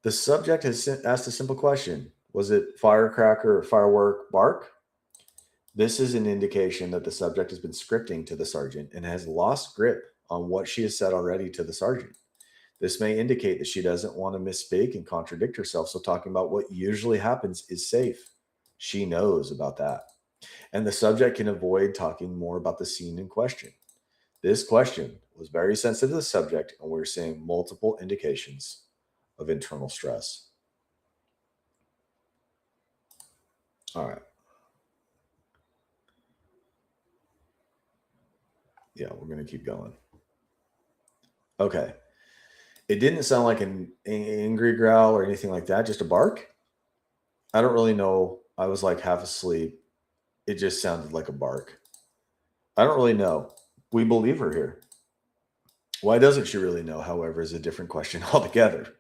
The subject has asked a simple question. Was it firecracker or firework bark? This is an indication that the subject has been scripting to the sergeant and has lost grip on what she has said already to the sergeant. This may indicate that she doesn't want to misspeak and contradict herself, so talking about what usually happens is safe. She knows about that. And the subject can avoid talking more about the scene in question. This question was very sensitive to the subject, and we're seeing multiple indications of internal stress. All right. Yeah, we're going to keep going. Okay. It didn't sound like an angry growl or anything like that, just a bark. I don't really know. I was like half asleep. It just sounded like a bark. I don't really know. We believe her here. Why doesn't she really know, however, is a different question altogether.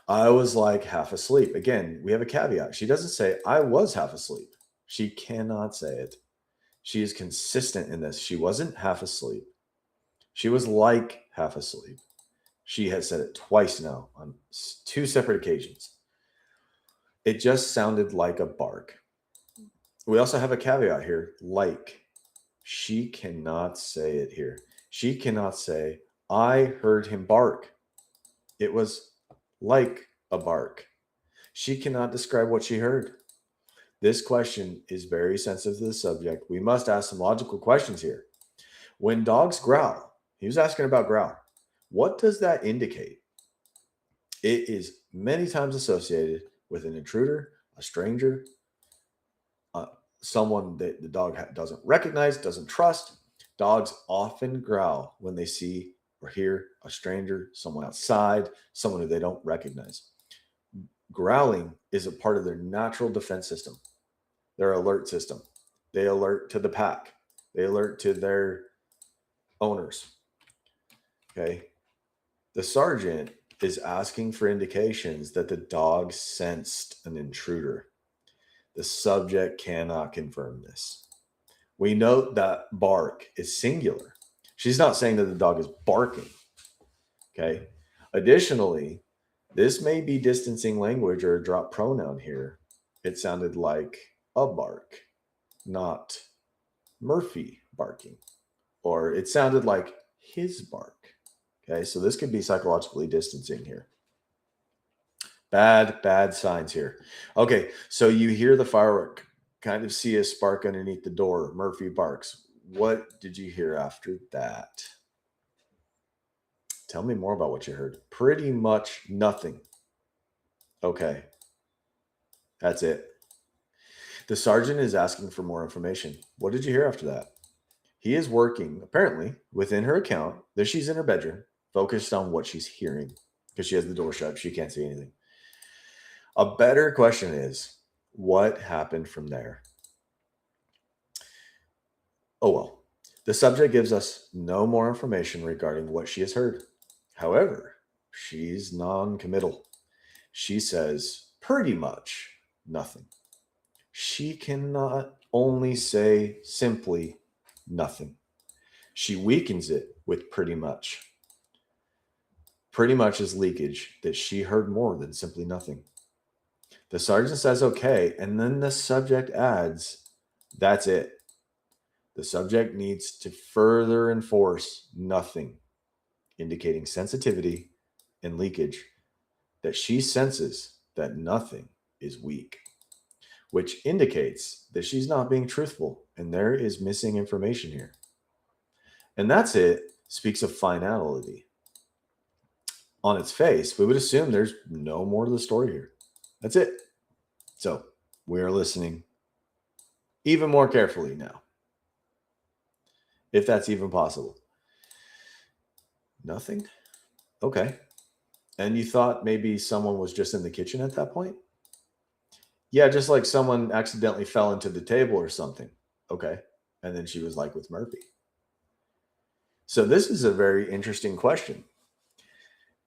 I was like half asleep. Again, we have a caveat. She doesn't say, I was half asleep. She cannot say it. She is consistent in this. She wasn't half asleep. She was like half asleep. She has said it twice now on 2 separate occasions. It just sounded like a bark. We also have a caveat here, like. She cannot say it here. She cannot say, I heard him bark. It was like a bark. She cannot describe what she heard. This question is very sensitive to the subject. We must ask some logical questions here. When dogs growl, he was asking about growl. What does that indicate? It is many times associated with an intruder, a stranger, someone that the dog doesn't recognize, doesn't trust. Dogs often growl when they see or hear a stranger, someone outside, someone who they don't recognize. Growling is a part of their natural defense system, their alert system. They alert to the pack, they alert to their owners. Okay. The sergeant is asking for indications that the dog sensed an intruder. The subject cannot confirm this. We note that bark is singular. She's not saying that the dog is barking. Okay. Additionally, this may be distancing language or a drop pronoun here. It sounded like a bark, not Murphy barking, or it sounded like his bark. Okay. So this could be psychologically distancing here. Bad signs here. Okay. So you hear the firework, kind of see a spark underneath the door. Murphy barks. What did you hear after that? Tell me more about what you heard. Pretty much nothing. Okay. That's it. The sergeant is asking for more information. What did you hear after that? He is working, apparently, within her account that she's in her bedroom, focused on what she's hearing because she has the door shut. She can't see anything. A better question is, what happened from there? Oh, well. The subject gives us no more information regarding what she has heard. However, she's non-committal. She says pretty much nothing. She cannot only say simply nothing. She weakens it with pretty much. Pretty much is leakage that she heard more than simply nothing. The sergeant says okay, and then the subject adds, that's it. The subject needs to further enforce nothing, indicating sensitivity and leakage, that she senses that nothing is weak, which indicates that she's not being truthful and there is missing information here. And that's it speaks of finality. On its face, we would assume there's no more to the story here. That's it. So we are listening even more carefully now, if that's even possible. Nothing? Okay. And you thought maybe someone was just in the kitchen at that point? Yeah, just like someone accidentally fell into the table or something. Okay. And then she was like with Murphy. So this is a very interesting question.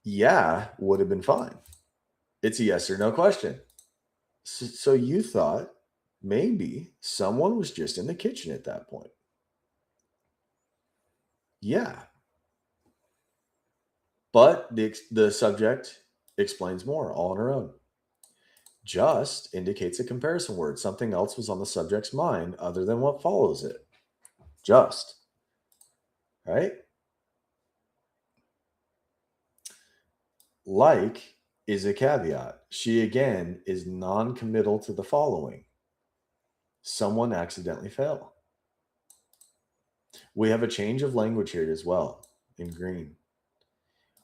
Yeah, would have been fine. It's a yes or no question. So you thought maybe someone was just in the kitchen at that point. Yeah. But the subject explains more all on her own. Just indicates a comparison word. Something else was on the subject's mind other than what follows it. Just. Right? Like is a caveat. She again is non-committal to the following. Someone accidentally fell. We have a change of language here as well in green.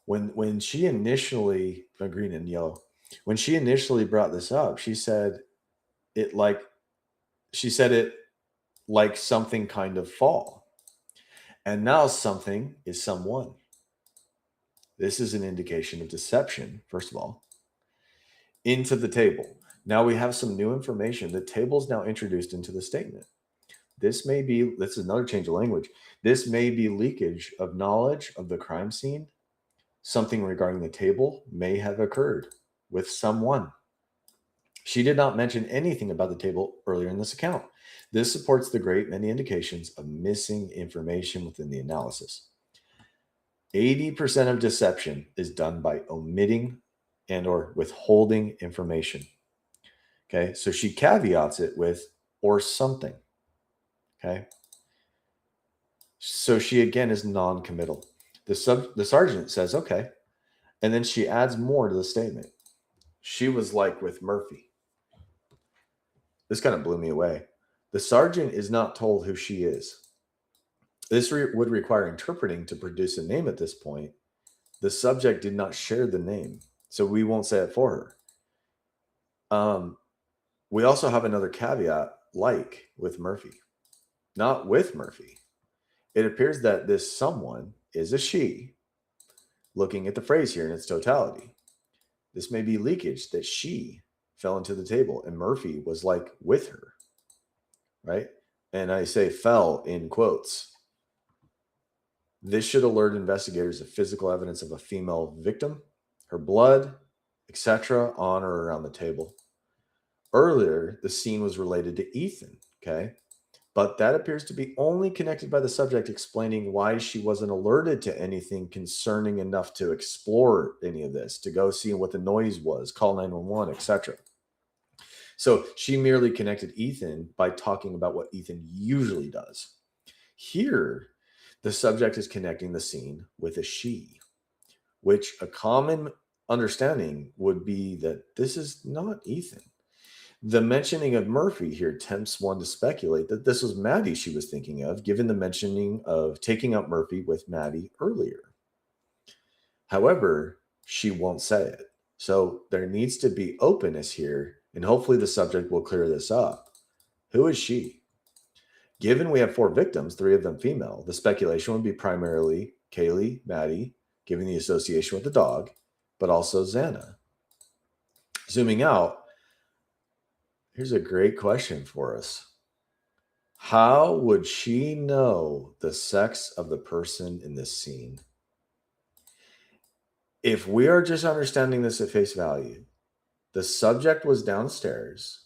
When she initially, green and yellow, when she initially brought this up, she said it like something kind of fall. And now something is someone. This is an indication of deception, first of all, into the table. Now we have some new information. The table is now introduced into the statement. This is another change of language. This may be leakage of knowledge of the crime scene. Something regarding the table may have occurred with someone. She did not mention anything about the table earlier in this account. This supports the great many indications of missing information within the analysis. 80% of deception is done by omitting and or withholding information. Okay, so she caveats it with or something. Okay, so she again is non-committal. The sergeant says okay, and then she adds more to the statement. She was like with Murphy. This kind of blew me away. The sergeant is not told who she is. This would require interpreting to produce a name at this point. The subject did not share the name, so we won't say it for her. We also have another caveat, like with Murphy, not with Murphy. It appears that this someone is a she, looking at the phrase here in its totality. This may be leakage that she fell into the table and Murphy was like with her, right? And I say fell in quotes. This should alert investigators of physical evidence of a female victim, her blood, etc., on or around the table. Earlier, the scene was related to Ethan, okay? But that appears to be only connected by the subject explaining why she wasn't alerted to anything concerning enough to explore any of this, to go see what the noise was, call 911, etc. So she merely connected Ethan by talking about what Ethan usually does. Here, the subject is connecting the scene with a she, which a common understanding would be that this is not Ethan. The mentioning of Murphy here tempts one to speculate that this was Maddie she was thinking of, given the mentioning of taking up Murphy with Maddie earlier. However, she won't say it. So there needs to be openness here and hopefully the subject will clear this up. Who is she? Given we have 4 victims, 3 of them female, the speculation would be primarily Kaylee, Maddie, given the association with the dog, but also Xana. Zooming out, here's a great question for us. How would she know the sex of the person in this scene? If we are just understanding this at face value, the subject was downstairs,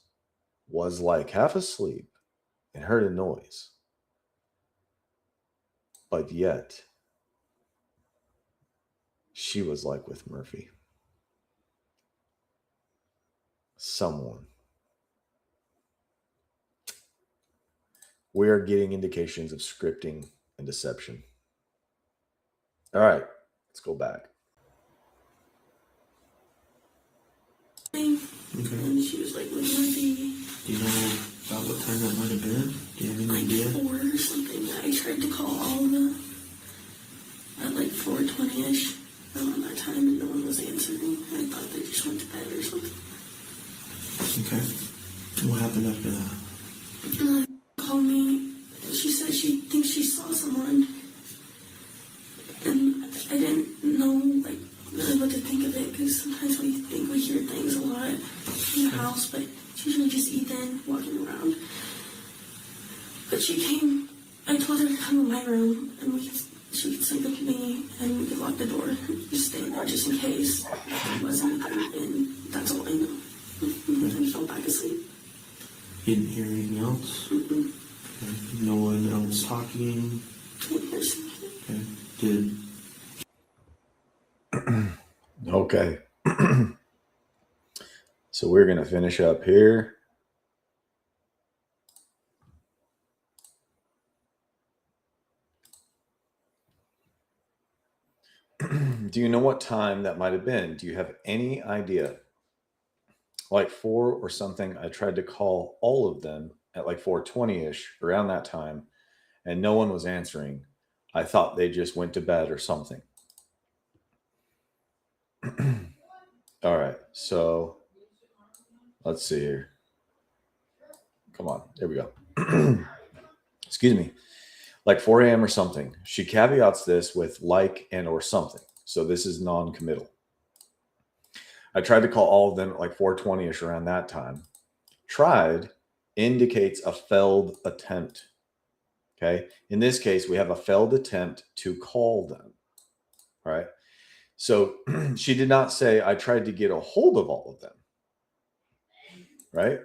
was like half asleep, and heard a noise. But yet, she was like with Murphy. Someone. We are getting indications of scripting and deception. All right, let's go back. Okay. And she was like with Murphy. Do you know about what time that might have been? Do you have any Like idea? 4 or something. I tried to call all of them at like 4:20ish around that time, and no one was answering. I thought they just went to bed or something. Okay. What happened after that? And called me. She said she thinks she saw someone, and I didn't know like really what to think of it, because sometimes we think we hear things a lot in the house, but it's usually just Ethan walking around. But she came. I told her to come in my room, and she could sleep with me, and we could lock the door, just stay there just in case there was anything. And that's all I know. And then fell back asleep. You didn't hear anything else? Mm-mm. Okay. No one else talking? Didn't hear something. Okay. Okay. So we're going to finish up here. Do you know what time that might have been? Do you have any idea? Like 4 or something. I tried to call all of them at like 4:20ish, around that time, and no one was answering. I thought they just went to bed or something. All right, so let's see here. Come on, there we go. Excuse me. Like 4 a.m. or something. She caveats this with like and or something. So this is non-committal. I tried to call all of them at like 4:20ish around that time. Tried indicates a failed attempt. Okay. In this case, we have a failed attempt to call them. All right. So she did not say, I tried to get a hold of all of them. Right.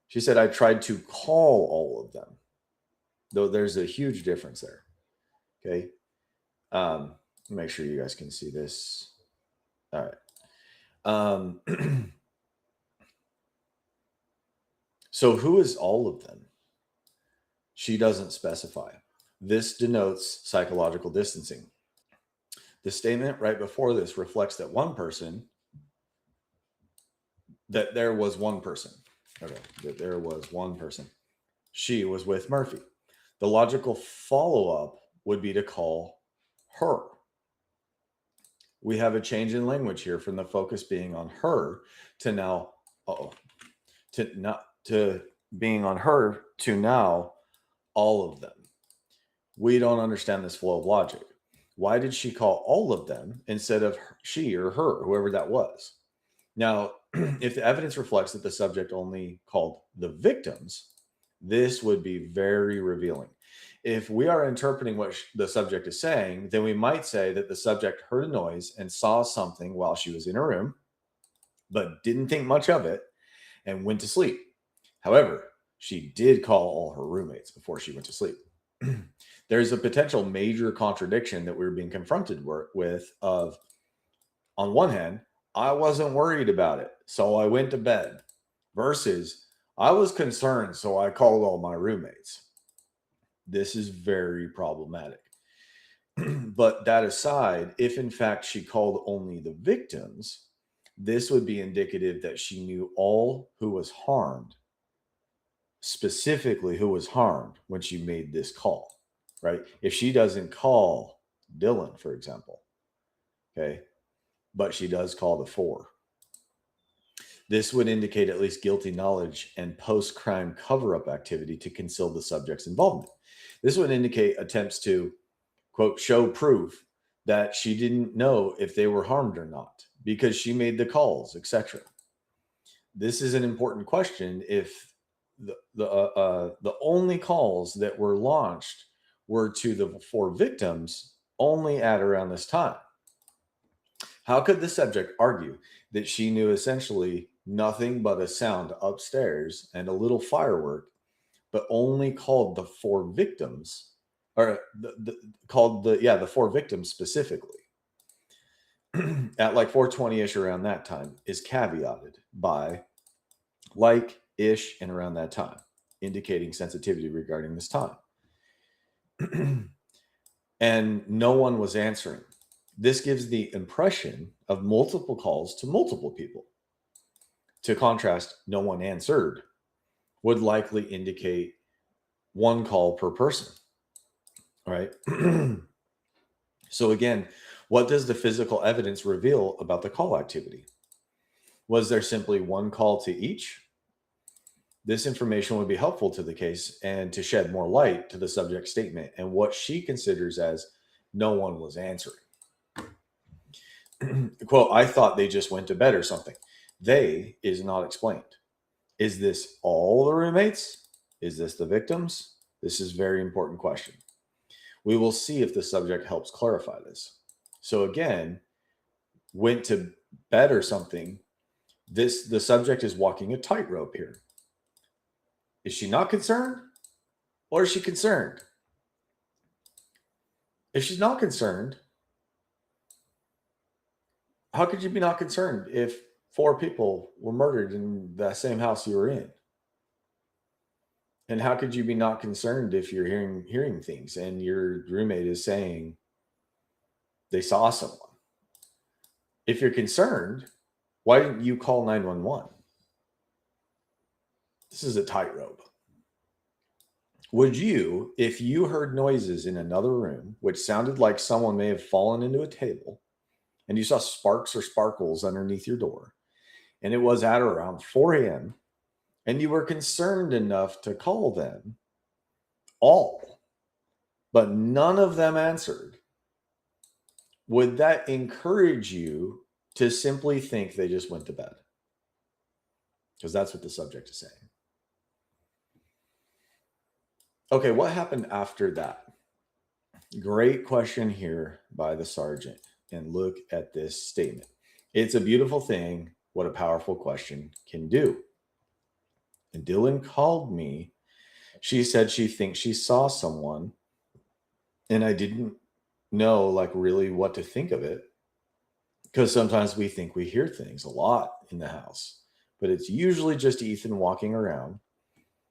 She said, I tried to call all of them. Though there's a huge difference there. Okay. Make sure you guys can see this. All right. So who is all of them? She doesn't specify. This denotes psychological distancing. The statement right before this reflects that there was one person. Okay, that there was one person. She was with Murphy. The logical follow-up would be to call her. We have a change in language here from the focus being on her to now, to being on her to now all of them. We don't understand this flow of logic. Why did she call all of them instead of she or her, whoever that was? Now, if the evidence reflects that the subject only called the victims, this would be very revealing. If we are interpreting what the subject is saying, then we might say that the subject heard a noise and saw something while she was in her room, but didn't think much of it and went to sleep. However, she did call all her roommates before she went to sleep. There's a potential major contradiction that we're being confronted with of, on one hand, I wasn't worried about it, so I went to bed, versus I was concerned, so I called all my roommates. This is very problematic. But that aside, if in fact she called only the victims, this would be indicative that she knew all who was harmed, specifically who was harmed when she made this call, right? If she doesn't call Dylan, for example, okay, but she does call the 4. This would indicate at least guilty knowledge and post-crime cover-up activity to conceal the subject's involvement. This would indicate attempts to, quote, show proof that she didn't know if they were harmed or not because she made the calls, etc. This is an important question if the only calls that were launched were to the 4 victims only at around this time. How could the subject argue that she knew essentially nothing but a sound upstairs and a little firework, but only called the 4 victims, or the 4 victims specifically at like 4:20ish around that time is caveated by like ish and around that time, indicating sensitivity regarding this time. And no one was answering. This gives the impression of multiple calls to multiple people. To contrast, no one answered would likely indicate 1 call per person, right? So again, what does the physical evidence reveal about the call activity? Was there simply 1 call to each? This information would be helpful to the case and to shed more light to the subject's statement and what she considers as no one was answering. Quote, I thought they just went to bed or something. They is not explained. Is this all the roommates? Is this the victims? This is a very important question. We will see if the subject helps clarify this. So again, went to bed or something. The subject is walking a tightrope here. Is she not concerned? Or is she concerned? If she's not concerned, how could you be not concerned if 4 people were murdered in the same house you were in? And how could you be not concerned if you're hearing things and your roommate is saying they saw someone? If you're concerned, why didn't you call 911? This is a tightrope. Would you, if you heard noises in another room, which sounded like someone may have fallen into a table, and you saw sparks or sparkles underneath your door, and it was at around 4 a.m., and you were concerned enough to call them all, but none of them answered, would that encourage you to simply think they just went to bed? Because that's what the subject is saying. Okay, what happened after that? Great question here by the sergeant. And look at this statement. It's a beautiful thing what a powerful question can do. And Dylan called me. She said she thinks she saw someone. And I didn't know like really what to think of it. Because sometimes we think we hear things a lot in the house. But it's usually just Ethan walking around.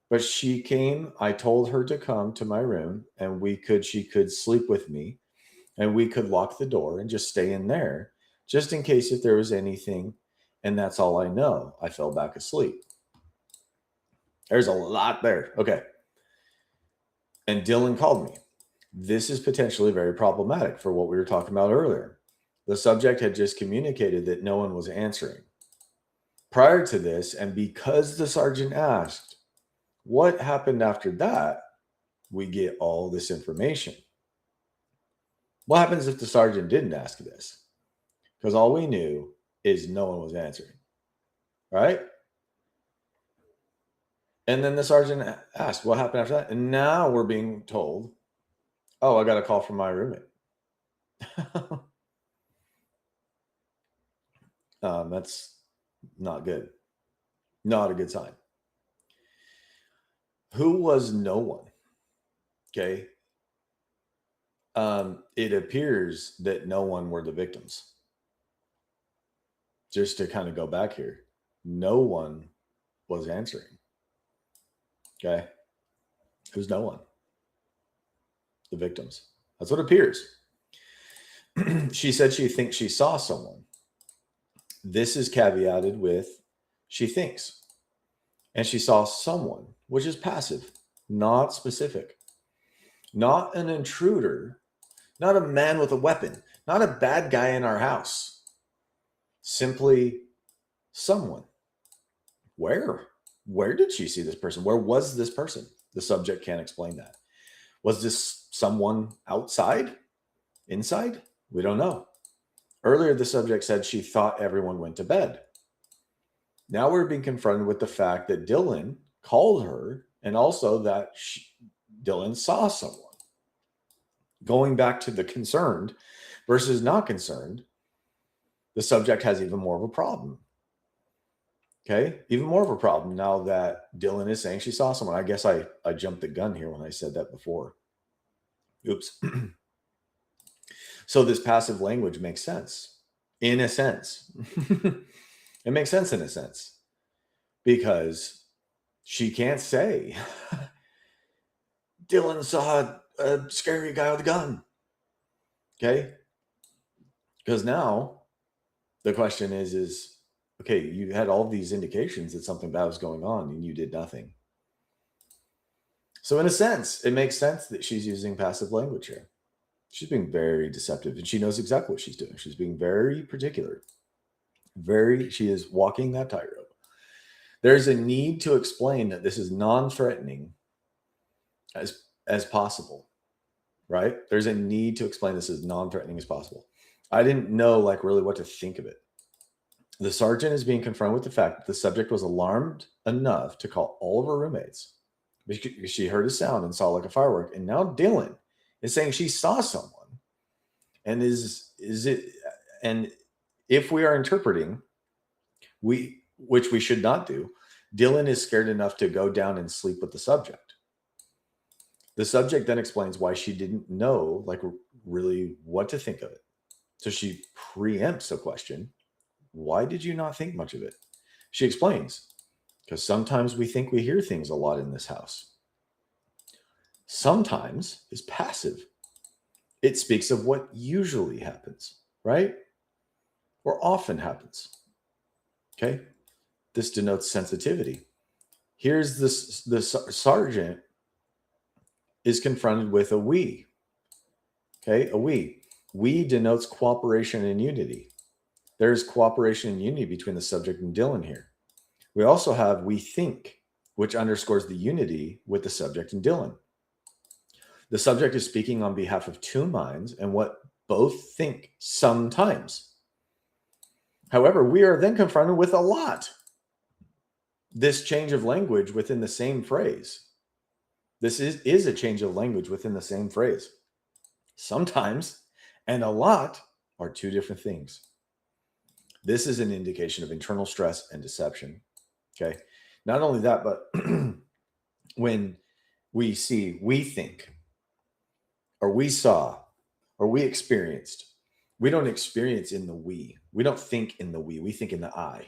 But she came, I told her to come to my room and she could sleep with me and we could lock the door and just stay in there just in case if there was anything. And that's all I know. I fell back asleep. There's a lot there. Okay. And Dylan called me. This is potentially very problematic for what we were talking about earlier. The subject had just communicated that no one was answering. Prior to this, and because the sergeant asked, what happened after that? We get all this information. What happens if the sergeant didn't ask this? Because all we knew is no one was answering, right? And then the sergeant asked, what happened after that? And now we're being told, oh, I got a call from my roommate. That's not good. Not a good sign. Who was no one? Okay. It appears that no one were the victims. Just to kind of go back here, no one was answering. Okay. Who's no one? The victims. That's what appears. She said she thinks she saw someone. This is caveated with she thinks. And she saw someone, which is passive, not specific. Not an intruder, not a man with a weapon, not a bad guy in our house. Simply someone. Where did she see this person? Where was this person? The subject can't explain that. Was this someone outside? Inside? We don't know. Earlier, the subject said she thought everyone went to bed. Now we're being confronted with the fact that Dylan called her and also that Dylan saw someone. Going back to the concerned versus not concerned, the subject has even more of a problem. Okay, even more of a problem now that Dylan is saying she saw someone. I guess I jumped the gun here when I said that before. Oops. So this passive language makes sense, in a sense. It makes sense in a sense because she can't say, Dylan saw a scary guy with a gun. Okay, because now the question is, okay, you had all these indications that something bad was going on and you did nothing. So in a sense, it makes sense that she's using passive language here. She's being very deceptive and she knows exactly what she's doing. She's being very particular. She is walking that tightrope. There's a need to explain that this is non-threatening as possible, right? There's a need to explain this as non-threatening as possible. I didn't know like really what to think of it. The sergeant is being confronted with the fact that the subject was alarmed enough to call all of her roommates because she heard a sound and saw like a firework. And now Dylan is saying she saw someone. And and if we are interpreting, which we should not do, Dylan is scared enough to go down and sleep with the subject. The subject then explains why she didn't know like really what to think of it. So she preempts a question. Why did you not think much of it? She explains, because sometimes we think we hear things a lot in this house. Sometimes is passive. It speaks of what usually happens, right? Or often happens. Okay? This denotes sensitivity. Here's the sergeant is confronted with a we. Okay? A we. We denotes cooperation and unity. There's cooperation and unity between the subject and Dylan here. We also have we think, which underscores the unity with the subject and Dylan. The subject is speaking on behalf of two minds and what both think sometimes. However, we are then confronted with a lot. This change of language within the same phrase. This is a change of language within the same phrase. Sometimes and a lot are two different things. This is an indication of internal stress and deception. Okay. Not only that, but when we see, we think, or we saw, or we experienced, we don't experience in the we. We don't think in the we think in the I.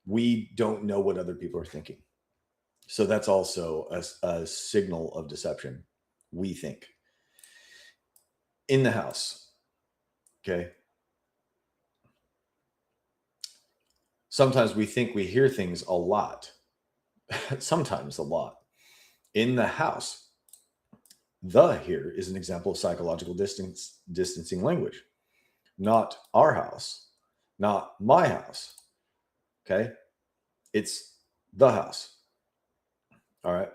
We don't know what other people are thinking. So that's also a signal of deception. We think. In the house. Okay. Sometimes we think we hear things a lot. Sometimes a lot. In the house. The here is an example of psychological distancing language. Not our house. Not my house. Okay. It's the house. All right.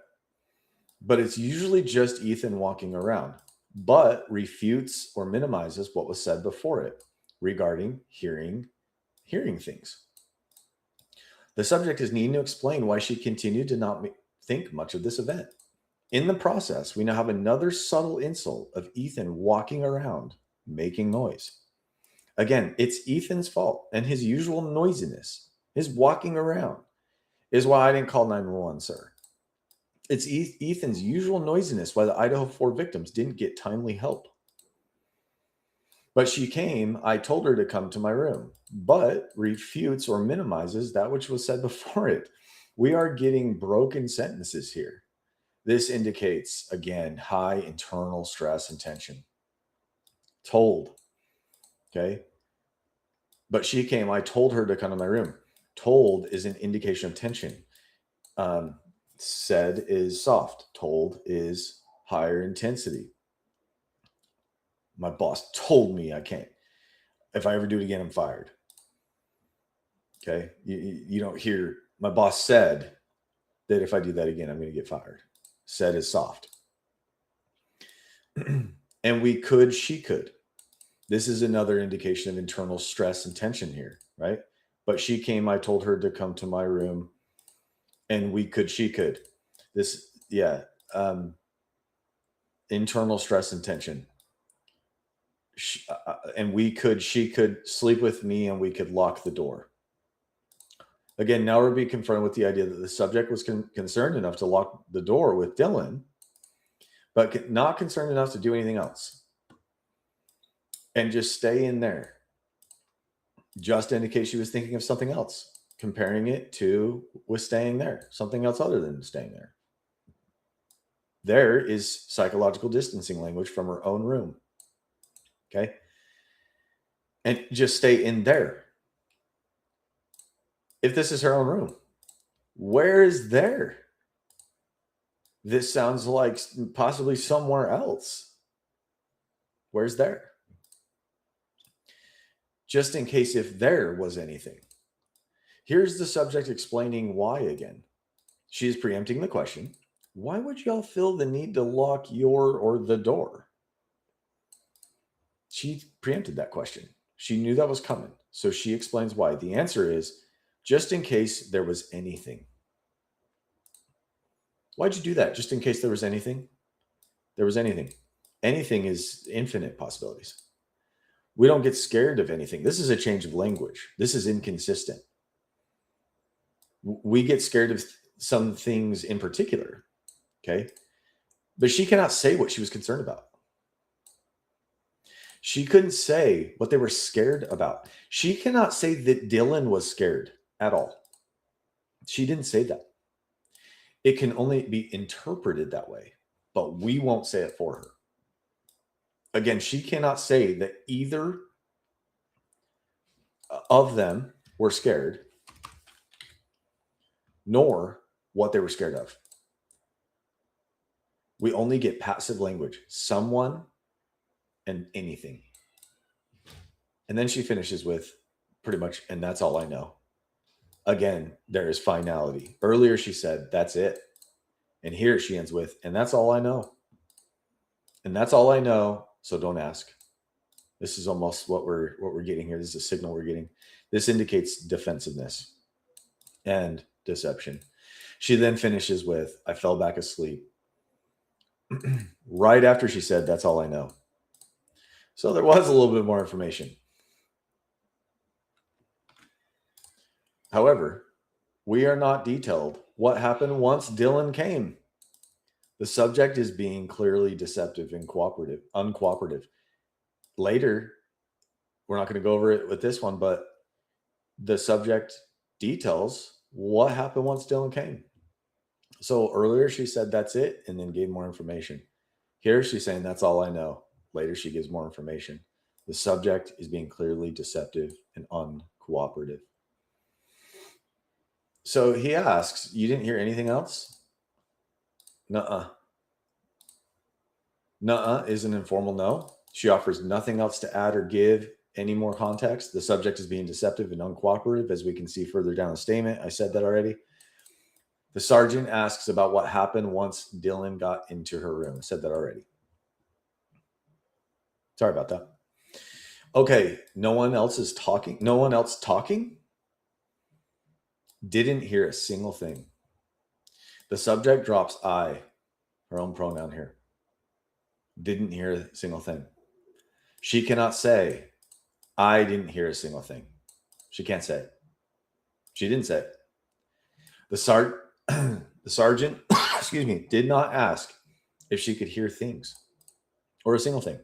But it's usually just Ethan walking around, but refutes or minimizes what was said before it regarding hearing things. The subject is needing to explain why she continued to not think much of this event. In the process, we now have another subtle insult of Ethan walking around, making noise. Again, it's Ethan's fault and his usual noisiness, his walking around, is why I didn't call 911, sir. It's Ethan's usual noisiness why the Idaho 4 victims didn't get timely help. But she came, I told her to come to my room, but refutes or minimizes that which was said before it. We are getting broken sentences here. This indicates, again, high internal stress and tension. Told. Okay. But she came, I told her to come to my room. Told is an indication of tension. Said is soft. Told is higher intensity. My boss told me I can't. If I ever do it again, I'm fired. Okay. You don't hear My boss said that if I do that again, I'm going to get fired. Said is soft. And we could, she could. This is another indication of internal stress and tension here, right? But she came, I told her to come to my room, and we could, she could. This, yeah. Internal stress and tension. And we could, she could sleep with me, and we could lock the door. Again, now we're being confronted with the idea that the subject was concerned enough to lock the door with Dylan, but not concerned enough to do anything else. And just stay in there. Just in case she was thinking of something else, comparing it to with staying there, something else other than staying there. There is psychological distancing language from her own room. Okay. And just stay in there. If this is her own room, where is there? This sounds like possibly somewhere else. Where's there? Just in case if there was anything. Here's the subject explaining why again. She is preempting the question. Why would y'all feel the need to lock your or the door? She preempted that question. She knew that was coming. So she explains why. The answer is just in case there was anything. Why'd you do that? Just in case there was anything? There was anything. Anything is infinite possibilities. We don't get scared of anything. This is a change of language. This is inconsistent. We get scared of some things in particular. Okay. But she cannot say what she was concerned about. She couldn't say what they were scared about. She cannot say that Dylan was scared at all. She didn't say that. It can only be interpreted that way, but we won't say it for her. Again, she cannot say that either of them were scared, nor what they were scared of. We only get passive language, someone and anything. And then she finishes with pretty much, and that's all I know. Again, there is finality. Earlier she said, that's it. And here she ends with, and that's all I know. And that's all I know, so don't ask. This is almost what we're getting here. This is a signal we're getting. This indicates defensiveness and deception. She then finishes with, I fell back asleep. Right after she said, that's all I know. So there was a little bit more information. However, we are not detailed what happened once Dylan came. The subject is being clearly deceptive and uncooperative. Later, we're not going to go over it with this one, but the subject details what happened once Dylan came. So earlier she said that's it and then gave more information. Here she's saying that's all I know. Later she gives more information. The subject is being clearly deceptive and uncooperative. So he asks, you didn't hear anything else? Nuh-uh. Nuh-uh is an informal no. She offers nothing else to add or give any more context. The subject is being deceptive and uncooperative, as we can see further down the statement. I said that already. The sergeant asks about what happened once Dylan got into her room. I said that already. Sorry about that. Okay, no one else is talking. No one else talking? Didn't hear a single thing. The subject drops I, her own pronoun here. Didn't hear a single thing. She cannot say, I didn't hear a single thing. She can't say it. She didn't say it. The sergeant, excuse me, did not ask if she could hear things or a single thing.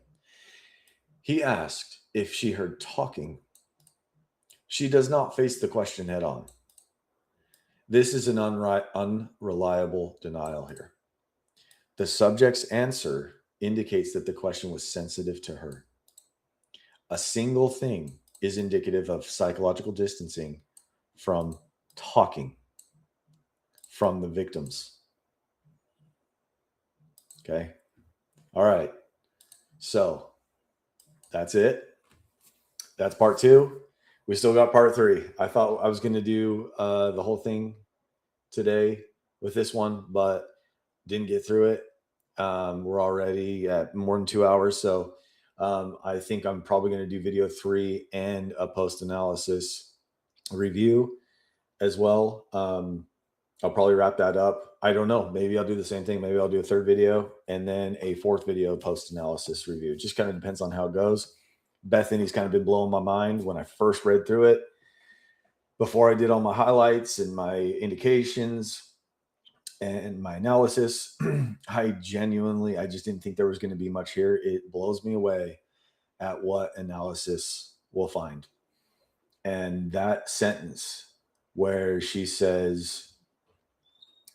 He asked if she heard talking. She does not face the question head on. This is an unreliable denial here. The subject's answer indicates that the question was sensitive to her. A single thing is indicative of psychological distancing from talking from the victims. Okay. All right. So that's it. That's part 2. we still got part 3. I thought I was going to do the whole thing today with this one, but didn't get through it. We're already at more than 2 hours. So I think I'm probably going to do video 3 and a post-analysis review as well. I'll probably wrap that up. I don't know. Maybe I'll do the same thing. Maybe I'll do a 3rd video and then a 4th video post-analysis review. It just kind of depends on how it goes. Bethany's kind of been blowing my mind when I first read through it. Before I did all my highlights and my indications and my analysis, I just didn't think there was going to be much here. It blows me away at what analysis we'll find. And that sentence where she says,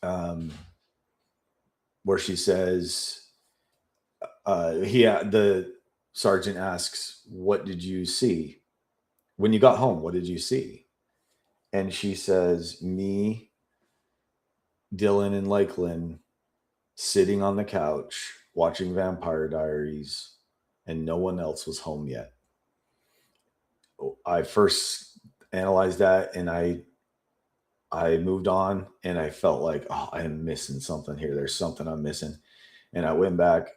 the sergeant asks, "What did you see when you got home? What did you see?" And she says, "Me, Dylan, and Lakeland sitting on the couch watching Vampire Diaries, and no one else was home yet." I first analyzed that, and I moved on, and I felt like, oh, I am missing something here. There's something I'm missing. And I went back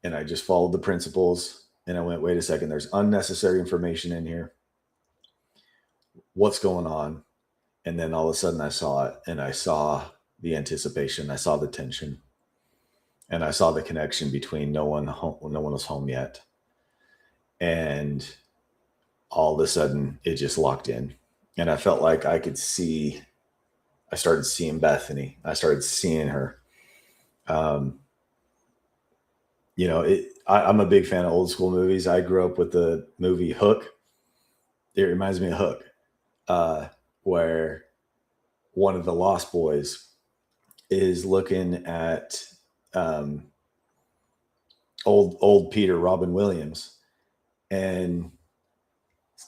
and I just followed the principles, and I went, wait a second, there's unnecessary information in here. What's going on? And then all of a sudden I saw it, and I saw the anticipation. I saw the tension, and I saw the connection between no one was home yet. And all of a sudden it just locked in. And I felt like I started seeing Bethany. I started seeing her. I'm a big fan of old school movies. I grew up with the movie Hook. It reminds me of Hook, where one of the Lost Boys is looking at old Peter, Robin Williams, and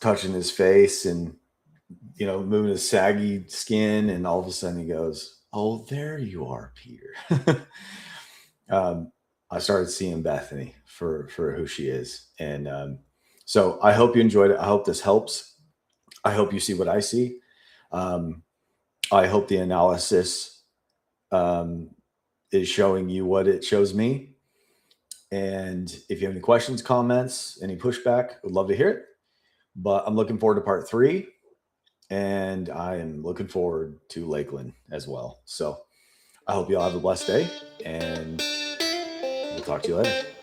touching his face and moving his saggy skin, and all of a sudden he goes, "Oh, there you are, Peter." I started seeing Bethany for who she is, and so I hope you enjoyed it. I hope this helps. I hope you see what I see. I hope the analysis is showing you what it shows me. And if you have any questions, comments, any pushback, would love to hear it. But I'm looking forward to part 3. And I am looking forward to Lakeland as well. So I hope you all have a blessed day, and we'll talk to you later.